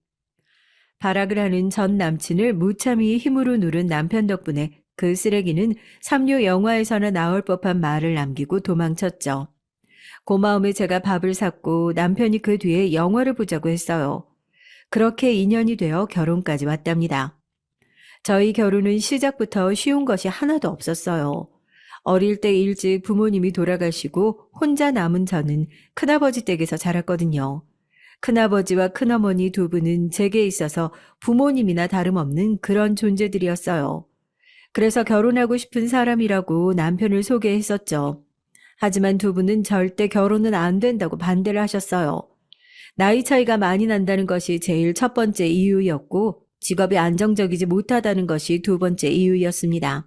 발악을 하는 전 남친을 무참히 힘으로 누른 남편 덕분에 그 쓰레기는 삼류 영화에서나 나올 법한 말을 남기고 도망쳤죠. 고마움에 제가 밥을 샀고 남편이 그 뒤에 영화를 보자고 했어요. 그렇게 인연이 되어 결혼까지 왔답니다. 저희 결혼은 시작부터 쉬운 것이 하나도 없었어요. 어릴 때 일찍 부모님이 돌아가시고 혼자 남은 저는 큰아버지 댁에서 자랐거든요. 큰아버지와 큰어머니 두 분은 제게 있어서 부모님이나 다름없는 그런 존재들이었어요. 그래서 결혼하고 싶은 사람이라고 남편을 소개했었죠. 하지만 두 분은 절대 결혼은 안 된다고 반대를 하셨어요. 나이 차이가 많이 난다는 것이 제일 첫 번째 이유였고, 직업이 안정적이지 못하다는 것이 두 번째 이유였습니다.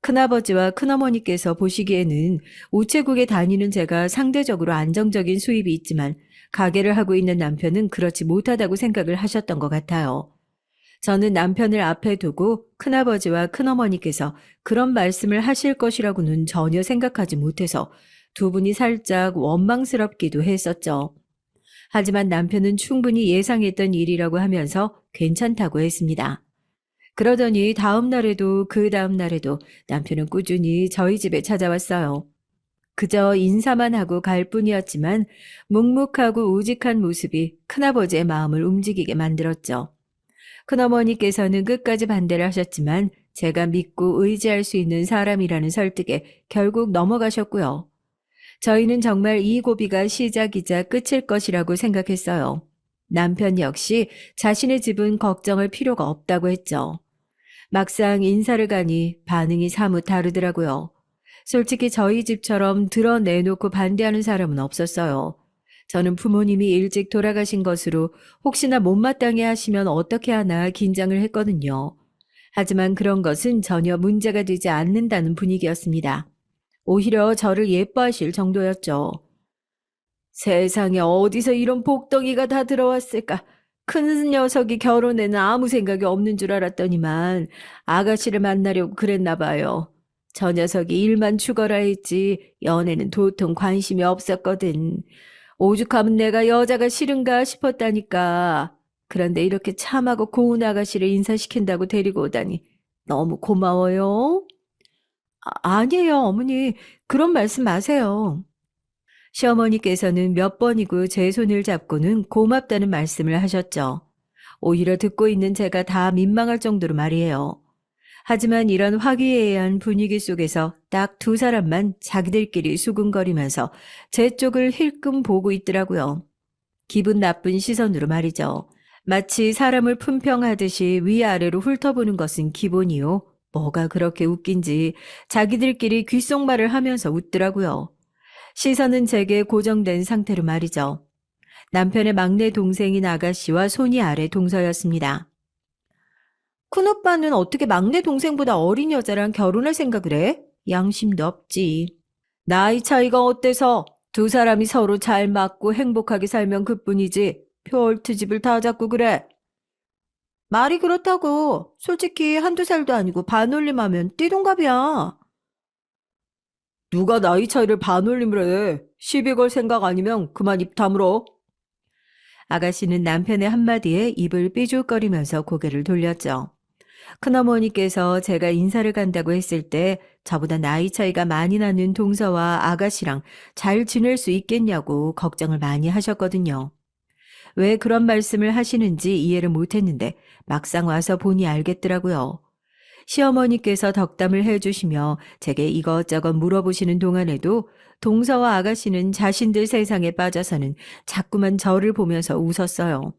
큰아버지와 큰어머니께서 보시기에는 우체국에 다니는 제가 상대적으로 안정적인 수입이 있지만 가게를 하고 있는 남편은 그렇지 못하다고 생각을 하셨던 것 같아요. 저는 남편을 앞에 두고 큰아버지와 큰어머니께서 그런 말씀을 하실 것이라고는 전혀 생각하지 못해서 두 분이 살짝 원망스럽기도 했었죠. 하지만 남편은 충분히 예상했던 일이라고 하면서 괜찮다고 했습니다. 그러더니 다음 날에도 그 다음 날에도 남편은 꾸준히 저희 집에 찾아왔어요. 그저 인사만 하고 갈 뿐이었지만 묵묵하고 우직한 모습이 큰아버지의 마음을 움직이게 만들었죠. 큰어머니께서는 끝까지 반대를 하셨지만 제가 믿고 의지할 수 있는 사람이라는 설득에 결국 넘어가셨고요. 저희는 정말 이 고비가 시작이자 끝일 것이라고 생각했어요. 남편 역시 자신의 집은 걱정할 필요가 없다고 했죠. 막상 인사를 가니 반응이 사뭇 다르더라고요. 솔직히 저희 집처럼 드러내놓고 반대하는 사람은 없었어요. 저는 부모님이 일찍 돌아가신 것으로 혹시나 못마땅해 하시면 어떻게 하나 긴장을 했거든요. 하지만 그런 것은 전혀 문제가 되지 않는다는 분위기였습니다. 오히려 저를 예뻐하실 정도였죠. 세상에 어디서 이런 복덩이가 다 들어왔을까? 큰 녀석이 결혼에는 아무 생각이 없는 줄 알았더니만 아가씨를 만나려고 그랬나 봐요. 저 녀석이 일만 죽어라 했지 연애는 도통 관심이 없었거든. 오죽하면 내가 여자가 싫은가 싶었다니까. 그런데 이렇게 참하고 고운 아가씨를 인사시킨다고 데리고 오다니 너무 고마워요. 아니에요, 어머니. 그런 말씀 마세요. 시어머니께서는 몇 번이고 제 손을 잡고는 고맙다는 말씀을 하셨죠. 오히려 듣고 있는 제가 다 민망할 정도로 말이에요. 하지만 이런 화기애애한 분위기 속에서 딱 두 사람만 자기들끼리 수군거리면서 제 쪽을 힐끔 보고 있더라고요. 기분 나쁜 시선으로 말이죠. 마치 사람을 품평하듯이 위아래로 훑어보는 것은 기본이요. 뭐가 그렇게 웃긴지 자기들끼리 귓속말을 하면서 웃더라고요. 시선은 제게 고정된 상태로 말이죠. 남편의 막내 동생인 아가씨와 손이 아래 동서였습니다. 큰오빠는 어떻게 막내 동생보다 어린 여자랑 결혼할 생각을 해? 양심도 없지. 나이 차이가 어때서 두 사람이 서로 잘 맞고 행복하게 살면 그뿐이지. 별트집을 다 잡고 그래. 말이 그렇다고. 솔직히 한두 살도 아니고 반올림하면 띠동갑이야. 누가 나이 차이를 반올림을 해. 시비 걸 생각 아니면 그만 입 다물어. 아가씨는 남편의 한마디에 입을 삐죽거리면서 고개를 돌렸죠. 큰어머니께서 제가 인사를 간다고 했을 때 저보다 나이 차이가 많이 나는 동서와 아가씨랑 잘 지낼 수 있겠냐고 걱정을 많이 하셨거든요. 왜 그런 말씀을 하시는지 이해를 못했는데 막상 와서 보니 알겠더라고요. 시어머니께서 덕담을 해주시며 제게 이것저것 물어보시는 동안에도 동서와 아가씨는 자신들 세상에 빠져서는 자꾸만 저를 보면서 웃었어요.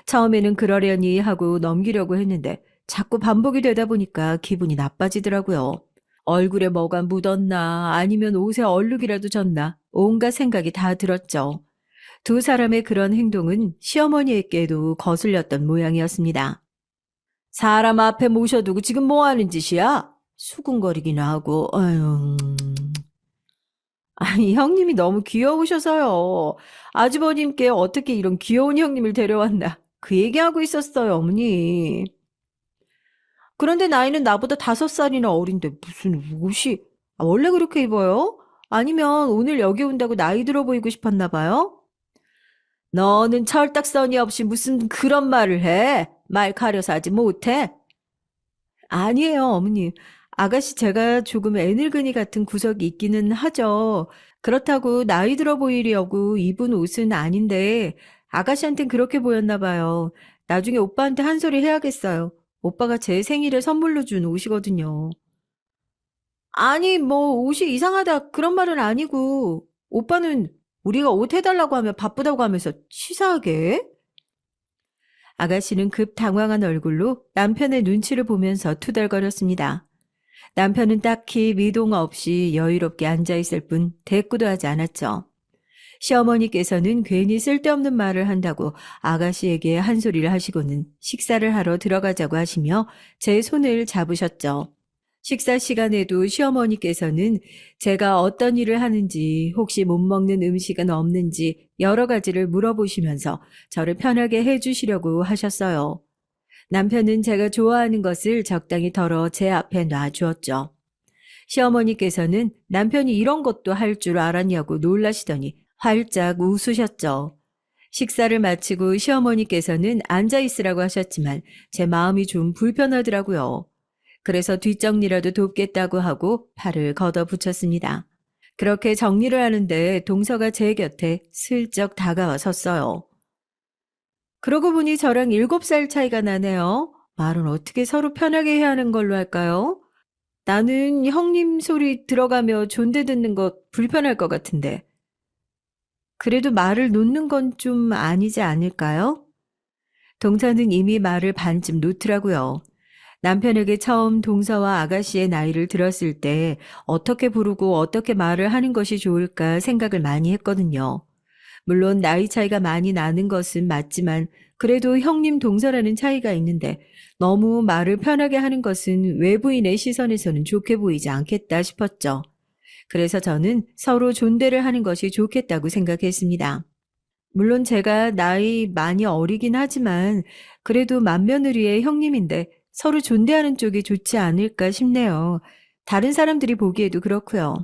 처음에는 그러려니 하고 넘기려고 했는데 자꾸 반복이 되다 보니까 기분이 나빠지더라고요. 얼굴에 뭐가 묻었나 아니면 옷에 얼룩이라도 졌나 온갖 생각이 다 들었죠. 두 사람의 그런 행동은 시어머니에게도 거슬렸던 모양이었습니다. 사람 앞에 모셔두고 지금 뭐 하는 짓이야? 수군거리기나 하고, 아유. 아니, 형님이 너무 귀여우셔서요. 아주버님께 어떻게 이런 귀여운 형님을 데려왔나. 그 얘기하고 있었어요, 어머니. 그런데 나이는 나보다 5살이나 어린데 무슨 옷이, 원래 그렇게 입어요? 아니면 오늘 여기 온다고 나이 들어 보이고 싶었나 봐요? 너는 철딱서니 없이 무슨 그런 말을 해? 말 가려서 하지 못해? 아니에요, 어머님. 아가씨 제가 조금 애늙은이 같은 구석이 있기는 하죠. 그렇다고 나이 들어 보이려고 입은 옷은 아닌데 아가씨한텐 그렇게 보였나 봐요. 나중에 오빠한테 한 소리 해야겠어요. 오빠가 제 생일에 선물로 준 옷이거든요. 아니, 뭐 옷이 이상하다 그런 말은 아니고 오빠는 우리가 옷 해달라고 하면 바쁘다고 하면서 치사하게? 아가씨는 급 당황한 얼굴로 남편의 눈치를 보면서 투덜거렸습니다. 남편은 딱히 미동 없이 여유롭게 앉아 있을 뿐 대꾸도 하지 않았죠. 시어머니께서는 괜히 쓸데없는 말을 한다고 아가씨에게 한 소리를 하시고는 식사를 하러 들어가자고 하시며 제 손을 잡으셨죠. 식사 시간에도 시어머니께서는 제가 어떤 일을 하는지, 혹시 못 먹는 음식은 없는지 여러 가지를 물어보시면서 저를 편하게 해주시려고 하셨어요. 남편은 제가 좋아하는 것을 적당히 덜어 제 앞에 놔주었죠. 시어머니께서는 남편이 이런 것도 할 줄 알았냐고 놀라시더니 활짝 웃으셨죠. 식사를 마치고 시어머니께서는 앉아 있으라고 하셨지만 제 마음이 좀 불편하더라고요. 그래서 뒷정리라도 돕겠다고 하고 팔을 걷어붙였습니다. 그렇게 정리를 하는데 동서가 제 곁에 슬쩍 다가와 섰어요. 그러고 보니 저랑 7살 차이가 나네요. 말은 어떻게 서로 편하게 해야 하는 걸로 할까요? 나는 형님 소리 들어가며 존대 듣는 거 불편할 것 같은데. 그래도 말을 놓는 건 좀 아니지 않을까요? 동서는 이미 말을 반쯤 놓더라고요. 남편에게 처음 동서와 아가씨의 나이를 들었을 때 어떻게 부르고 어떻게 말을 하는 것이 좋을까 생각을 많이 했거든요. 물론 나이 차이가 많이 나는 것은 맞지만 그래도 형님 동서라는 차이가 있는데 너무 말을 편하게 하는 것은 외부인의 시선에서는 좋게 보이지 않겠다 싶었죠. 그래서 저는 서로 존대를 하는 것이 좋겠다고 생각했습니다. 물론 제가 나이 많이 어리긴 하지만 그래도 맏며느리의 형님인데 서로 존대하는 쪽이 좋지 않을까 싶네요. 다른 사람들이 보기에도 그렇고요.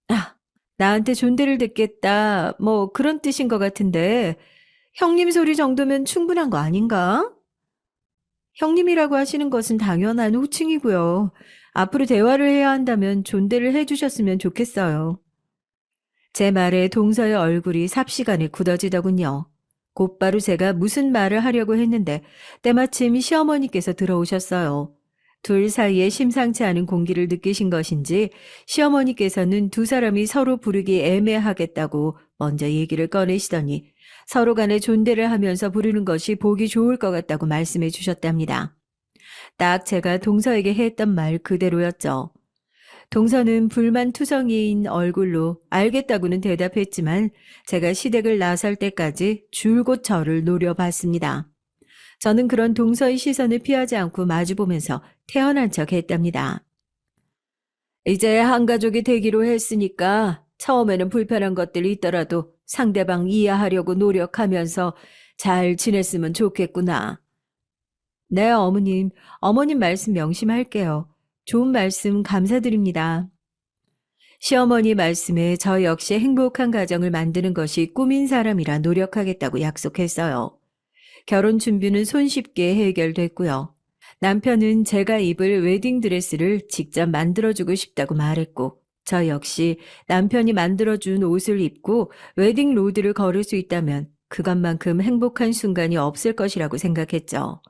아, 나한테 존대를 듣겠다. 뭐 그런 뜻인 것 같은데 형님 소리 정도면 충분한 거 아닌가? 형님이라고 하시는 것은 당연한 호칭이고요. 앞으로 대화를 해야 한다면 존대를 해주셨으면 좋겠어요. 제 말에 동서의 얼굴이 삽시간에 굳어지더군요. 곧바로 제가 무슨 말을 하려고 했는데 때마침 시어머니께서 들어오셨어요. 둘 사이에 심상치 않은 공기를 느끼신 것인지 시어머니께서는 두 사람이 서로 부르기 애매하겠다고 먼저 얘기를 꺼내시더니 서로 간에 존대를 하면서 부르는 것이 보기 좋을 것 같다고 말씀해 주셨답니다. 딱 제가 동서에게 했던 말 그대로였죠. 동서는 불만투성이인 얼굴로 알겠다고는 대답했지만 제가 시댁을 나설 때까지 줄곧 저를 노려봤습니다. 저는 그런 동서의 시선을 피하지 않고 마주보면서 태어난 척 했답니다. 이제 한 가족이 되기로 했으니까 처음에는 불편한 것들이 있더라도 상대방 이해하려고 노력하면서 잘 지냈으면 좋겠구나. 네, 어머님. 어머님 말씀 명심할게요. 좋은 말씀 감사드립니다. 시어머니 말씀에 저 역시 행복한 가정을 만드는 것이 꿈인 사람이라 노력하겠다고 약속했어요. 결혼 준비는 손쉽게 해결됐고요. 남편은 제가 입을 웨딩드레스를 직접 만들어주고 싶다고 말했고, 저 역시 남편이 만들어준 옷을 입고 웨딩 로드를 걸을 수 있다면 그것만큼 행복한 순간이 없을 것이라고 생각했죠.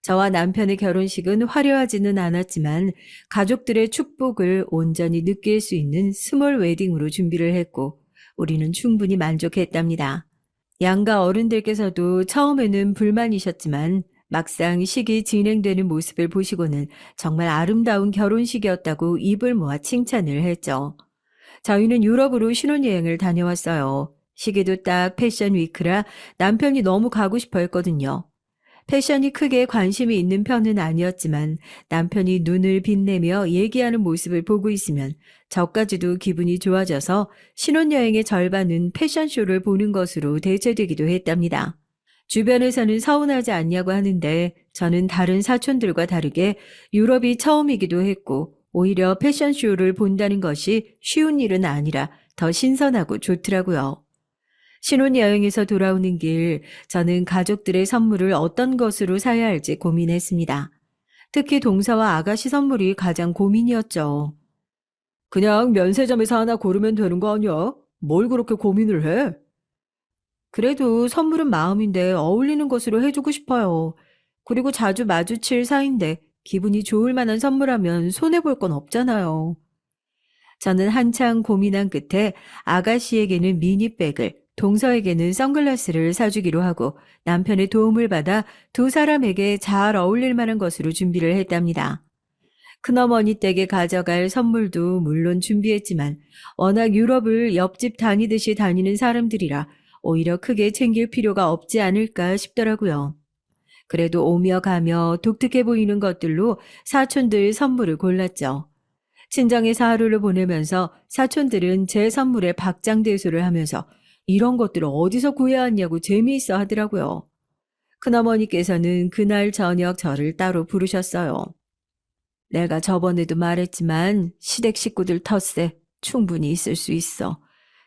저와 남편의 결혼식은 화려하지는 않았지만 가족들의 축복을 온전히 느낄 수 있는 스몰 웨딩으로 준비를 했고 우리는 충분히 만족했답니다. 양가 어른들께서도 처음에는 불만이셨지만 막상 식이 진행되는 모습을 보시고는 정말 아름다운 결혼식이었다고 입을 모아 칭찬을 했죠. 저희는 유럽으로 신혼여행을 다녀왔어요. 시기도 딱 패션 위크라 남편이 너무 가고 싶어 했거든요. 패션이 크게 관심이 있는 편은 아니었지만 남편이 눈을 빛내며 얘기하는 모습을 보고 있으면 저까지도 기분이 좋아져서 신혼여행의 절반은 패션쇼를 보는 것으로 대체되기도 했답니다. 주변에서는 서운하지 않냐고 하는데 저는 다른 사촌들과 다르게 유럽이 처음이기도 했고 오히려 패션쇼를 본다는 것이 쉬운 일은 아니라 더 신선하고 좋더라고요. 신혼여행에서 돌아오는 길, 저는 가족들의 선물을 어떤 것으로 사야 할지 고민했습니다. 특히 동서와 아가씨 선물이 가장 고민이었죠. 그냥 면세점에서 하나 고르면 되는 거 아니야? 뭘 그렇게 고민을 해? 그래도 선물은 마음인데 어울리는 것으로 해주고 싶어요. 그리고 자주 마주칠 사이인데 기분이 좋을 만한 선물하면 손해볼 건 없잖아요. 저는 한창 고민한 끝에 아가씨에게는 미니백을, 동서에게는 선글라스를 사주기로 하고 남편의 도움을 받아 두 사람에게 잘 어울릴 만한 것으로 준비를 했답니다. 큰어머니 댁에 가져갈 선물도 물론 준비했지만 워낙 유럽을 옆집 다니듯이 다니는 사람들이라 오히려 크게 챙길 필요가 없지 않을까 싶더라고요. 그래도 오며 가며 독특해 보이는 것들로 사촌들 선물을 골랐죠. 친정에서 하루를 보내면서 사촌들은 제 선물에 박장대소를 하면서 이런 것들을 어디서 구해왔냐고 재미있어 하더라고요. 큰어머니께서는 그날 저녁 저를 따로 부르셨어요. 내가 저번에도 말했지만 시댁 식구들 텃세 충분히 있을 수 있어.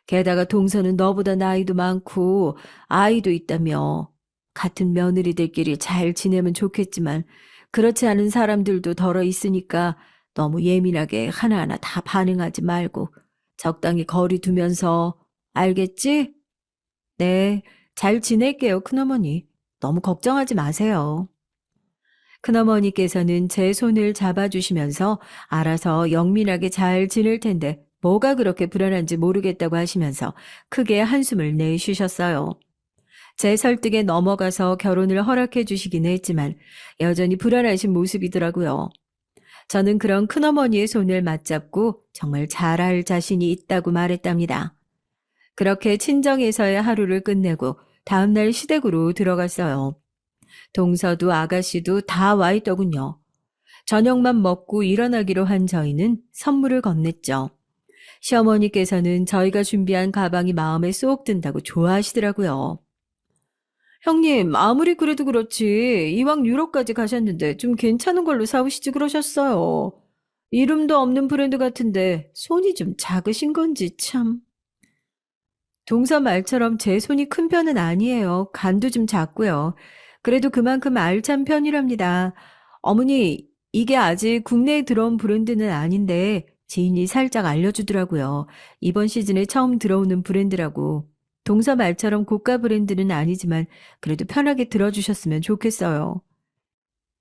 게다가 동서는 너보다 나이도 많고 아이도 있다며. 같은 며느리들끼리 잘 지내면 좋겠지만 그렇지 않은 사람들도 덜어 있으니까 너무 예민하게 하나하나 다 반응하지 말고 적당히 거리 두면서 알겠지? 네, 잘 지낼게요, 큰어머니. 너무 걱정하지 마세요. 큰어머니께서는 제 손을 잡아주시면서 알아서 영민하게 잘 지낼 텐데 뭐가 그렇게 불안한지 모르겠다고 하시면서 크게 한숨을 내쉬셨어요. 제 설득에 넘어가서 결혼을 허락해 주시긴 했지만 여전히 불안하신 모습이더라고요. 저는 그런 큰어머니의 손을 맞잡고 정말 잘할 자신이 있다고 말했답니다. 그렇게 친정에서의 하루를 끝내고 다음날 시댁으로 들어갔어요. 동서도 아가씨도 다 와 있더군요. 저녁만 먹고 일어나기로 한 저희는 선물을 건넸죠. 시어머니께서는 저희가 준비한 가방이 마음에 쏙 든다고 좋아하시더라고요. 형님, 아무리 그래도 그렇지. 이왕 유럽까지 가셨는데 좀 괜찮은 걸로 사오시지 그러셨어요. 이름도 없는 브랜드 같은데 손이 좀 작으신 건지 참. 동서 말처럼 제 손이 큰 편은 아니에요. 간도 좀 작고요. 그래도 그만큼 알찬 편이랍니다. 어머니, 이게 아직 국내에 들어온 브랜드는 아닌데 지인이 살짝 알려주더라고요. 이번 시즌에 처음 들어오는 브랜드라고. 동서 말처럼 고가 브랜드는 아니지만 그래도 편하게 들어주셨으면 좋겠어요.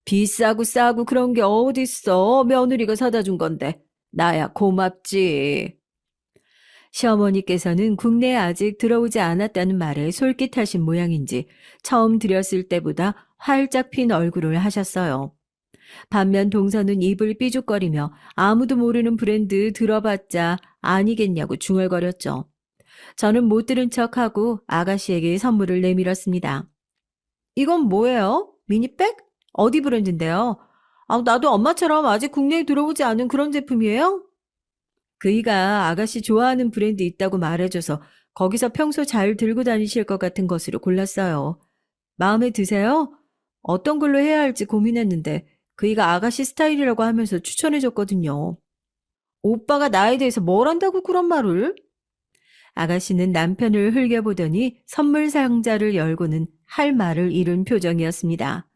비싸고 싸고 그런 게 어딨어. 며느리가 사다 준 건데. 나야 고맙지. 시어머니께서는 국내에 아직 들어오지 않았다는 말에 솔깃하신 모양인지 처음 드렸을 때보다 활짝 핀 얼굴을 하셨어요. 반면 동서는 입을 삐죽거리며 아무도 모르는 브랜드 들어봤자 아니겠냐고 중얼거렸죠. 저는 못 들은 척하고 아가씨에게 선물을 내밀었습니다. 이건 뭐예요? 미니백? 어디 브랜드인데요? 아, 나도 엄마처럼 아직 국내에 들어오지 않은 그런 제품이에요? 그이가 아가씨 좋아하는 브랜드 있다고 말해줘서 거기서 평소 잘 들고 다니실 것 같은 것으로 골랐어요. 마음에 드세요? 어떤 걸로 해야 할지 고민했는데 그이가 아가씨 스타일이라고 하면서 추천해줬거든요. 오빠가 나에 대해서 뭘 안다고 그런 말을? 아가씨는 남편을 흘겨보더니 선물 상자를 열고는 할 말을 잃은 표정이었습니다.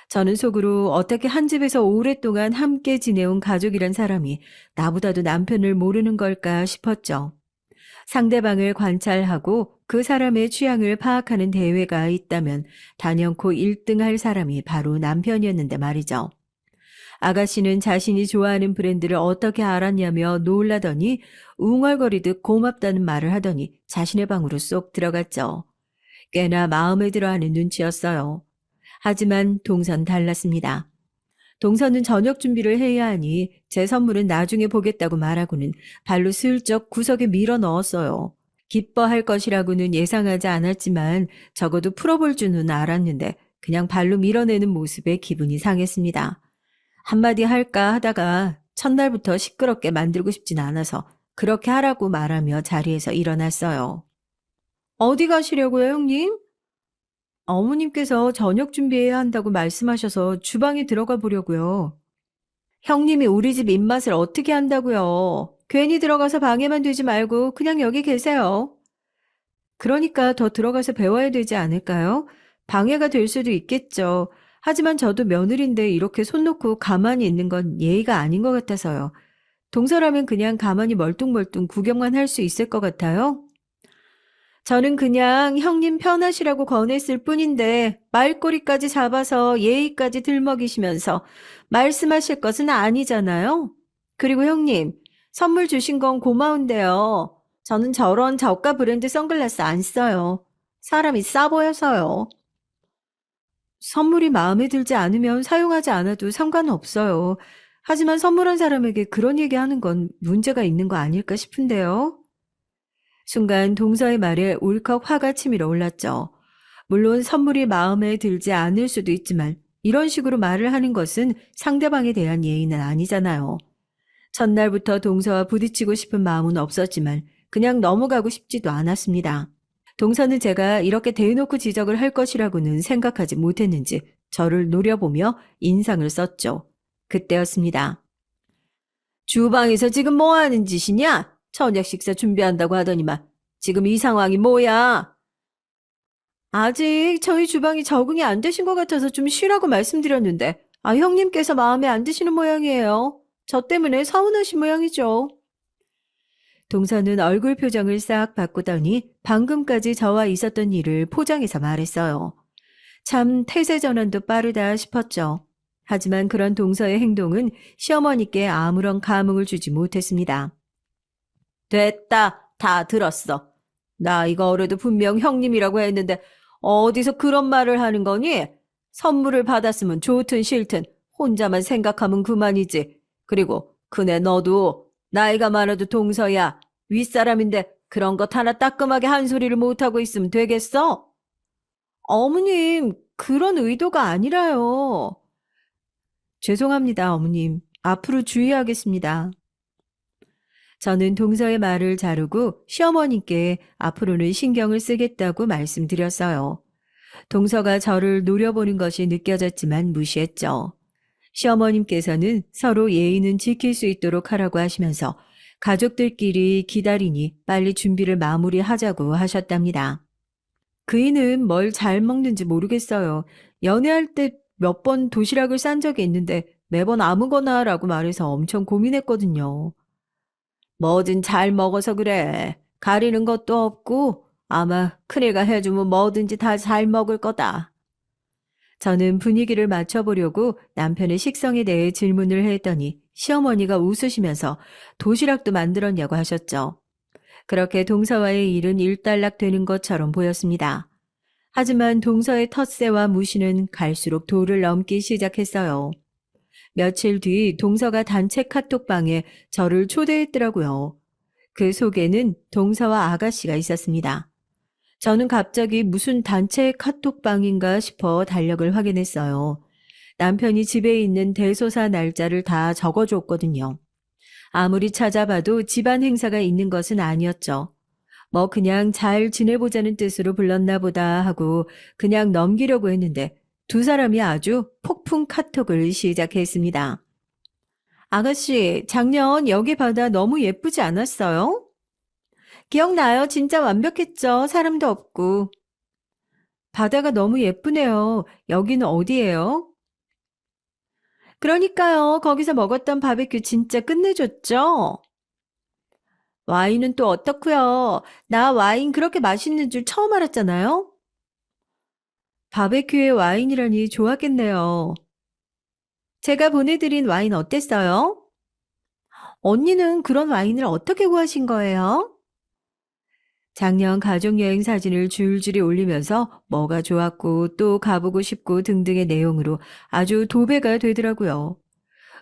저는 속으로 어떻게 한 집에서 오랫동안 함께 지내온 가족이란 사람이 나보다도 남편을 모르는 걸까 싶었죠. 상대방을 관찰하고 그 사람의 취향을 파악하는 대회가 있다면 단연코 1등할 사람이 바로 남편이었는데 말이죠. 아가씨는 자신이 좋아하는 브랜드를 어떻게 알았냐며 놀라더니 웅얼거리듯 고맙다는 말을 하더니 자신의 방으로 쏙 들어갔죠. 꽤나 마음에 들어하는 눈치였어요. 하지만 동선 달랐습니다. 동서는 저녁 준비를 해야 하니 제 선물은 나중에 보겠다고 말하고는 발로 슬쩍 구석에 밀어 넣었어요. 기뻐할 것이라고는 예상하지 않았지만 적어도 풀어볼 줄은 알았는데 그냥 발로 밀어내는 모습에 기분이 상했습니다. 한마디 할까 하다가 첫날부터 시끄럽게 만들고 싶진 않아서 그렇게 하라고 말하며 자리에서 일어났어요. 어디 가시려고요, 형님? 어머님께서 저녁 준비해야 한다고 말씀하셔서 주방에 들어가 보려고요. 형님이 우리 집 입맛을 어떻게 한다고요? 괜히 들어가서 방해만 되지 말고 그냥 여기 계세요. 그러니까 더 들어가서 배워야 되지 않을까요? 방해가 될 수도 있겠죠. 하지만 저도 며느리인데 이렇게 손 놓고 가만히 있는 건 예의가 아닌 것 같아서요. 동서라면 그냥 가만히 멀뚱멀뚱 구경만 할 수 있을 것 같아요. 저는 그냥 형님 편하시라고 권했을 뿐인데 말꼬리까지 잡아서 예의까지 들먹이시면서 말씀하실 것은 아니잖아요. 그리고 형님, 선물 주신 건 고마운데요. 저는 저런 저가 브랜드 선글라스 안 써요. 사람이 싸 보여서요. 선물이 마음에 들지 않으면 사용하지 않아도 상관없어요. 하지만 선물한 사람에게 그런 얘기하는 건 문제가 있는 거 아닐까 싶은데요. 순간 동서의 말에 울컥 화가 치밀어 올랐죠. 물론 선물이 마음에 들지 않을 수도 있지만 이런 식으로 말을 하는 것은 상대방에 대한 예의는 아니잖아요. 첫날부터 동서와 부딪히고 싶은 마음은 없었지만 그냥 넘어가고 싶지도 않았습니다. 동서는 제가 이렇게 대놓고 지적을 할 것이라고는 생각하지 못했는지 저를 노려보며 인상을 썼죠. 그때였습니다. 주방에서 지금 뭐 하는 짓이냐? 저녁 식사 준비한다고 하더니만 지금 이 상황이 뭐야? 아직 저희 주방이 적응이 안 되신 것 같아서 좀 쉬라고 말씀드렸는데 형님께서 마음에 안 드시는 모양이에요. 저 때문에 서운하신 모양이죠. 동서는 얼굴 표정을 싹 바꾸더니 방금까지 저와 있었던 일을 포장해서 말했어요. 참 태세 전환도 빠르다 싶었죠. 하지만 그런 동서의 행동은 시어머니께 아무런 감흥을 주지 못했습니다. 됐다. 다 들었어. 나 이거 어려도 분명 형님이라고 했는데 어디서 그런 말을 하는 거니? 선물을 받았으면 좋든 싫든 혼자만 생각하면 그만이지. 그리고 그네 너도 나이가 많아도 동서야. 윗사람인데 그런 것 하나 따끔하게 한 소리를 못하고 있으면 되겠어? 어머님, 그런 의도가 아니라요. 죄송합니다, 어머님. 앞으로 주의하겠습니다. 저는 동서의 말을 자르고 시어머니께 앞으로는 신경을 쓰겠다고 말씀드렸어요. 동서가 저를 노려보는 것이 느껴졌지만 무시했죠. 시어머님께서는 서로 예의는 지킬 수 있도록 하라고 하시면서 가족들끼리 기다리니 빨리 준비를 마무리하자고 하셨답니다. 그이는 뭘 잘 먹는지 모르겠어요. 연애할 때 몇 번 도시락을 싼 적이 있는데 매번 아무거나라고 말해서 엄청 고민했거든요. 뭐든 잘 먹어서 그래. 가리는 것도 없고 아마 큰애가 해주면 뭐든지 다 잘 먹을 거다. 저는 분위기를 맞춰보려고 남편의 식성에 대해 질문을 했더니 시어머니가 웃으시면서 도시락도 만들었냐고 하셨죠. 그렇게 동서와의 일은 일단락 되는 것처럼 보였습니다. 하지만 동서의 텃세와 무시는 갈수록 도를 넘기 시작했어요. 며칠 뒤 동서가 단체 카톡방에 저를 초대했더라고요. 그 속에는 동서와 아가씨가 있었습니다. 저는 갑자기 무슨 단체 카톡방인가 싶어 달력을 확인했어요. 남편이 집에 있는 대소사 날짜를 다 적어줬거든요. 아무리 찾아봐도 집안 행사가 있는 것은 아니었죠. 뭐 그냥 잘 지내보자는 뜻으로 불렀나 보다 하고 그냥 넘기려고 했는데 두 사람이 아주 폭풍 카톡을 시작했습니다. 아가씨, 작년 여기 바다 너무 예쁘지 않았어요? 기억나요? 진짜 완벽했죠? 사람도 없고. 바다가 너무 예쁘네요. 여기는 어디예요? 그러니까요. 거기서 먹었던 바베큐 진짜 끝내줬죠? 와인은 또 어떻고요? 나 와인 그렇게 맛있는 줄 처음 알았잖아요? 바베큐에 와인이라니 좋았겠네요. 제가 보내드린 와인 어땠어요? 언니는 그런 와인을 어떻게 구하신 거예요? 작년 가족여행 사진을 줄줄이 올리면서 뭐가 좋았고 또 가보고 싶고 등등의 내용으로 아주 도배가 되더라고요.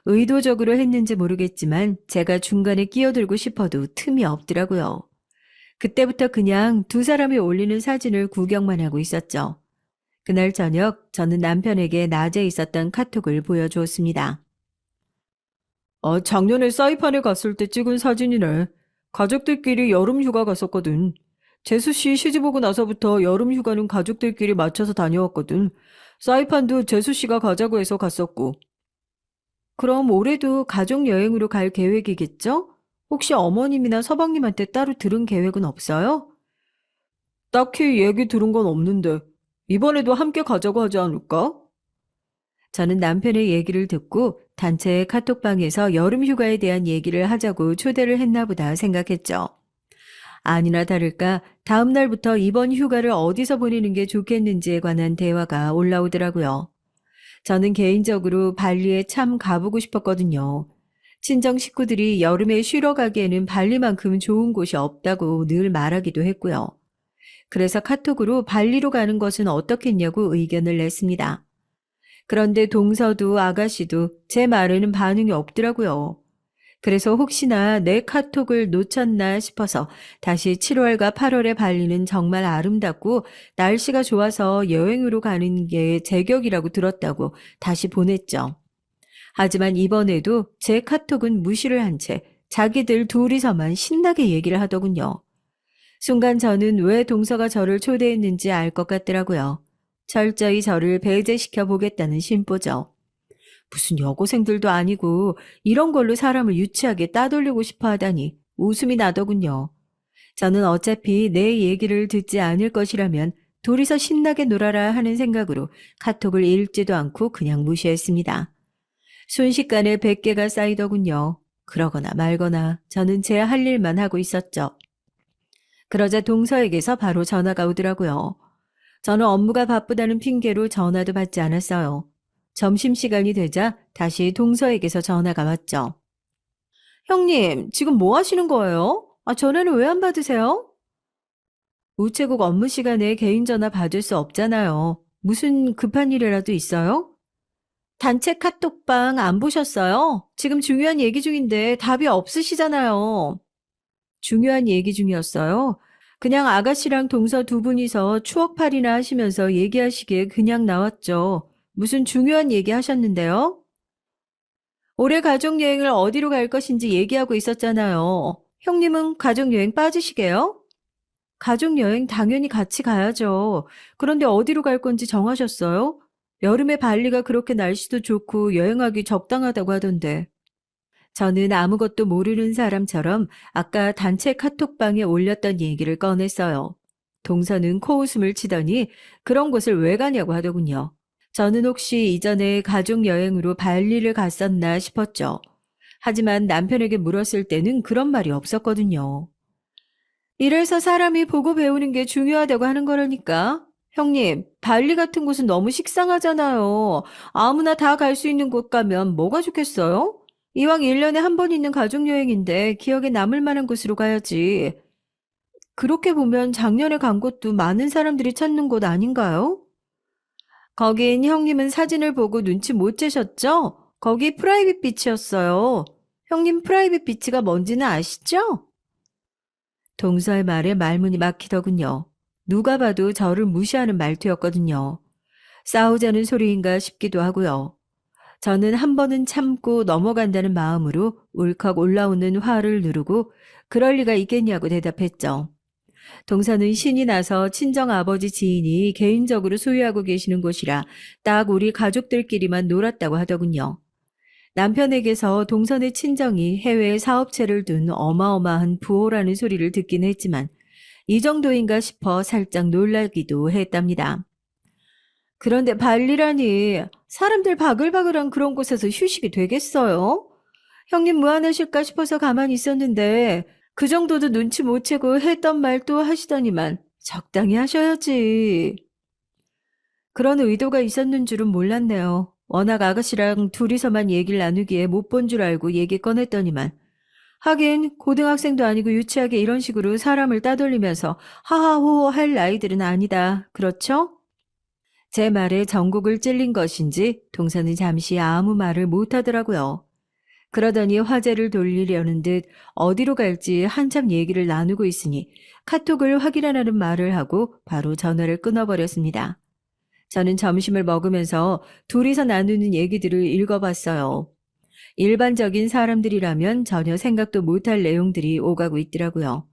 의도적으로 했는지 모르겠지만 제가 중간에 끼어들고 싶어도 틈이 없더라고요. 그때부터 그냥 두 사람이 올리는 사진을 구경만 하고 있었죠. 그날 저녁 저는 남편에게 낮에 있었던 카톡을 보여주었습니다. 작년에 사이판에 갔을 때 찍은 사진이네. 가족들끼리 여름 휴가 갔었거든. 재수 씨 시집 오고 나서부터 여름 휴가는 가족들끼리 맞춰서 다녀왔거든. 사이판도 재수 씨가 가자고 해서 갔었고. 그럼 올해도 가족 여행으로 갈 계획이겠죠? 혹시 어머님이나 서방님한테 따로 들은 계획은 없어요? 딱히 얘기 들은 건 없는데 이번에도 함께 가자고 하지 않을까? 저는 남편의 얘기를 듣고 단체 카톡방에서 여름 휴가에 대한 얘기를 하자고 초대를 했나 보다 생각했죠. 아니나 다를까 다음 날부터 이번 휴가를 어디서 보내는 게 좋겠는지에 관한 대화가 올라오더라고요. 저는 개인적으로 발리에 참 가보고 싶었거든요. 친정 식구들이 여름에 쉬러 가기에는 발리만큼 좋은 곳이 없다고 늘 말하기도 했고요. 그래서 카톡으로 발리로 가는 것은 어떻겠냐고 의견을 냈습니다. 그런데 동서도 아가씨도 제 말에는 반응이 없더라고요. 그래서 혹시나 내 카톡을 놓쳤나 싶어서 다시 7월과 8월에 발리는 정말 아름답고 날씨가 좋아서 여행으로 가는 게 제격이라고 들었다고 다시 보냈죠. 하지만 이번에도 제 카톡은 무시를 한 채 자기들 둘이서만 신나게 얘기를 하더군요. 순간 저는 왜 동서가 저를 초대했는지 알 것 같더라고요. 철저히 저를 배제시켜 보겠다는 심보죠. 무슨 여고생들도 아니고 이런 걸로 사람을 유치하게 따돌리고 싶어 하다니 웃음이 나더군요. 저는 어차피 내 얘기를 듣지 않을 것이라면 둘이서 신나게 놀아라 하는 생각으로 카톡을 읽지도 않고 그냥 무시했습니다. 순식간에 100개가 쌓이더군요. 그러거나 말거나 저는 제 할 일만 하고 있었죠. 그러자 동서에게서 바로 전화가 오더라고요. 저는 업무가 바쁘다는 핑계로 전화도 받지 않았어요. 점심시간이 되자 다시 동서에게서 전화가 왔죠. 형님, 지금 뭐 하시는 거예요? 전화는 왜 안 받으세요? 우체국 업무 시간에 개인 전화 받을 수 없잖아요. 무슨 급한 일이라도 있어요? 단체 카톡방 안 보셨어요? 지금 중요한 얘기 중인데 답이 없으시잖아요. 중요한 얘기 중이었어요. 그냥 아가씨랑 동서 두 분이서 추억팔이나 하시면서 얘기하시기에 그냥 나왔죠. 무슨 중요한 얘기 하셨는데요? 올해 가족여행을 어디로 갈 것인지 얘기하고 있었잖아요. 형님은 가족여행 빠지시게요? 가족여행 당연히 같이 가야죠. 그런데 어디로 갈 건지 정하셨어요? 여름에 발리가 그렇게 날씨도 좋고 여행하기 적당하다고 하던데. 저는 아무것도 모르는 사람처럼 아까 단체 카톡방에 올렸던 얘기를 꺼냈어요. 동서는 코웃음을 치더니 그런 곳을 왜 가냐고 하더군요. 저는 혹시 이전에 가족여행으로 발리를 갔었나 싶었죠. 하지만 남편에게 물었을 때는 그런 말이 없었거든요. 이래서 사람이 보고 배우는 게 중요하다고 하는 거라니까. 형님, 발리 같은 곳은 너무 식상하잖아요. 아무나 다 갈 수 있는 곳 가면 뭐가 좋겠어요? 이왕 1년에 한 번 있는 가족여행인데 기억에 남을 만한 곳으로 가야지. 그렇게 보면 작년에 간 곳도 많은 사람들이 찾는 곳 아닌가요? 거긴 형님은 사진을 보고 눈치 못 채셨죠? 거기 프라이빗 비치였어요. 형님 프라이빗 비치가 뭔지는 아시죠? 동서의 말에 말문이 막히더군요. 누가 봐도 저를 무시하는 말투였거든요. 싸우자는 소리인가 싶기도 하고요. 저는 한 번은 참고 넘어간다는 마음으로 울컥 올라오는 화를 누르고 그럴 리가 있겠냐고 대답했죠. 동서는 신이 나서 친정 아버지 지인이 개인적으로 소유하고 계시는 곳이라 딱 우리 가족들끼리만 놀았다고 하더군요. 남편에게서 동선의 친정이 해외에 사업체를 둔 어마어마한 부호라는 소리를 듣긴 했지만 이 정도인가 싶어 살짝 놀라기도 했답니다. 그런데 발리라니 사람들 바글바글한 그런 곳에서 휴식이 되겠어요? 형님 무안하실까 싶어서 가만히 있었는데 그 정도도 눈치 못 채고 했던 말 또 하시더니만 적당히 하셔야지. 그런 의도가 있었는 줄은 몰랐네요. 워낙 아가씨랑 둘이서만 얘기를 나누기에 못 본 줄 알고 얘기 꺼냈더니만. 하긴 고등학생도 아니고 유치하게 이런 식으로 사람을 따돌리면서 하하호호 할 나이들은 아니다. 그렇죠? 제 말에 전곡을 찔린 것인지 동서는 잠시 아무 말을 못하더라고요. 그러더니 화제를 돌리려는 듯 어디로 갈지 한참 얘기를 나누고 있으니 카톡을 확인하라는 말을 하고 바로 전화를 끊어버렸습니다. 저는 점심을 먹으면서 둘이서 나누는 얘기들을 읽어봤어요. 일반적인 사람들이라면 전혀 생각도 못할 내용들이 오가고 있더라고요.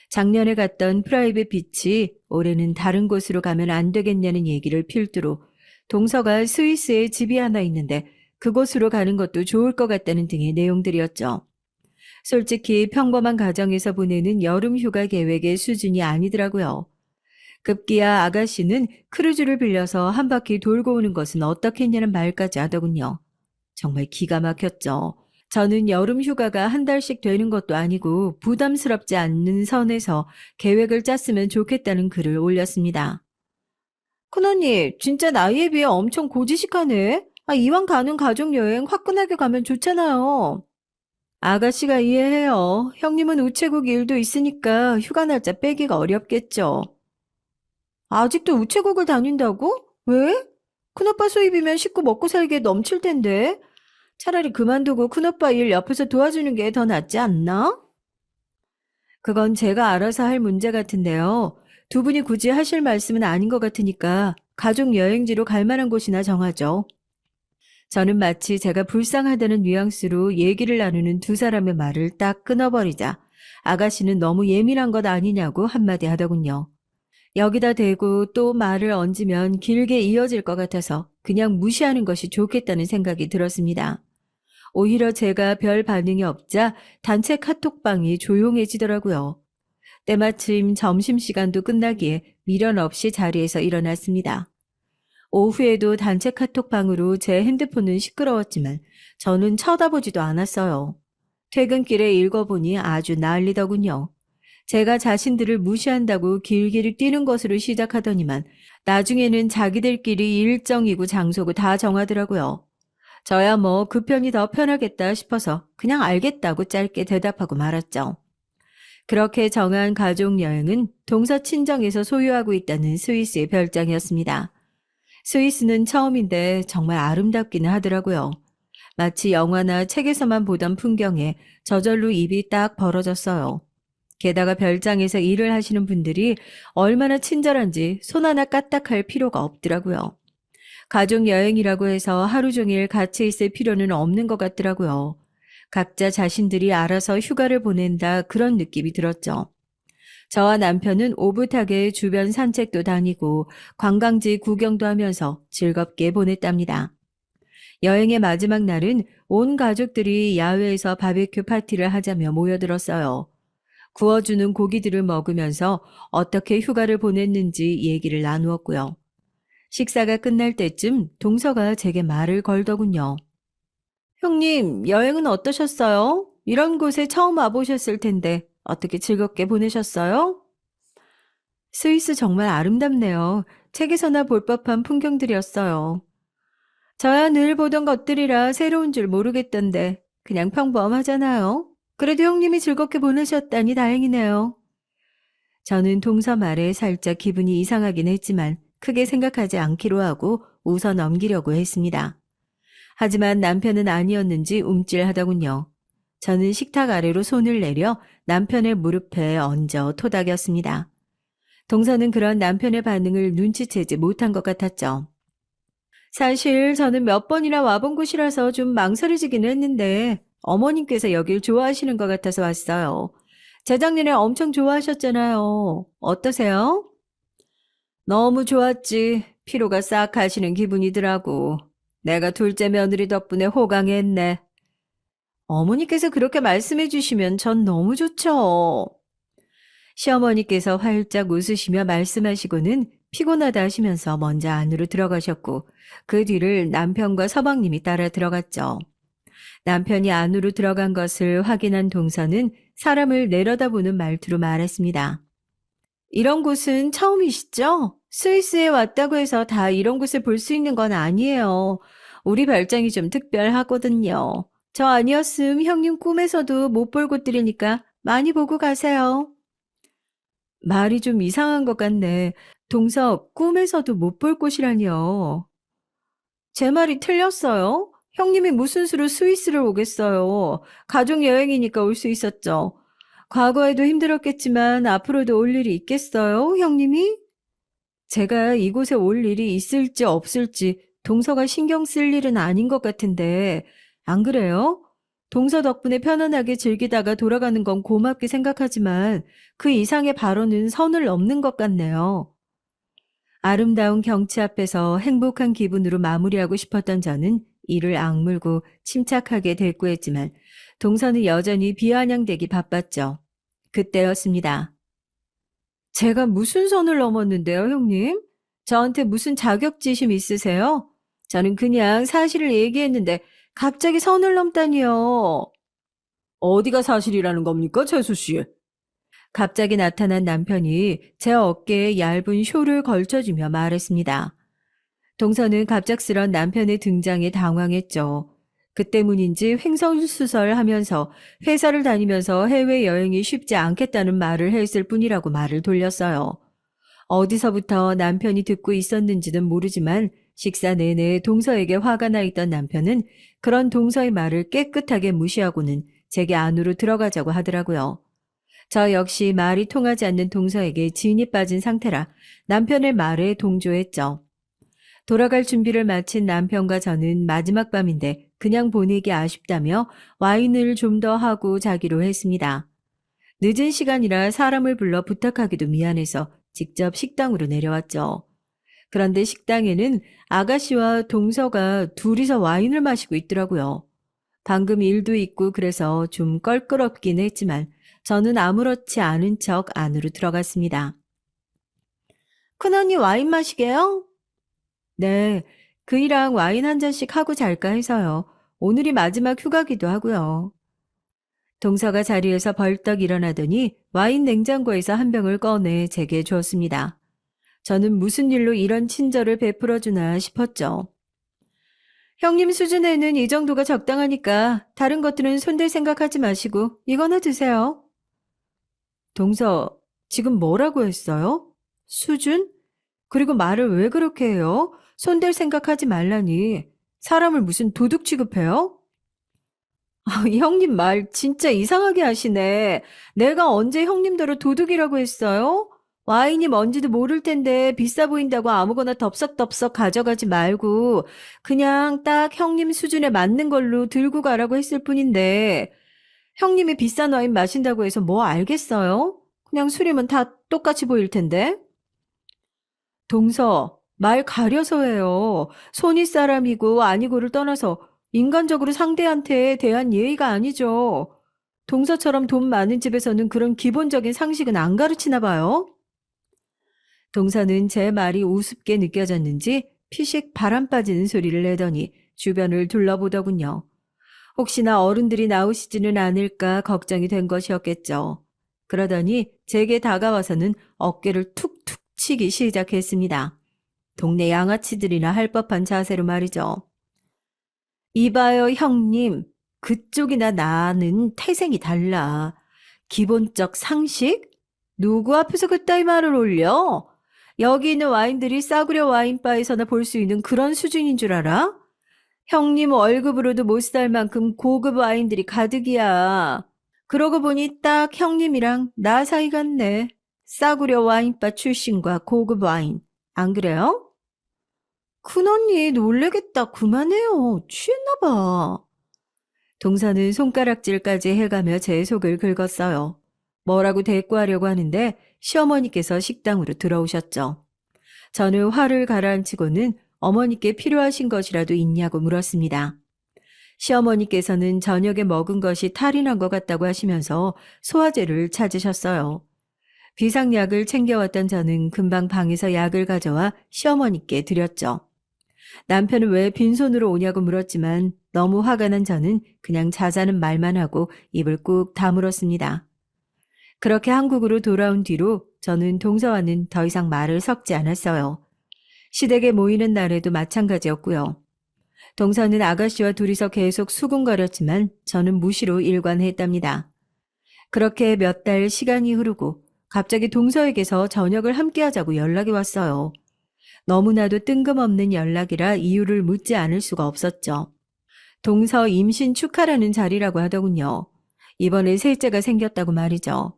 작년에 갔던 프라이빗 비치 올해는 다른 곳으로 가면 안 되겠냐는 얘기를 필두로 동서가 스위스에 집이 하나 있는데 그곳으로 가는 것도 좋을 것 같다는 등의 내용들이었죠. 솔직히 평범한 가정에서 보내는 여름 휴가 계획의 수준이 아니더라고요. 급기야 아가씨는 크루즈를 빌려서 한 바퀴 돌고 오는 것은 어떻겠냐는 말까지 하더군요. 정말 기가 막혔죠. 저는 여름 휴가가 한 달씩 되는 것도 아니고 부담스럽지 않는 선에서 계획을 짰으면 좋겠다는 글을 올렸습니다. 큰언니, 진짜 나이에 비해 엄청 고지식하네. 이왕 가는 가족여행 화끈하게 가면 좋잖아요. 아가씨가 이해해요. 형님은 우체국 일도 있으니까 휴가 날짜 빼기가 어렵겠죠. 아직도 우체국을 다닌다고? 왜? 큰오빠 수입이면 식구 먹고 살기에 넘칠 텐데. 차라리 그만두고 큰오빠 일 옆에서 도와주는 게 더 낫지 않나? 그건 제가 알아서 할 문제 같은데요. 두 분이 굳이 하실 말씀은 아닌 것 같으니까 가족 여행지로 갈 만한 곳이나 정하죠. 저는 마치 제가 불쌍하다는 뉘앙스로 얘기를 나누는 두 사람의 말을 딱 끊어버리자 아가씨는 너무 예민한 것 아니냐고 한마디 하더군요. 여기다 대고 또 말을 얹으면 길게 이어질 것 같아서 그냥 무시하는 것이 좋겠다는 생각이 들었습니다. 오히려 제가 별 반응이 없자 단체 카톡방이 조용해지더라고요. 때마침 점심시간도 끝나기에 미련 없이 자리에서 일어났습니다. 오후에도 단체 카톡방으로 제 핸드폰은 시끄러웠지만 저는 쳐다보지도 않았어요. 퇴근길에 읽어보니 아주 난리더군요. 제가 자신들을 무시한다고 길길이 뛰는 것으로 시작하더니만 나중에는 자기들끼리 일정이고 장소고 다 정하더라고요. 저야 뭐 그 편이 더 편하겠다 싶어서 그냥 알겠다고 짧게 대답하고 말았죠. 그렇게 정한 가족 여행은 동서 친정에서 소유하고 있다는 스위스의 별장이었습니다. 스위스는 처음인데 정말 아름답기는 하더라고요. 마치 영화나 책에서만 보던 풍경에 저절로 입이 딱 벌어졌어요. 게다가 별장에서 일을 하시는 분들이 얼마나 친절한지 손 하나 까딱할 필요가 없더라고요. 가족 여행이라고 해서 하루 종일 같이 있을 필요는 없는 것 같더라고요. 각자 자신들이 알아서 휴가를 보낸다 그런 느낌이 들었죠. 저와 남편은 오붓하게 주변 산책도 다니고 관광지 구경도 하면서 즐겁게 보냈답니다. 여행의 마지막 날은 온 가족들이 야외에서 바베큐 파티를 하자며 모여들었어요. 구워주는 고기들을 먹으면서 어떻게 휴가를 보냈는지 얘기를 나누었고요. 식사가 끝날 때쯤 동서가 제게 말을 걸더군요. 형님, 여행은 어떠셨어요? 이런 곳에 처음 와보셨을 텐데 어떻게 즐겁게 보내셨어요? 스위스 정말 아름답네요. 책에서나 볼 법한 풍경들이었어요. 저야 늘 보던 것들이라 새로운 줄 모르겠던데 그냥 평범하잖아요. 그래도 형님이 즐겁게 보내셨다니 다행이네요. 저는 동서 말에 살짝 기분이 이상하긴 했지만 크게 생각하지 않기로 하고 웃어 넘기려고 했습니다. 하지만 남편은 아니었는지 움찔하더군요. 저는 식탁 아래로 손을 내려 남편의 무릎에 얹어 토닥였습니다. 동서는 그런 남편의 반응을 눈치채지 못한 것 같았죠. 사실 저는 몇 번이나 와본 곳이라서 좀 망설여지긴 했는데 어머님께서 여길 좋아하시는 것 같아서 왔어요. 재작년에 엄청 좋아하셨잖아요. 어떠세요? 너무 좋았지. 피로가 싹 가시는 기분이더라고. 내가 둘째 며느리 덕분에 호강했네. 어머니께서 그렇게 말씀해 주시면 전 너무 좋죠. 시어머니께서 활짝 웃으시며 말씀하시고는 피곤하다 하시면서 먼저 안으로 들어가셨고 그 뒤를 남편과 서방님이 따라 들어갔죠. 남편이 안으로 들어간 것을 확인한 동서는 사람을 내려다보는 말투로 말했습니다. 이런 곳은 처음이시죠? 스위스에 왔다고 해서 다 이런 곳을 볼 수 있는 건 아니에요. 우리 별장이 좀 특별하거든요. 저 아니었음 형님 꿈에서도 못 볼 곳들이니까 많이 보고 가세요. 말이 좀 이상한 것 같네. 동서 꿈에서도 못 볼 곳이라니요. 제 말이 틀렸어요? 형님이 무슨 수로 스위스를 오겠어요. 가족 여행이니까 올 수 있었죠. 과거에도 힘들었겠지만 앞으로도 올 일이 있겠어요, 형님이? 제가 이곳에 올 일이 있을지 없을지 동서가 신경 쓸 일은 아닌 것 같은데, 안 그래요? 동서 덕분에 편안하게 즐기다가 돌아가는 건 고맙게 생각하지만 그 이상의 발언은 선을 넘는 것 같네요. 아름다운 경치 앞에서 행복한 기분으로 마무리하고 싶었던 저는 이를 악물고 침착하게 대꾸했지만 동서는 여전히 비아냥대기 바빴죠. 그때였습니다. 제가 무슨 선을 넘었는데요, 형님? 저한테 무슨 자격지심 있으세요? 저는 그냥 사실을 얘기했는데 갑자기 선을 넘다니요. 어디가 사실이라는 겁니까, 재수 씨? 갑자기 나타난 남편이 제 어깨에 얇은 쇼를 걸쳐주며 말했습니다. 동서는 갑작스런 남편의 등장에 당황했죠. 그 때문인지 횡설수설하면서 회사를 다니면서 해외여행이 쉽지 않겠다는 말을 했을 뿐이라고 말을 돌렸어요. 어디서부터 남편이 듣고 있었는지는 모르지만 식사 내내 동서에게 화가 나 있던 남편은 그런 동서의 말을 깨끗하게 무시하고는 제게 안으로 들어가자고 하더라고요. 저 역시 말이 통하지 않는 동서에게 진이 빠진 상태라 남편의 말에 동조했죠. 돌아갈 준비를 마친 남편과 저는 마지막 밤인데 그냥 보내기 아쉽다며 와인을 좀 더 하고 자기로 했습니다. 늦은 시간이라 사람을 불러 부탁하기도 미안해서 직접 식당으로 내려왔죠. 그런데 식당에는 아가씨와 동서가 둘이서 와인을 마시고 있더라고요. 방금 일도 있고 그래서 좀 껄끄럽긴 했지만 저는 아무렇지 않은 척 안으로 들어갔습니다. 큰언니 와인 마시게요? 네, 그이랑 와인 한 잔씩 하고 잘까 해서요. 오늘이 마지막 휴가기도 하고요. 동서가 자리에서 벌떡 일어나더니 와인 냉장고에서 한 병을 꺼내 제게 주었습니다. 저는 무슨 일로 이런 친절을 베풀어주나 싶었죠. 형님 수준에는 이 정도가 적당하니까 다른 것들은 손댈 생각하지 마시고 이거나 드세요. 동서, 지금 뭐라고 했어요? 수준? 그리고 말을 왜 그렇게 해요? 손댈 생각하지 말라니. 사람을 무슨 도둑 취급해요? 아, 형님 말 진짜 이상하게 하시네. 내가 언제 형님더러 도둑이라고 했어요? 와인이 뭔지도 모를 텐데 비싸 보인다고 아무거나 덥석덥석 가져가지 말고 그냥 딱 형님 수준에 맞는 걸로 들고 가라고 했을 뿐인데 형님이 비싼 와인 마신다고 해서 뭐 알겠어요? 그냥 술이면 다 똑같이 보일 텐데. 동서, 말 가려서 해요. 손윗 사람이고 아니고를 떠나서 인간적으로 상대한테 대한 예의가 아니죠. 동서처럼 돈 많은 집에서는 그런 기본적인 상식은 안 가르치나 봐요. 동서는 제 말이 우습게 느껴졌는지 피식 바람 빠지는 소리를 내더니 주변을 둘러보더군요. 혹시나 어른들이 나오시지는 않을까 걱정이 된 것이었겠죠. 그러더니 제게 다가와서는 어깨를 툭툭 치기 시작했습니다. 동네 양아치들이나 할 법한 자세로 말이죠. 이봐요, 형님. 그쪽이나 나는 태생이 달라. 기본적 상식? 누구 앞에서 그따위 말을 올려? 여기 있는 와인들이 싸구려 와인바에서나 볼 수 있는 그런 수준인 줄 알아? 형님 월급으로도 못 살 만큼 고급 와인들이 가득이야. 그러고 보니 딱 형님이랑 나 사이 같네. 싸구려 와인바 출신과 고급 와인. 안 그래요? 큰언니 놀래겠다. 그만해요. 취했나 봐. 동서는 손가락질까지 해가며 제 속을 긁었어요. 뭐라고 대꾸하려고 하는데 시어머니께서 식당으로 들어오셨죠. 저는 화를 가라앉히고는 어머니께 필요하신 것이라도 있냐고 물었습니다. 시어머니께서는 저녁에 먹은 것이 탈이 난 것 같다고 하시면서 소화제를 찾으셨어요. 비상약을 챙겨왔던 저는 금방 방에서 약을 가져와 시어머니께 드렸죠. 남편은 왜 빈손으로 오냐고 물었지만 너무 화가 난 저는 그냥 자자는 말만 하고 입을 꾹 다물었습니다. 그렇게 한국으로 돌아온 뒤로 저는 동서와는 더 이상 말을 섞지 않았어요. 시댁에 모이는 날에도 마찬가지였고요. 동서는 아가씨와 둘이서 계속 수군거렸지만 저는 무시로 일관했답니다. 그렇게 몇 달 시간이 흐르고 갑자기 동서에게서 저녁을 함께 하자고 연락이 왔어요. 너무나도 뜬금없는 연락이라 이유를 묻지 않을 수가 없었죠. 동서 임신 축하라는 자리라고 하더군요. 이번에 셋째가 생겼다고 말이죠.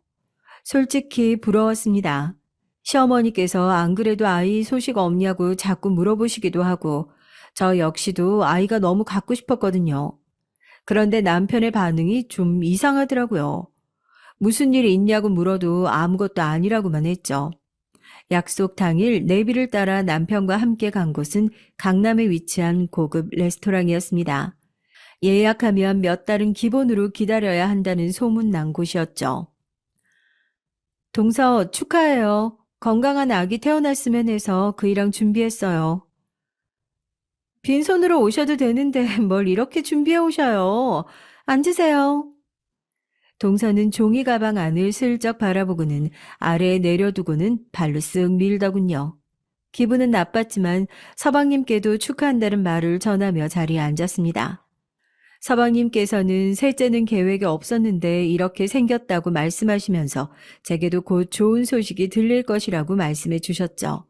솔직히 부러웠습니다. 시어머니께서 안 그래도 아이 소식 없냐고 자꾸 물어보시기도 하고 저 역시도 아이가 너무 갖고 싶었거든요. 그런데 남편의 반응이 좀 이상하더라고요. 무슨 일이 있냐고 물어도 아무것도 아니라고만 했죠. 약속 당일 내비를 따라 남편과 함께 간 곳은 강남에 위치한 고급 레스토랑이었습니다. 예약하면 몇 달은 기본으로 기다려야 한다는 소문난 곳이었죠. 동서 축하해요. 건강한 아기 태어났으면 해서 그이랑 준비했어요. 빈손으로 오셔도 되는데 뭘 이렇게 준비해 오셔요. 앉으세요. 동서는 종이 가방 안을 슬쩍 바라보고는 아래에 내려두고는 발로 쓱 밀더군요. 기분은 나빴지만 서방님께도 축하한다는 말을 전하며 자리에 앉았습니다. 서방님께서는 셋째는 계획이 없었는데 이렇게 생겼다고 말씀하시면서 제게도 곧 좋은 소식이 들릴 것이라고 말씀해 주셨죠.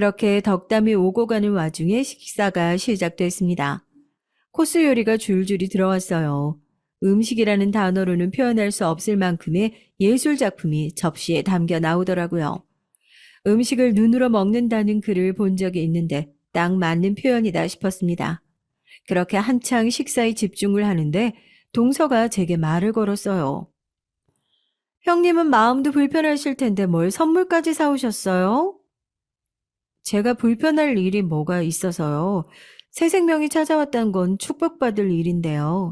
그렇게 덕담이 오고 가는 와중에 식사가 시작됐습니다. 코스 요리가 줄줄이 들어왔어요. 음식이라는 단어로는 표현할 수 없을 만큼의 예술 작품이 접시에 담겨 나오더라고요. 음식을 눈으로 먹는다는 글을 본 적이 있는데 딱 맞는 표현이다 싶었습니다. 그렇게 한창 식사에 집중을 하는데 동서가 제게 말을 걸었어요. 형님은 마음도 불편하실 텐데 뭘 선물까지 사오셨어요? 제가 불편할 일이 뭐가 있어서요. 새 생명이 찾아왔다는 건 축복받을 일인데요.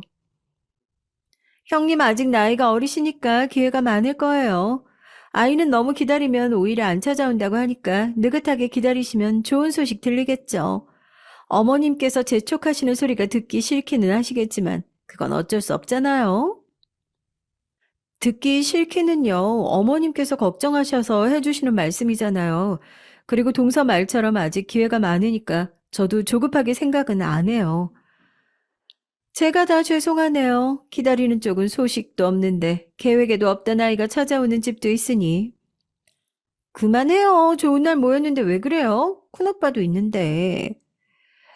형님 아직 나이가 어리시니까 기회가 많을 거예요. 아이는 너무 기다리면 오히려 안 찾아온다고 하니까 느긋하게 기다리시면 좋은 소식 들리겠죠. 어머님께서 재촉하시는 소리가 듣기 싫기는 하시겠지만 그건 어쩔 수 없잖아요. 듣기 싫기는요. 어머님께서 걱정하셔서 해주시는 말씀이잖아요. 그리고 동서 말처럼 아직 기회가 많으니까 저도 조급하게 생각은 안 해요. 제가 다 죄송하네요. 기다리는 쪽은 소식도 없는데 계획에도 없던 아이가 찾아오는 집도 있으니. 그만해요. 좋은 날 모였는데 왜 그래요? 큰오빠도 있는데.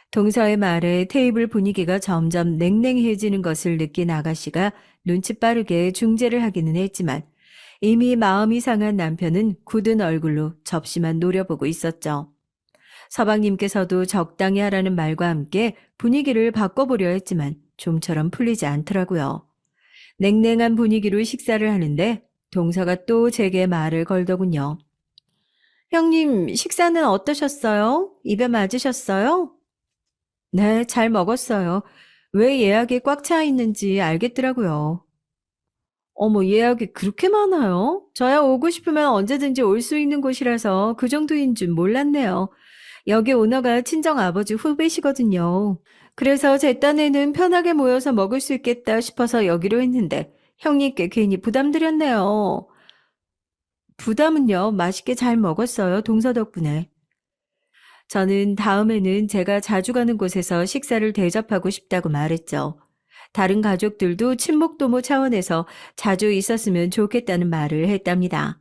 동서의 말에 테이블 분위기가 점점 냉랭해지는 것을 느낀 아가씨가 눈치 빠르게 중재를 하기는 했지만 이미 마음이 상한 남편은 굳은 얼굴로 접시만 노려보고 있었죠. 서방님께서도 적당히 하라는 말과 함께 분위기를 바꿔보려 했지만 좀처럼 풀리지 않더라고요. 냉랭한 분위기로 식사를 하는데 동서가 또 제게 말을 걸더군요. 형님, 식사는 어떠셨어요? 입에 맞으셨어요? 네, 잘 먹었어요. 왜 예약이 꽉 차 있는지 알겠더라고요. 어머, 예약이 그렇게 많아요? 저야 오고 싶으면 언제든지 올 수 있는 곳이라서 그 정도인 줄 몰랐네요. 여기 오너가 친정 아버지 후배시거든요. 그래서 제 딴에는 편하게 모여서 먹을 수 있겠다 싶어서 여기로 했는데 형님께 괜히 부담드렸네요. 부담은요, 맛있게 잘 먹었어요, 동서 덕분에. 저는 다음에는 제가 자주 가는 곳에서 식사를 대접하고 싶다고 말했죠. 다른 가족들도 친목도모 차원에서 자주 있었으면 좋겠다는 말을 했답니다.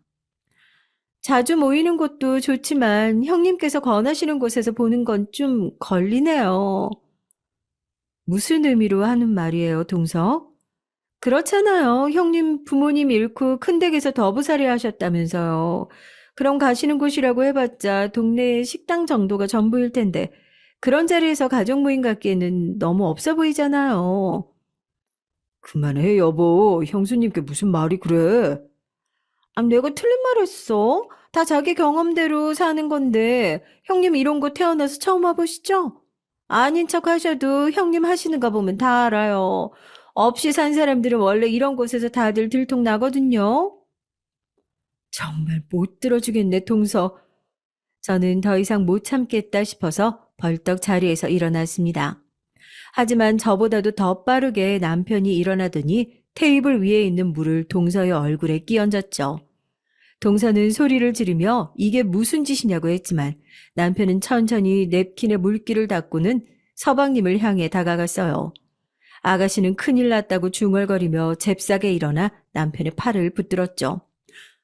자주 모이는 곳도 좋지만 형님께서 권하시는 곳에서 보는 건 좀 걸리네요. 무슨 의미로 하는 말이에요, 동서? 그렇잖아요. 형님 부모님 잃고 큰 댁에서 더부살이 하셨다면서요. 그럼 가시는 곳이라고 해봤자 동네 식당 정도가 전부일 텐데 그런 자리에서 가족 모임 갖기에는 너무 없어 보이잖아요. 그만해, 여보. 형수님께 무슨 말이 그래? 아, 내가 틀린 말 했어? 다 자기 경험대로 사는 건데 형님 이런 거 태어나서 처음 와보시죠? 아닌 척 하셔도 형님 하시는 거 보면 다 알아요. 없이 산 사람들은 원래 이런 곳에서 다들 들통나거든요. 정말 못 들어주겠네, 동서. 저는 더 이상 못 참겠다 싶어서 벌떡 자리에서 일어났습니다. 하지만 저보다도 더 빠르게 남편이 일어나더니 테이블 위에 있는 물을 동서의 얼굴에 끼얹었죠. 동서는 소리를 지르며 이게 무슨 짓이냐고 했지만 남편은 천천히 냅킨에 물기를 닦고는 서방님을 향해 다가갔어요. 아가씨는 큰일 났다고 중얼거리며 잽싸게 일어나 남편의 팔을 붙들었죠.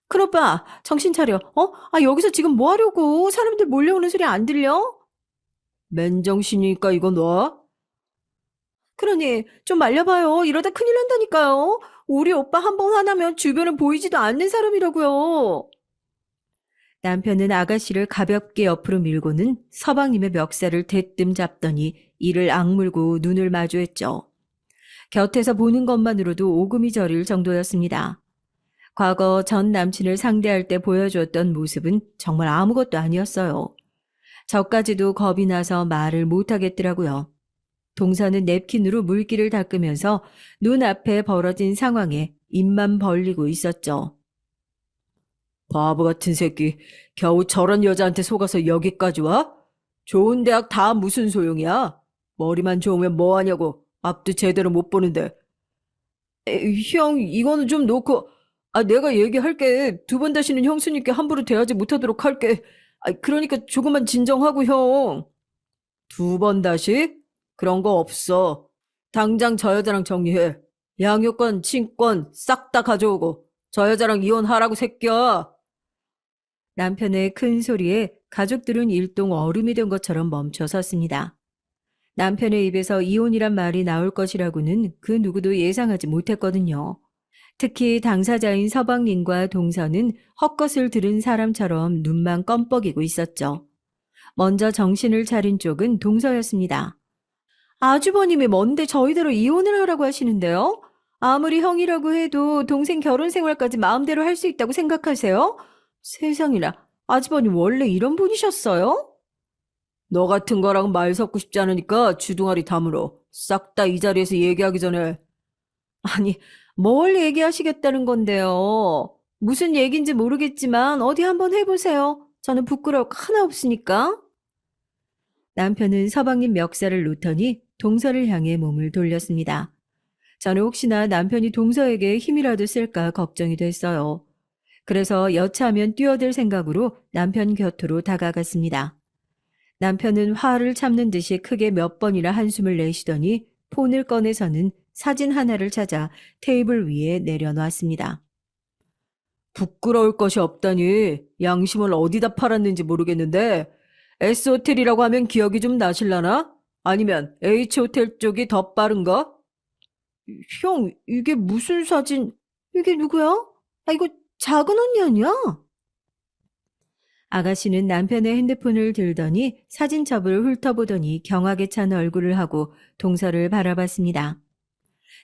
큰오빠, 정신 차려. 아, 여기서 지금 뭐 하려고? 사람들 몰려오는 소리 안 들려? 맨정신이니까 이거 놔. 그러니 좀 말려봐요. 이러다 큰일 난다니까요. 우리 오빠 한 번 화나면 주변은 보이지도 않는 사람이라고요. 남편은 아가씨를 가볍게 옆으로 밀고는 서방님의 멱살을 대뜸 잡더니 이를 악물고 눈을 마주했죠. 곁에서 보는 것만으로도 오금이 저릴 정도였습니다. 과거 전 남친을 상대할 때 보여주었던 모습은 정말 아무것도 아니었어요. 저까지도 겁이 나서 말을 못하겠더라고요. 동서는 냅킨으로 물기를 닦으면서 눈앞에 벌어진 상황에 입만 벌리고 있었죠. 바보 같은 새끼. 겨우 저런 여자한테 속아서 여기까지 와? 좋은 대학 다 무슨 소용이야? 머리만 좋으면 뭐하냐고. 앞도 제대로 못 보는데. 형, 이거는 좀 놓고. 아, 내가 얘기할게. 두 번 다시는 형수님께 함부로 대하지 못하도록 할게. 아, 그러니까 조금만 진정하고, 형. 두 번 다시? 그런 거 없어. 당장 저 여자랑 정리해. 양육권, 친권 싹 다 가져오고 저 여자랑 이혼하라고 새끼야. 남편의 큰 소리에 가족들은 일동 얼음이 된 것처럼 멈춰 섰습니다. 남편의 입에서 이혼이란 말이 나올 것이라고는 그 누구도 예상하지 못했거든요. 특히 당사자인 서방님과 동서는 헛것을 들은 사람처럼 눈만 껌뻑이고 있었죠. 먼저 정신을 차린 쪽은 동서였습니다. 아주버님이 뭔데 저희대로 이혼을 하라고 하시는데요? 아무리 형이라고 해도 동생 결혼 생활까지 마음대로 할 수 있다고 생각하세요? 세상이나, 아주버님 원래 이런 분이셨어요? 너 같은 거랑 말 섞고 싶지 않으니까 주둥아리 다물어. 싹 다 이 자리에서 얘기하기 전에. 아니, 뭘 얘기하시겠다는 건데요. 무슨 얘기인지 모르겠지만 어디 한번 해보세요. 저는 부끄러울 거 하나 없으니까. 남편은 서방님 멱살을 놓더니 동서를 향해 몸을 돌렸습니다. 저는 혹시나 남편이 동서에게 힘이라도 쓸까 걱정이 됐어요. 그래서 여차하면 뛰어들 생각으로 남편 곁으로 다가갔습니다. 남편은 화를 참는 듯이 크게 몇 번이나 한숨을 내쉬더니 폰을 꺼내서는 사진 하나를 찾아 테이블 위에 내려놓았습니다. 부끄러울 것이 없다니 양심을 어디다 팔았는지 모르겠는데 S호텔이라고 하면 기억이 좀 나실라나? 아니면 H호텔 쪽이 더 빠른가? 형, 이게 무슨 사진? 이게 누구야? 아, 이거 작은 언니 아니야? 아가씨는 남편의 핸드폰을 들더니 사진첩을 훑어보더니 경악에 찬 얼굴을 하고 동서를 바라봤습니다.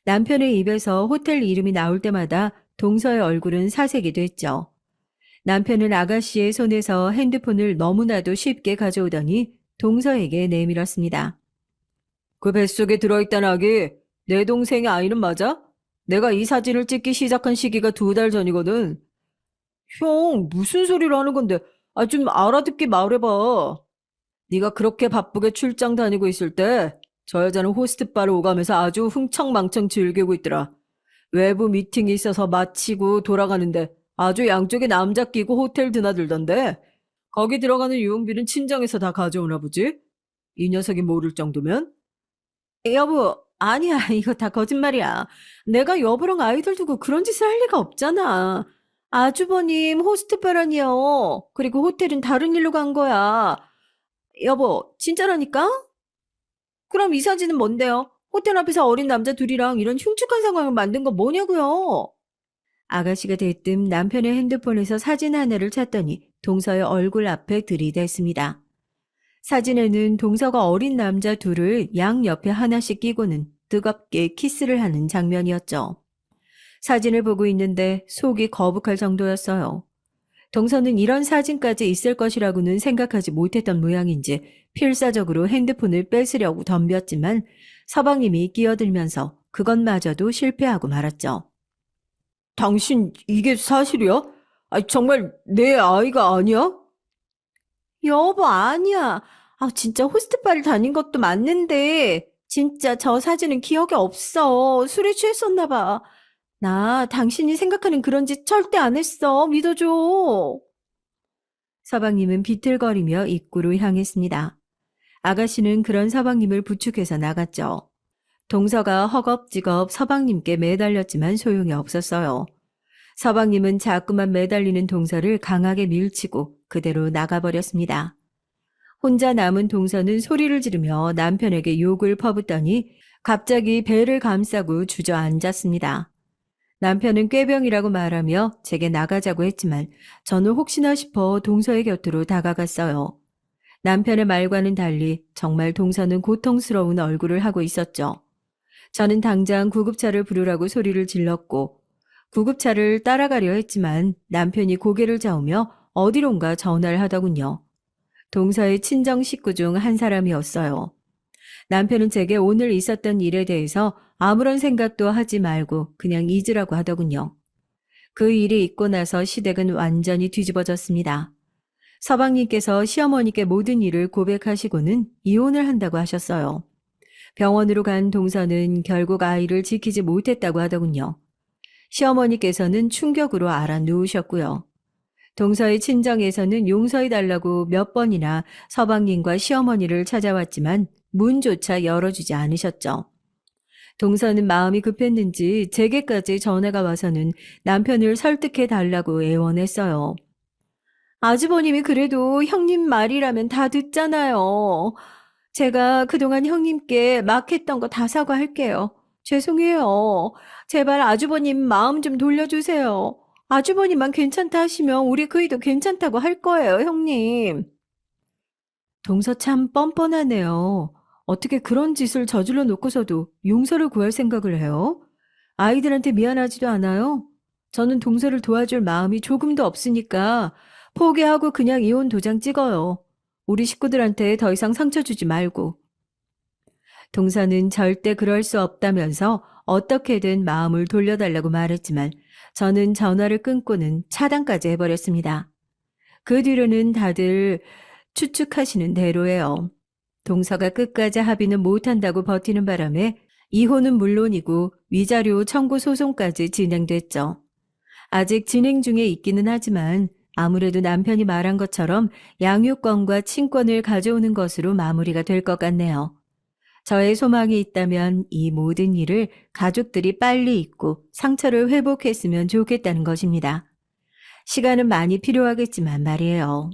남편의 입에서 호텔 이름이 나올 때마다 동서의 얼굴은 사색이 됐죠. 남편은 아가씨의 손에서 핸드폰을 너무나도 쉽게 가져오더니 동서에게 내밀었습니다. 그 뱃속에 들어있다는 아기, 내 동생의 아이는 맞아? 내가 이 사진을 찍기 시작한 시기가 2달 전이거든. 형, 무슨 소리를 하는 건데? 아, 좀 알아듣게 말해봐. 네가 그렇게 바쁘게 출장 다니고 있을 때 저 여자는 호스트바를 오가면서 아주 흥청망청 즐기고 있더라. 외부 미팅이 있어서 마치고 돌아가는데 아주 양쪽에 남자 끼고 호텔 드나들던데 거기 들어가는 유흥비는 친정에서 다 가져오나 보지? 이 녀석이 모를 정도면? 여보, 아니야. 이거 다 거짓말이야. 내가 여보랑 아이들 두고 그런 짓을 할 리가 없잖아. 아주버님 호스트바라니요. 그리고 호텔은 다른 일로 간 거야. 여보, 진짜라니까? 그럼 이 사진은 뭔데요? 호텔 앞에서 어린 남자 둘이랑 이런 흉측한 상황을 만든 건 뭐냐고요? 아가씨가 대뜸 남편의 핸드폰에서 사진 하나를 찾더니 동서의 얼굴 앞에 들이댔습니다. 사진에는 동서가 어린 남자 둘을 양 옆에 하나씩 끼고는 뜨겁게 키스를 하는 장면이었죠. 사진을 보고 있는데 속이 거북할 정도였어요. 동서는 이런 사진까지 있을 것이라고는 생각하지 못했던 모양인지 필사적으로 핸드폰을 뺏으려고 덤볐지만 서방님이 끼어들면서 그것마저도 실패하고 말았죠. 당신 이게 사실이야? 아니, 정말 내 아이가 아니야? 여보, 아니야. 아, 진짜 호스트바를 다닌 것도 맞는데, 진짜 저 사진은 기억에 없어. 술에 취했었나 봐. 나 당신이 생각하는 그런 짓 절대 안 했어. 믿어줘. 서방님은 비틀거리며 입구로 향했습니다. 아가씨는 그런 서방님을 부축해서 나갔죠. 동서가 허겁지겁 서방님께 매달렸지만 소용이 없었어요. 서방님은 자꾸만 매달리는 동서를 강하게 밀치고 그대로 나가버렸습니다. 혼자 남은 동서는 소리를 지르며 남편에게 욕을 퍼붓더니 갑자기 배를 감싸고 주저앉았습니다. 남편은 꾀병이라고 말하며 제게 나가자고 했지만 저는 혹시나 싶어 동서의 곁으로 다가갔어요. 남편의 말과는 달리 정말 동서는 고통스러운 얼굴을 하고 있었죠. 저는 당장 구급차를 부르라고 소리를 질렀고 구급차를 따라가려 했지만 남편이 고개를 저으며 어디론가 전화를 하더군요. 동서의 친정 식구 중 한 사람이었어요. 남편은 제게 오늘 있었던 일에 대해서 아무런 생각도 하지 말고 그냥 잊으라고 하더군요. 그 일이 있고 나서 시댁은 완전히 뒤집어졌습니다. 서방님께서 시어머니께 모든 일을 고백하시고는 이혼을 한다고 하셨어요. 병원으로 간 동서는 결국 아이를 지키지 못했다고 하더군요. 시어머니께서는 충격으로 알아누우셨고요. 동서의 친정에서는 용서해달라고 몇 번이나 서방님과 시어머니를 찾아왔지만 문조차 열어주지 않으셨죠. 동서는 마음이 급했는지 제게까지 전화가 와서는 남편을 설득해달라고 애원했어요. 아주버님이 그래도 형님 말이라면 다 듣잖아요. 제가 그동안 형님께 막 했던 거 다 사과할게요. 죄송해요. 제발 아주버님 마음 좀 돌려주세요. 아주버님만 괜찮다 하시면 우리 그이도 괜찮다고 할 거예요, 형님. 동서 참 뻔뻔하네요. 어떻게 그런 짓을 저질러 놓고서도 용서를 구할 생각을 해요? 아이들한테 미안하지도 않아요? 저는 동서를 도와줄 마음이 조금도 없으니까 포기하고 그냥 이혼 도장 찍어요. 우리 식구들한테 더 이상 상처 주지 말고. 동서는 절대 그럴 수 없다면서 어떻게든 마음을 돌려달라고 말했지만 저는 전화를 끊고는 차단까지 해버렸습니다. 그 뒤로는 다들 추측하시는 대로예요. 동서가 끝까지 합의는 못한다고 버티는 바람에 이혼은 물론이고 위자료 청구 소송까지 진행됐죠. 아직 진행 중에 있기는 하지만 아무래도 남편이 말한 것처럼 양육권과 친권을 가져오는 것으로 마무리가 될 것 같네요. 저의 소망이 있다면 이 모든 일을 가족들이 빨리 잊고 상처를 회복했으면 좋겠다는 것입니다. 시간은 많이 필요하겠지만 말이에요.